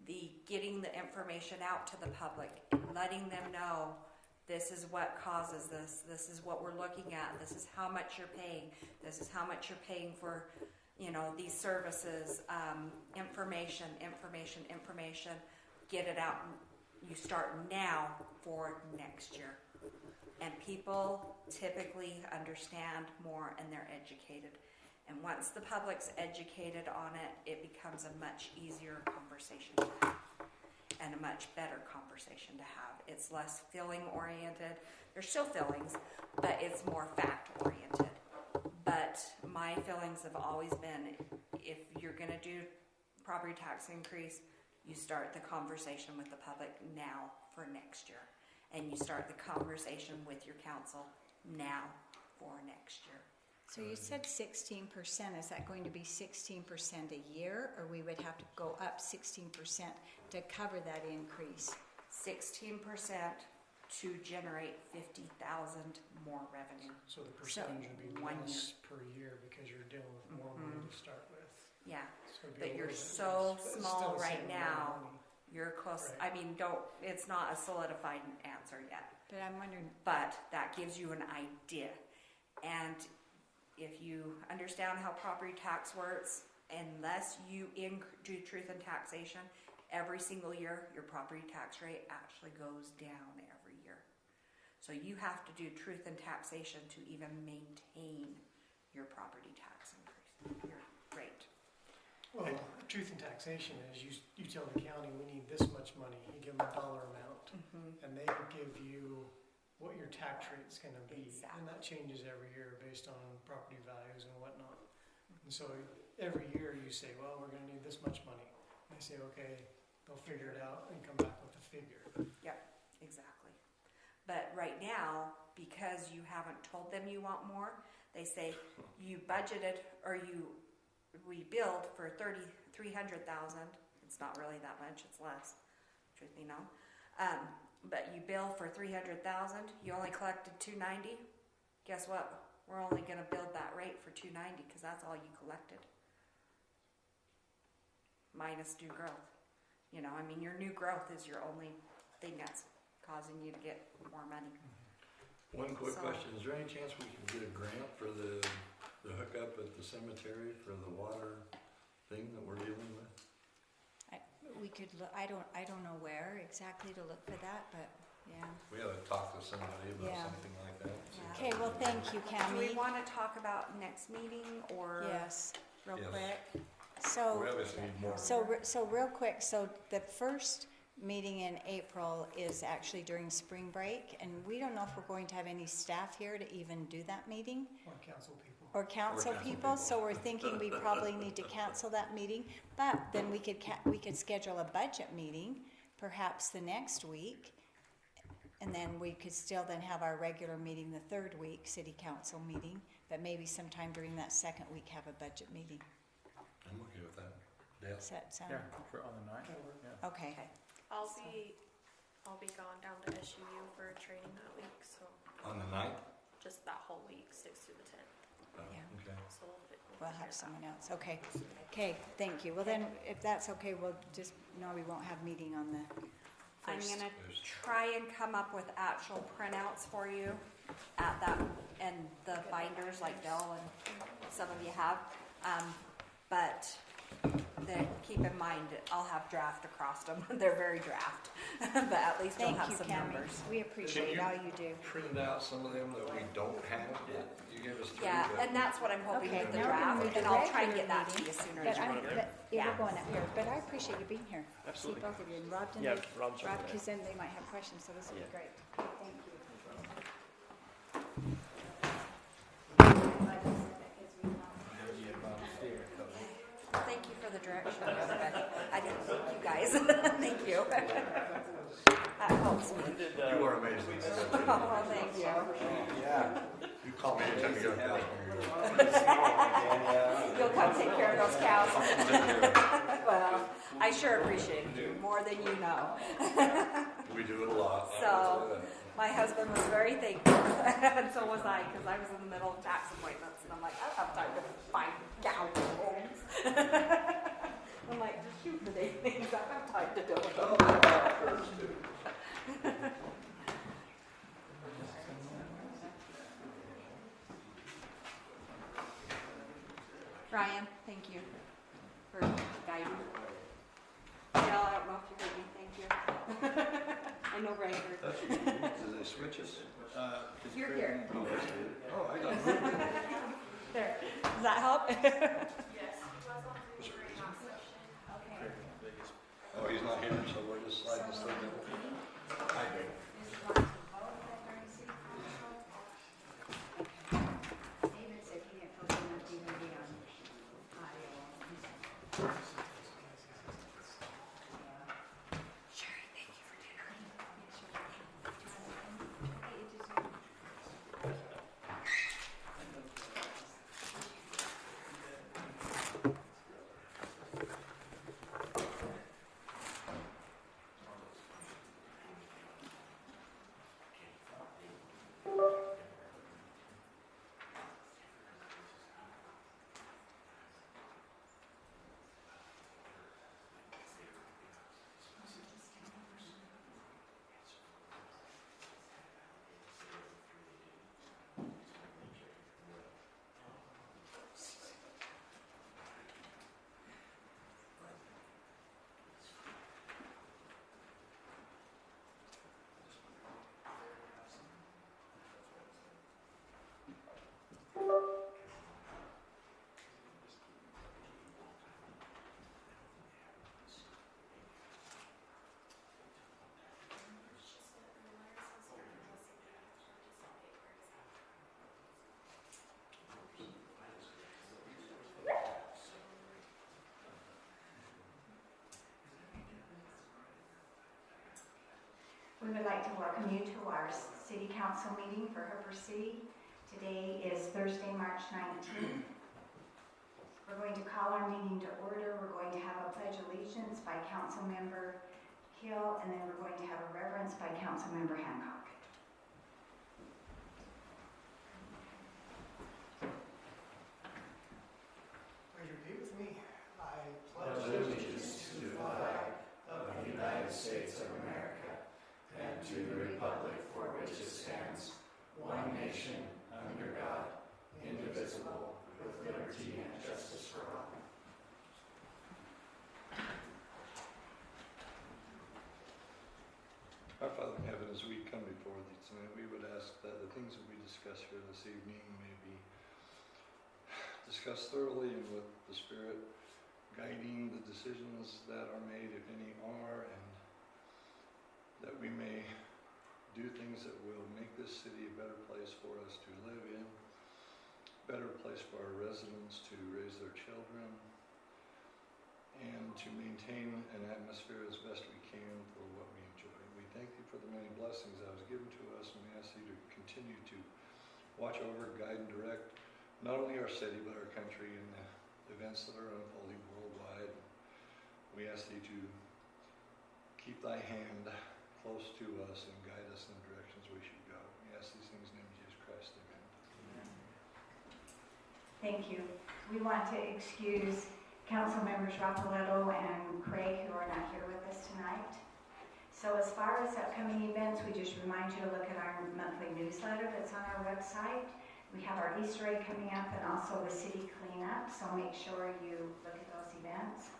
Speaker 3: The getting the information out to the public and letting them know this is what causes this is what we're looking at, this is how much you're paying, this is how much you're paying for, you know, these services, information, get it out. You start now for next year. And people typically understand more and they're educated. And once the public's educated on it, it becomes a much easier conversation to have and a much better conversation to have. It's less feeling oriented. There's still feelings, but it's more fact oriented. But my feelings have always been, if you're gonna do property tax increase, you start the conversation with the public now for next year. And you start the conversation with your council now for next year.
Speaker 1: So you said 16%, is that going to be 16% a year, or we would have to go up 16% to cover that increase?
Speaker 3: 16% to generate 50,000 more revenue.
Speaker 6: So the percentage would be
Speaker 3: 1
Speaker 6: less per year because you're dealing with more money to start with.
Speaker 3: Yeah,
Speaker 6: So it'd be
Speaker 3: but
Speaker 6: a
Speaker 3: you're
Speaker 6: little bit
Speaker 3: so
Speaker 6: less, but it's
Speaker 3: small
Speaker 6: still the
Speaker 3: right
Speaker 6: same amount of
Speaker 3: now.
Speaker 6: money.
Speaker 3: You're close.
Speaker 6: Right.
Speaker 3: I mean, it's not a solidified answer yet,
Speaker 1: But I'm wondering,
Speaker 3: but that gives you an idea. And if you understand how property tax works, unless you do truth and taxation, every single year, your property tax rate actually goes down every year. So you have to do truth and taxation to even maintain your property tax increase, your rate.
Speaker 6: Well, truth in taxation is you tell the county, we need this much money, you give them a dollar amount, and they give you what your tax rate's gonna be. And that changes every year based on property values and whatnot. And so every year you say, well, we're gonna need this much money. And they say, okay, they'll figure it out and come back with a figure.
Speaker 3: Exactly. But right now, because you haven't told them you want more, they say you budgeted or we billed for 300,000. It's not really that much, it's less, truth be known. But you bill for 300,000, you only collected 290. Guess what? We're only gonna build that rate for 290 because that's all you collected. Minus new growth. You know, I mean, your new growth is your only thing that's causing you to get more money.
Speaker 2: One quick
Speaker 3: So-
Speaker 2: question, is there any chance we can get a grant for the hookup at the cemetery for the water thing that we're dealing with?
Speaker 1: we could look, I don't know where exactly to look for that, but, yeah.
Speaker 2: We ought to talk to somebody about
Speaker 1: Yeah.
Speaker 2: something like that.
Speaker 3: Yeah.
Speaker 1: Okay, well, thank you,
Speaker 3: Do we
Speaker 1: Cammie.
Speaker 3: wanna talk about next meeting or?
Speaker 1: Yes, real
Speaker 2: Yes.
Speaker 1: quick. So.
Speaker 2: We obviously need more.
Speaker 1: So real quick, so the first meeting in April is actually during spring break, and we don't know if we're going to have any staff here to even do that meeting,
Speaker 6: Or council people.
Speaker 1: or council people, so we're thinking we probably need to cancel that meeting, but then we could schedule a budget meeting, perhaps the next week, and then we could still then have our regular meeting the third week, city council meeting, but maybe sometime during that second week have a budget meeting.
Speaker 2: I'm okay with that. Dale?
Speaker 1: Does that sound?
Speaker 4: Yeah, for on the 9th,
Speaker 6: That'll work.
Speaker 4: yeah.
Speaker 1: Okay.
Speaker 7: I'll be gone down to SUU for training that week, so
Speaker 2: On the 9th?
Speaker 7: just that whole week, 6th through the 10th.
Speaker 2: Oh,
Speaker 1: Yeah.
Speaker 2: okay.
Speaker 7: So
Speaker 1: We'll have someone else, okay. Okay, thank you. Well then, if that's okay, we'll just, no, we won't have meeting on the
Speaker 3: I'm
Speaker 1: first.
Speaker 3: gonna
Speaker 2: There's-
Speaker 3: try and come up with actual printouts for you at that, and the binders like Dell and some of you have. But then keep in mind, I'll have draft across them. They're very draft, but at least I'll
Speaker 1: Thank
Speaker 3: have
Speaker 1: you,
Speaker 3: some
Speaker 1: Cammie.
Speaker 3: numbers.
Speaker 1: We appreciate
Speaker 2: you-
Speaker 1: all you do.
Speaker 2: Print out some of them that we don't have yet. You gave us 3.
Speaker 3: Yeah,
Speaker 2: but-
Speaker 3: and that's what I'm hoping
Speaker 1: Okay,
Speaker 3: with the
Speaker 1: now we're gonna
Speaker 3: draft,
Speaker 1: move to
Speaker 3: and I'll try and
Speaker 1: regular
Speaker 3: get that to
Speaker 1: meeting.
Speaker 3: you sooner
Speaker 1: But
Speaker 3: rather
Speaker 1: I'm,
Speaker 3: than
Speaker 1: but, yeah,
Speaker 3: Yeah.
Speaker 1: we're going up here, but I appreciate you being here.
Speaker 8: Absolutely.
Speaker 1: See both of you, and Rob didn't.
Speaker 8: Yeah, Rob's over
Speaker 1: Rob,
Speaker 8: there.
Speaker 1: because then they might have questions, so this will be
Speaker 8: Yeah.
Speaker 1: great. Thank you.
Speaker 4: There's your bump here, so-
Speaker 3: Thank you for the direction, everybody. I didn't thank you guys. Thank you. That helps me.
Speaker 8: When did,
Speaker 2: You are amazing.
Speaker 3: Oh, thank you.
Speaker 4: Yeah.
Speaker 2: You call me anytime you got down here.
Speaker 3: You'll come take care of those cows. Well, I sure appreciate it, more than you know.
Speaker 2: We do it a lot.
Speaker 3: So, my husband was very thankful, and so was I, because I was in the middle of tax appointments, and I'm like, I don't have time to find cow homes. I'm like, just shoot for these things, I don't have time to deal with them. Ryan, thank you for guiding. Dale, I don't know if you heard me, thank you. I know Ray heard.
Speaker 2: Do they switch us?
Speaker 3: You're here.
Speaker 2: Oh, I got
Speaker 3: There. Does that help?
Speaker 2: Oh, he's not here, so we're just sliding this thing in. I do.
Speaker 1: David said he didn't post enough DVD on audio.
Speaker 3: Sure, thank you for dinner.
Speaker 1: We would like to welcome you to our city council meeting for Hooper City. Today is Thursday, March 19th. We're going to call our meeting to order. We're going to have a pledge allegiance by Council Member Hill, and then we're going to have a reverence by Council Member Hancock.
Speaker 6: Please repeat with me. I
Speaker 9: pledge allegiance to the flag of the United States of America and to the republic for which it stands, one nation, under God, indivisible, with liberty and justice for all.
Speaker 2: as we come before thee tonight, we would ask that the things that we discuss here this evening may be discussed thoroughly and with the Spirit guiding the decisions that are made, if any are, and that we may do things that will make this city a better place for us to live in, better place for our residents to raise their children, and to maintain an atmosphere as best we can for what we enjoy. We thank Thee for the many blessings that was given to us, and we ask Thee to continue to watch over, guide, and direct not only our city, but our country and the events that are unfolding worldwide. We ask Thee to keep Thy hand close to us and guide us in the directions we should go. We ask these things in the name of Jesus Christ. Amen.
Speaker 1: Thank you. We want to excuse Council members Rappaletto and Craig, who are not here with us tonight. So as far as upcoming events, we just remind you to look at our monthly newsletter that's on our website. We have our Easter egg coming up and also the city cleanup, so make sure you look at those events.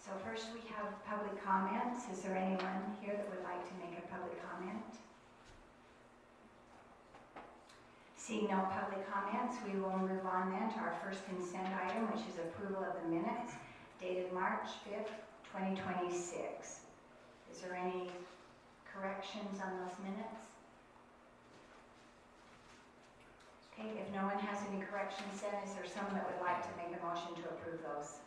Speaker 1: So first we have public comments. Is there anyone here that would like to make a public comment? Seeing no public comments, we will move on then to our first consent item, which is approval of the minutes dated March 5th, 2026. Is there any corrections on those minutes? Okay, if no one has any corrections then, is there someone that would like to make a motion to approve those?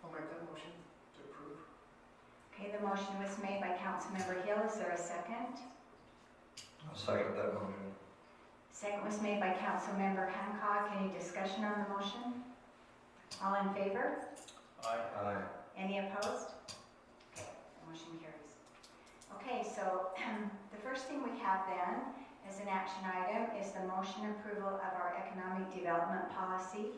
Speaker 6: I'll make that motion to approve.
Speaker 1: Okay, the motion was made by Councilmember Hill. Is there a second?
Speaker 2: I'll second that motion.
Speaker 1: Second was made by Councilmember Hancock. Any discussion on the motion? All in favor?
Speaker 2: Aye.
Speaker 1: Any opposed? Okay, the motion carries. Okay, so the first thing we have then as an action item is the motion approval of our economic development policy.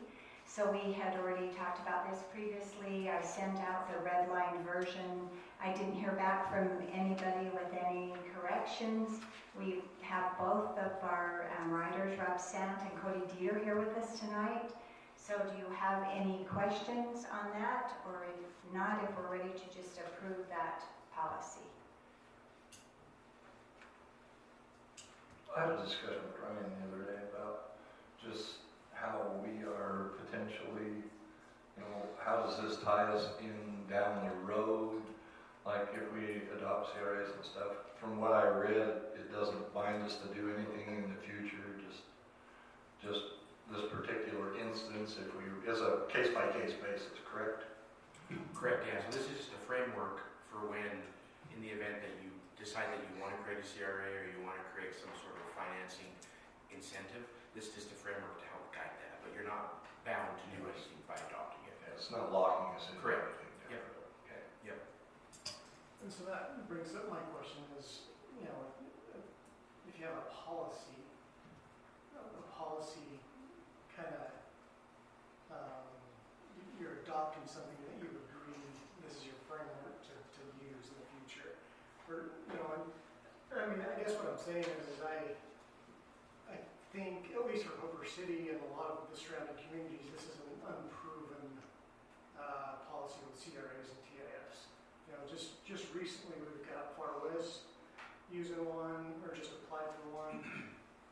Speaker 1: So we had already talked about this previously. I sent out the red line version. I didn't hear back from anybody with any corrections. We have both of our writers, Rob Sant and Cody Dieter, here with us tonight. So do you have any questions on that? Or if not, if we're ready to just approve that policy?
Speaker 2: I had a discussion with Ryan the other day about just how we are potentially, how does this tie us in down the road? Like if we adopt CRAs and stuff, from what I read, it doesn't bind us to do anything in the future, just this particular instance, if we, is a case-by-case basis, correct?
Speaker 8: Correct, yeah. So this is just a framework for when, in the event that you decide that you want to create a CRA or you want to create some sort of financing incentive, this is just a framework to help guide that, but you're not bound to do anything by adopting it.
Speaker 2: Yeah, it's not locking us into
Speaker 8: Correct.
Speaker 2: anything
Speaker 8: Yep.
Speaker 2: different. Okay.
Speaker 8: Yep.
Speaker 6: And so that brings up my question is, if you have a policy kind of, you're adopting something that you agree this is your framework to use in the future. Or, I guess what I'm saying is I think, at least for Hooper City and a lot of the surrounding communities, this is an unproven policy with CRAs and TIFs. Just recently we've got Far West using one, or just applied for one.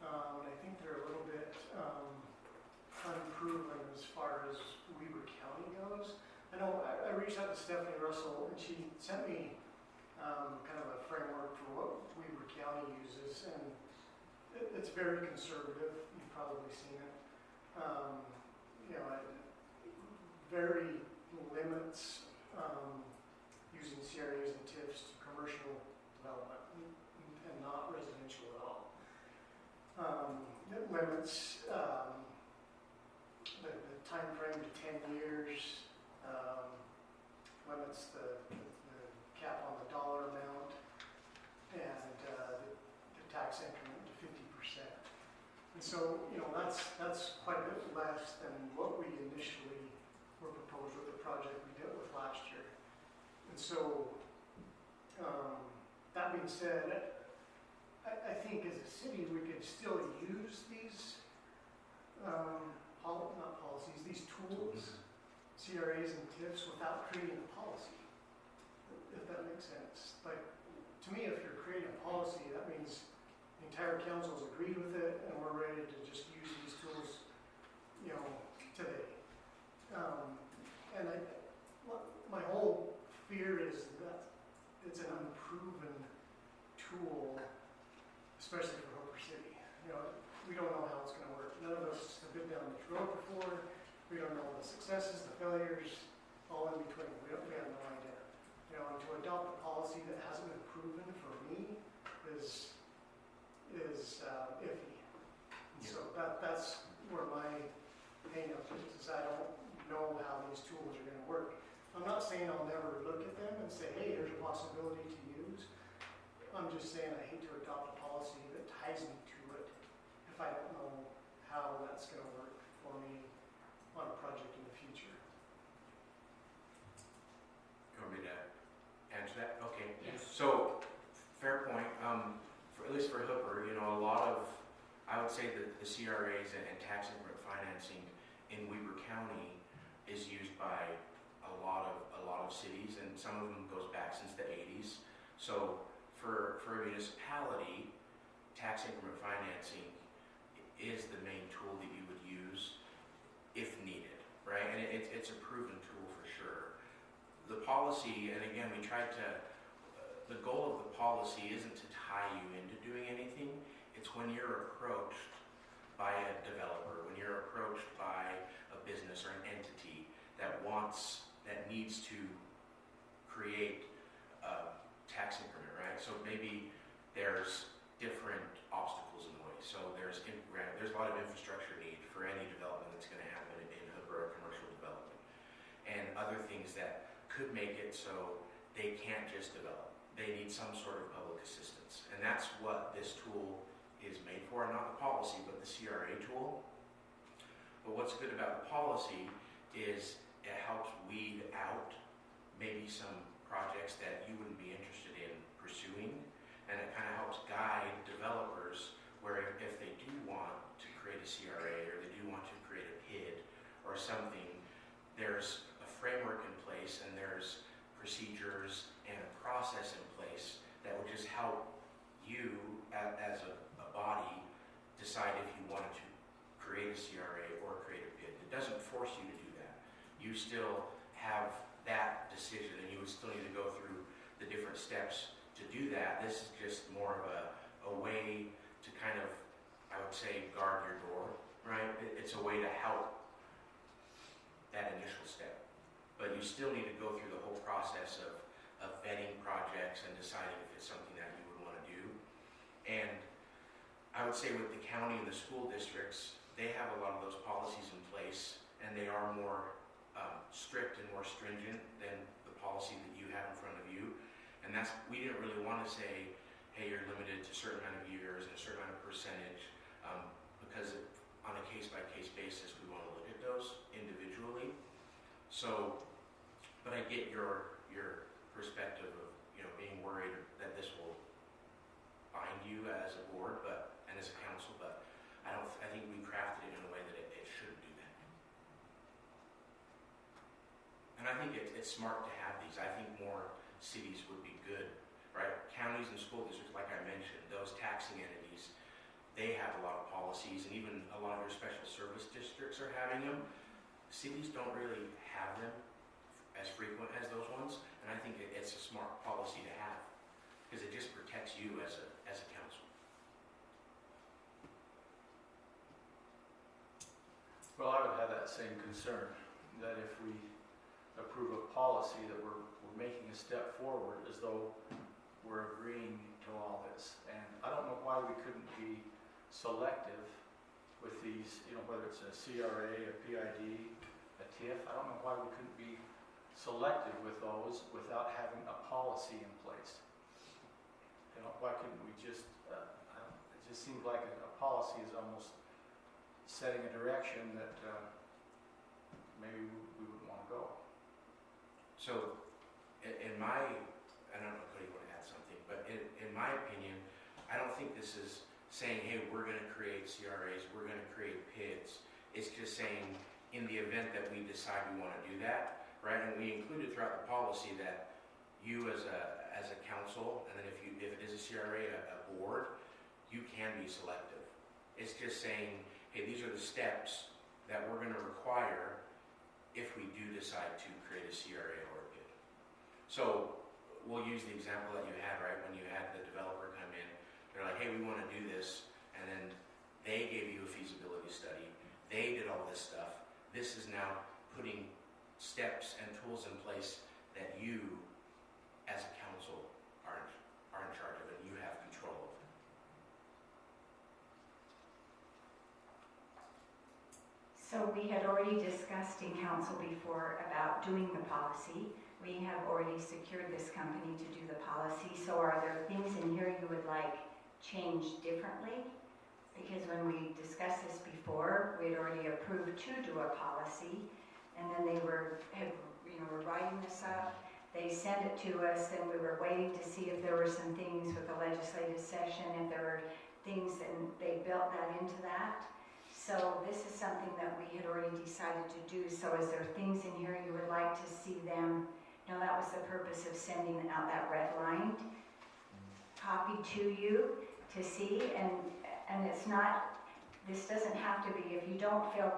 Speaker 6: And I think they're a little bit unproven as far as Weber County goes. I know I reached out to Stephanie Russell and she sent me kind of a framework for what Weber County uses, and it's very conservative. You've probably seen it. It very limits using CRAs and TIFs to commercial development and not residential at all. It limits the time frame to 10 years, limits the cap on the dollar amount, and the tax increment to 50%. And so, that's quite a bit less than what we initially were proposed with the project we dealt with last year. And so, that being said, I think as a city we could still use these, not policies, these tools, CRAs and TIFs, without creating a policy, if that makes sense. Like, to me, if you're creating a policy, that means the entire council's agreed with it, and we're ready to just use these tools, today. And my whole fear is that it's an unproven tool, especially for Hooper City. We don't know how it's gonna work. None of us have been down this road before. We don't know the successes, the failures, all in between. We have no idea. And to adopt a policy that hasn't been proven for me is iffy. And so that's where my hang up is I don't know how these tools are gonna work. I'm not saying I'll never look at them and say, hey, here's a possibility to use. I'm just saying I hate to adopt a policy that ties me to it if I don't know how that's gonna work for me on a project in the future.
Speaker 8: You want me to answer that? Okay.
Speaker 3: Yes.
Speaker 8: So, fair point. At least for Hooper, a lot of, I would say that the CRAs and tax increment financing in Weber County is used by a lot of cities, and some of them goes back since the 80s. So for a municipality, tax increment financing is the main tool that you would use if needed, right? And it's a proven tool for sure. The policy, and again, we tried to, the goal of the policy isn't to tie you into doing anything. It's when you're approached by a developer, when you're approached by a business or an entity that needs to create a tax increment, right? So maybe there's different obstacles in the way. So there's a lot of infrastructure need for any development that's going to happen in Hooper or commercial development, and other things that could make it so they can't just develop. They need some sort of public assistance, and that's what this tool is made for. Not the policy, but the CRA tool. But what's good about the policy is it helps weed out maybe some projects that you wouldn't be interested in pursuing, and it kind of helps guide developers where if they do want to create a CRA or they do want to create a PID or something, there's a framework in place and there's procedures and a process in place that would just help you as a body decide if you wanted to create a CRA or create a PID. It doesn't force you to do that. You still have that decision, and you would still need to go through the different steps to do that. This is just more of a way to kind of, I would say, guard your door, right? It's a way to help that initial step. But you still need to go through the whole process of vetting projects and deciding if it's something that you would want to do. And I would say with the county and the school districts, they have a lot of those policies in place, and they are more strict and more stringent than the policy that you have in front of you. And we didn't really want to say, hey, you're limited to a certain amount of years and a certain amount of percentage, because on a case-by-case basis, we want to look at those individually. So, but I get your perspective of, being worried that this will bind you as a board, and as a council, but I think we crafted it in a way that it shouldn't do that. And I think it's smart to have these. I think more cities would be good, right? Counties and school districts, like I mentioned, those taxing entities, they have a lot of policies, and even a lot of their special service districts are having them. Cities don't really have them as frequent as those ones, and I think it's a smart policy to have, because it just protects you as a council.
Speaker 4: Well, I would have that same concern, that if we approve a policy that we're making a step forward as though we're agreeing to all this. And I don't know why we couldn't be selective with these, whether it's a CRA, a PID, a TIF, I don't know why we couldn't be selective with those without having a policy in place. Why couldn't we just, it just seems like a policy is almost setting a direction that maybe we wouldn't want to go.
Speaker 8: So, I don't know, Cody, you want to add something, but in my opinion, I don't think this is saying, hey, we're going to create CRAs, we're going to create PIDs. It's just saying, in the event that we decide we want to do that, right, and we included throughout the policy that you as as a council, and then if it is a CRA, a board, you can be selective. It's just saying, hey, these are the steps that we're gonna require if we do decide to create a CRA or a PID. So we'll use the example that you had, right, when you had the developer come in, they're like, hey, we wanna do this, and then they gave you a feasibility study, they did all this stuff. This is now putting steps and tools in place that you, as a council, are in charge of and you have control of.
Speaker 1: So we had already discussed in council before about doing the policy. We have already secured this company to do the policy. So are there things in here you would like changed differently? Because when we discussed this before, we had already approved to do a policy, and then they were writing this up. They sent it to us, and we were waiting to see if there were some things with the legislative session, if there were things, and they built that into that. So this is something that we had already decided to do. So is there things in here you would like to see them? No, that was the purpose of sending out that red line copy to you to see. And it's not, this doesn't have to be, if you don't feel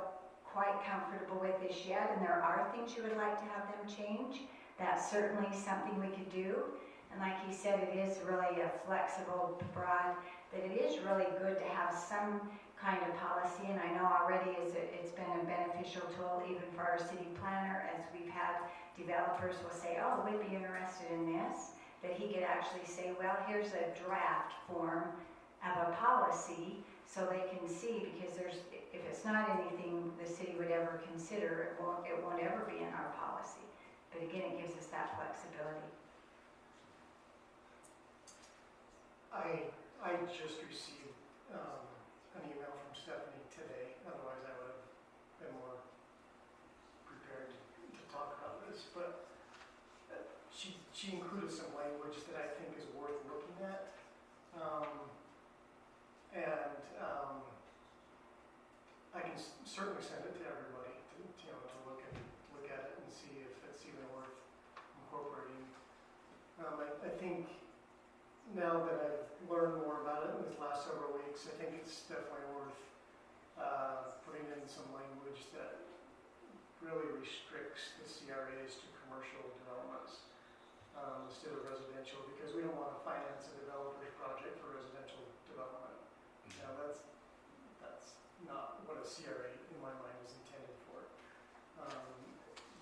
Speaker 1: quite comfortable with this yet, and there are things you would like to have them change, that's certainly something we could do. And like he said, it is really a flexible, broad, that it is really good to have some kind of policy, and I know already it's been a beneficial tool even for our city planner, as we've had developers will say, oh, we'd be interested in this, that he could actually say, well, here's a draft form of a policy, so they can see, because if it's not anything the city would ever consider, it won't ever be in our policy. But again, it gives us that flexibility.
Speaker 6: I just received an email from Stephanie today, otherwise I would have been more prepared to talk about this, but she included some language that I think is worth looking at. I can certainly send it to everybody to look at it and see if it's even worth incorporating. I think now that I've learned more about it in these last several weeks, I think it's definitely worth putting in some language that really restricts the CRAs to commercial developments instead of residential, because we don't want to finance a developer's project for residential development. That's not what a CRA in my mind is intended for.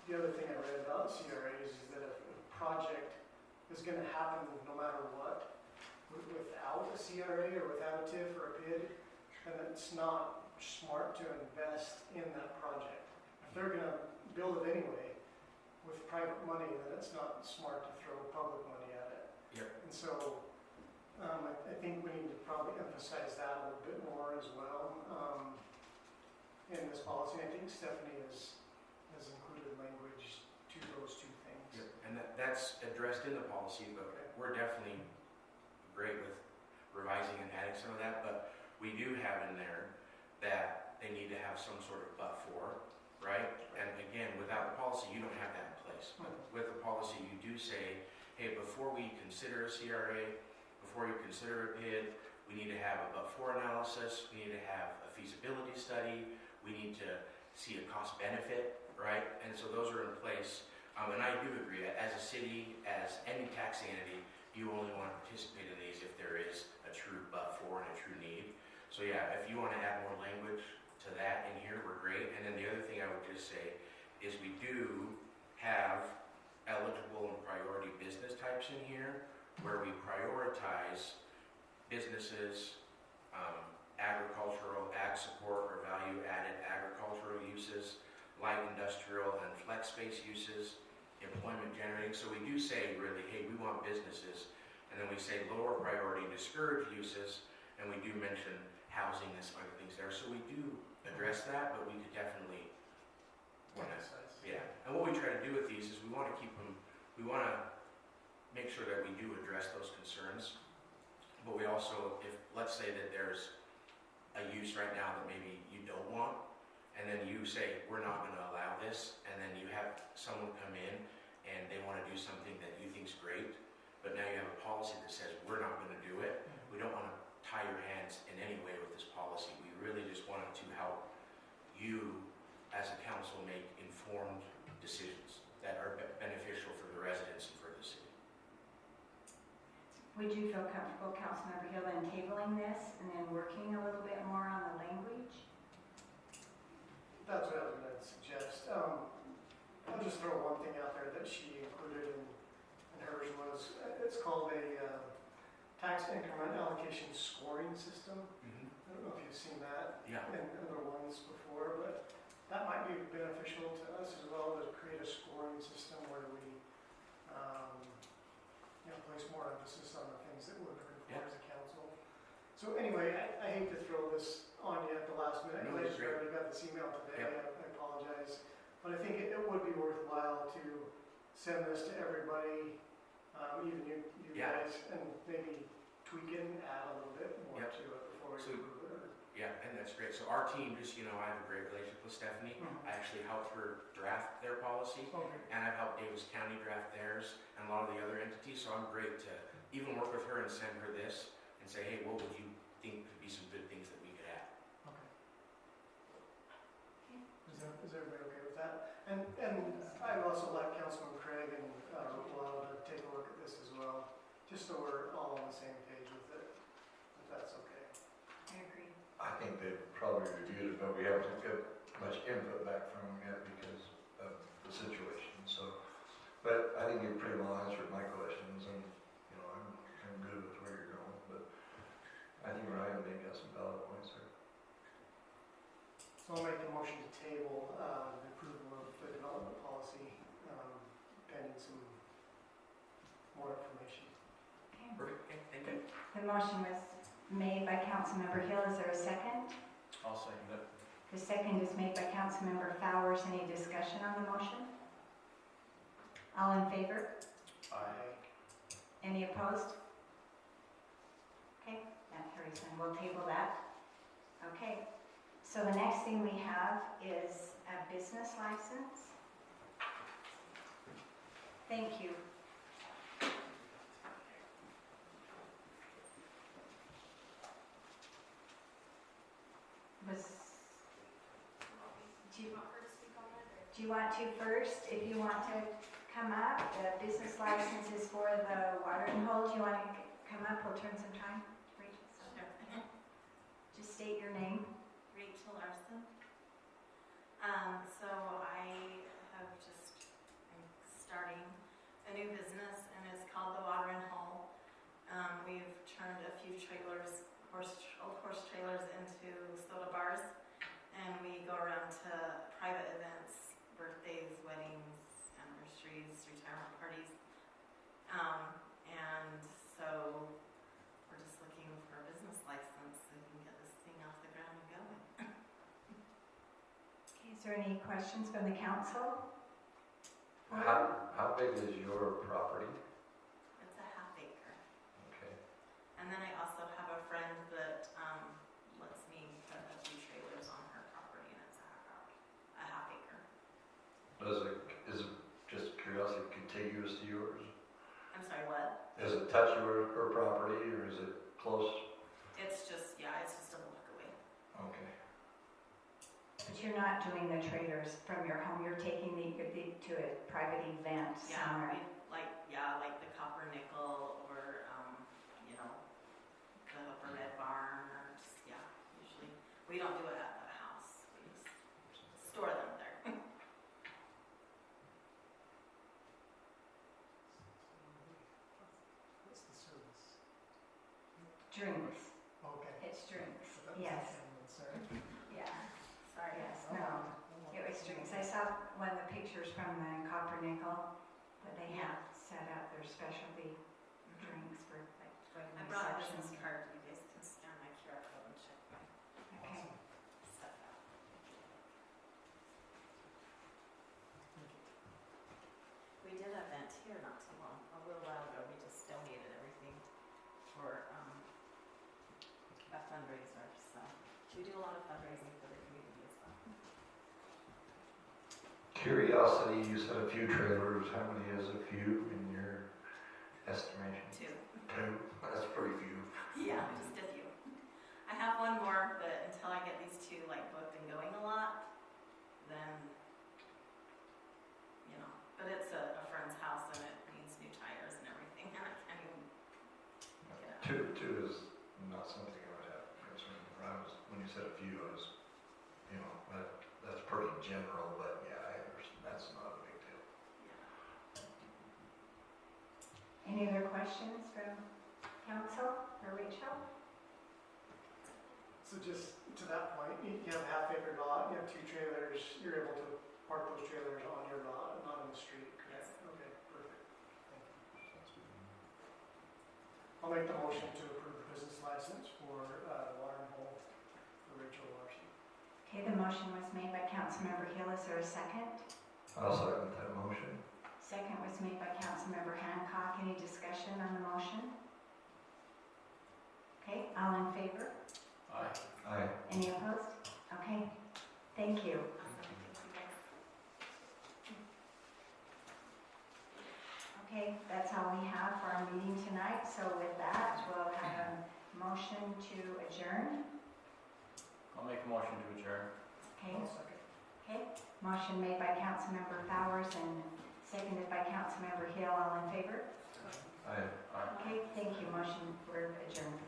Speaker 6: The other thing I read about CRAs is that if a project is going to happen no matter what, without a CRA or without a TIF or a PID, then it's not smart to invest in that project. If they're going to build it anyway with private money, then it's not smart to throw public money at it.
Speaker 8: Yep.
Speaker 6: And so I think we need to probably emphasize that a little bit more as well in this policy. I think Stephanie has included language to those two things.
Speaker 8: Yep. And that's addressed in the policy, but we're definitely great with revising and adding some of that, but we do have in there that they need to have some sort of but-for, right? And again, without the policy, you don't have that in place. But with the policy, you do say, hey, before we consider a CRA, before you consider a PID, we need to have a but-for analysis, we need to have a feasibility study, we need to see a cost-benefit, right? And so those are in place. And I do agree, as a city, as any tax entity, you only want to participate in these if there is a true but-for and a true need. So yeah, if you want to add more language to that in here, we're great. And then the other thing I would just say is we do have eligible and priority business types in here where we prioritize businesses, agricultural, ag support or value-added agricultural uses, light industrial and flex space uses, employment generating. So we do say really, hey, we want businesses, and then we say lower priority discouraged uses, and we do mention housing and some other things there. So we do address that, but we could definitely yeah. And what we try to do with these is we want to keep them, we want to make sure that we do address those concerns, but we also, if let's say that there's a use right now that maybe you don't want, and then you say, we're not going to allow this, and then you have someone come in and they want to do something that you think's great, but now you have a policy that says we're not gonna do it. We don't wanna tie your hands in any way with this policy. We really just wanted to help you as a council make informed decisions that are beneficial for the residents and for the city.
Speaker 1: Would you feel comfortable, Councilmember Hill, in tabling this and then working a little bit more on the language?
Speaker 6: That's what I was gonna suggest. I'll just throw one thing out there that she included in hers was, it's called a tax increment allocation scoring system. I don't know if you've seen that
Speaker 8: Yeah.
Speaker 6: in other ones before, but that might be beneficial to us as well, to create a scoring system where we, place more emphasis on the things that we're looking for as a council. So anyway, I hate to throw this on you at the last minute.
Speaker 8: No,
Speaker 6: I
Speaker 8: it's
Speaker 6: just
Speaker 8: great.
Speaker 6: already got this email today.
Speaker 8: Yep.
Speaker 6: I apologize. But I think it would be worthwhile to send this to everybody, even you
Speaker 8: Yeah.
Speaker 6: guys, and maybe tweak it and add a little bit more
Speaker 8: Yep.
Speaker 6: to it before we
Speaker 8: So-
Speaker 6: approve it.
Speaker 8: Yeah, and that's great. So our team, just, I have a great relationship with Stephanie. I actually helped her draft their policy,
Speaker 6: Okay.
Speaker 8: and I've helped Davis County draft theirs, and a lot of the other entities, so I'm great to even work with her and send her this, and say, hey, what would you think could be some good things that we could add?
Speaker 6: Okay. Is everybody okay with that? And I'd also like Councilman Craig and Lyle to take a look at this as well, just so we're all on the same page with it, if that's okay.
Speaker 1: I agree.
Speaker 2: I think they've probably reviewed it, but we haven't got much input back from them yet because of the situation, so. But I think you pretty well answered my questions, and, I'm good with where you're going, but I think Ryan may got some valid points there.
Speaker 6: So I'll make a motion to table the approval of the development policy, pending some more information.
Speaker 1: Okay.
Speaker 8: Perfect, okay, thank you.
Speaker 1: The motion was made by Councilmember Hill. Is there a second?
Speaker 9: I'll second it.
Speaker 1: The second is made by Councilmember Fowers. Any discussion on the motion? All in favor? Any opposed? Okay, that carries, and we'll table that. Okay, so the next thing we have is a business license. Thank you.
Speaker 7: Do you want her to speak on it, or?
Speaker 1: Do you want to first, if you want to come up? The business license is for the watering hole. Do you want to come up? We'll turn some time. Rachel, so just state your name.
Speaker 10: Rachel Larson. So I'm starting a new business, and it's called the Watering Hole. We've turned a few trailers, old horse trailers, into soda bars, and we go around to private events, birthdays, weddings, anniversaries, retirement parties. And so we're just looking for a business license so we can get this thing off the ground and going.
Speaker 1: Okay, is there any questions from the council?
Speaker 2: How big is your property?
Speaker 10: It's a half acre.
Speaker 2: Okay.
Speaker 10: And then I also have a friend that lets me put a few trailers on her property, and it's a half acre.
Speaker 2: Is it just curiosity contiguous to yours?
Speaker 10: I'm sorry, what?
Speaker 2: Does it touch her property, or is it close?
Speaker 10: It's just a look away.
Speaker 2: Okay.
Speaker 1: But you're not doing the trailers from your home. You're taking to a private event somewhere.
Speaker 10: Like the Copper Nickel, or the Upper Red Barn, or usually we don't do it at the house. We just store them there.
Speaker 6: What's the service?
Speaker 1: Drinks.
Speaker 6: Okay.
Speaker 1: It's drinks.
Speaker 6: That was
Speaker 1: Yes.
Speaker 6: the ambulance, sorry.
Speaker 1: Yeah.
Speaker 10: Sorry.
Speaker 1: Yes. No. It was drinks. I saw one of the pictures from the Copper Nickel that they have set up their specialty drinks for
Speaker 10: I brought a
Speaker 1: receptions.
Speaker 10: business card. You guys can scan my QR code and check my
Speaker 1: Okay.
Speaker 10: stuff out. We did an event here not too long, a little while ago. We just donated everything for a fundraiser. So we do a lot of fundraising for the community as well.
Speaker 2: Curiosity, you said a few trailers. How many is a few in your estimation?
Speaker 10: 2.
Speaker 2: 2, that's pretty few.
Speaker 10: Yeah, just a few. I have one more, but until I get these 2 like booked and going a lot, then, you know, but it's a friend's house and it needs new tires and everything, and I can't even get it out.
Speaker 2: 2 is not something I would have concern. When you said a few, I was, you know, that's pretty general, but yeah, I understand, that's not a big deal.
Speaker 1: Any other questions from council or Rachel?
Speaker 6: So just to that point, you have a half acre lot, you have 2 trailers, you're able to park those trailers on your lot, not in the street, correct? Okay, perfect. Thank you. I'll make the motion to approve the business license for Water and Hole for Rachel Larson.
Speaker 1: Okay, the motion was made by Councilmember Hill. Is there a second?
Speaker 2: I'll second that motion.
Speaker 1: Second was made by Councilmember Hancock. Any discussion on the motion? Okay, all in favor?
Speaker 2: Aye.
Speaker 1: Any opposed? Okay, thank you.
Speaker 10: Awesome, thank you guys.
Speaker 1: Okay, that's all we have for our meeting tonight. So with that, we'll have a motion to adjourn.
Speaker 9: I'll make a motion to adjourn.
Speaker 1: Okay,
Speaker 6: I'll second.
Speaker 1: okay. Motion made by Councilmember Bowers and seconded by Councilmember Hill. All in favor?
Speaker 2: Aye.
Speaker 1: Okay, thank you. Motion, we're adjourned.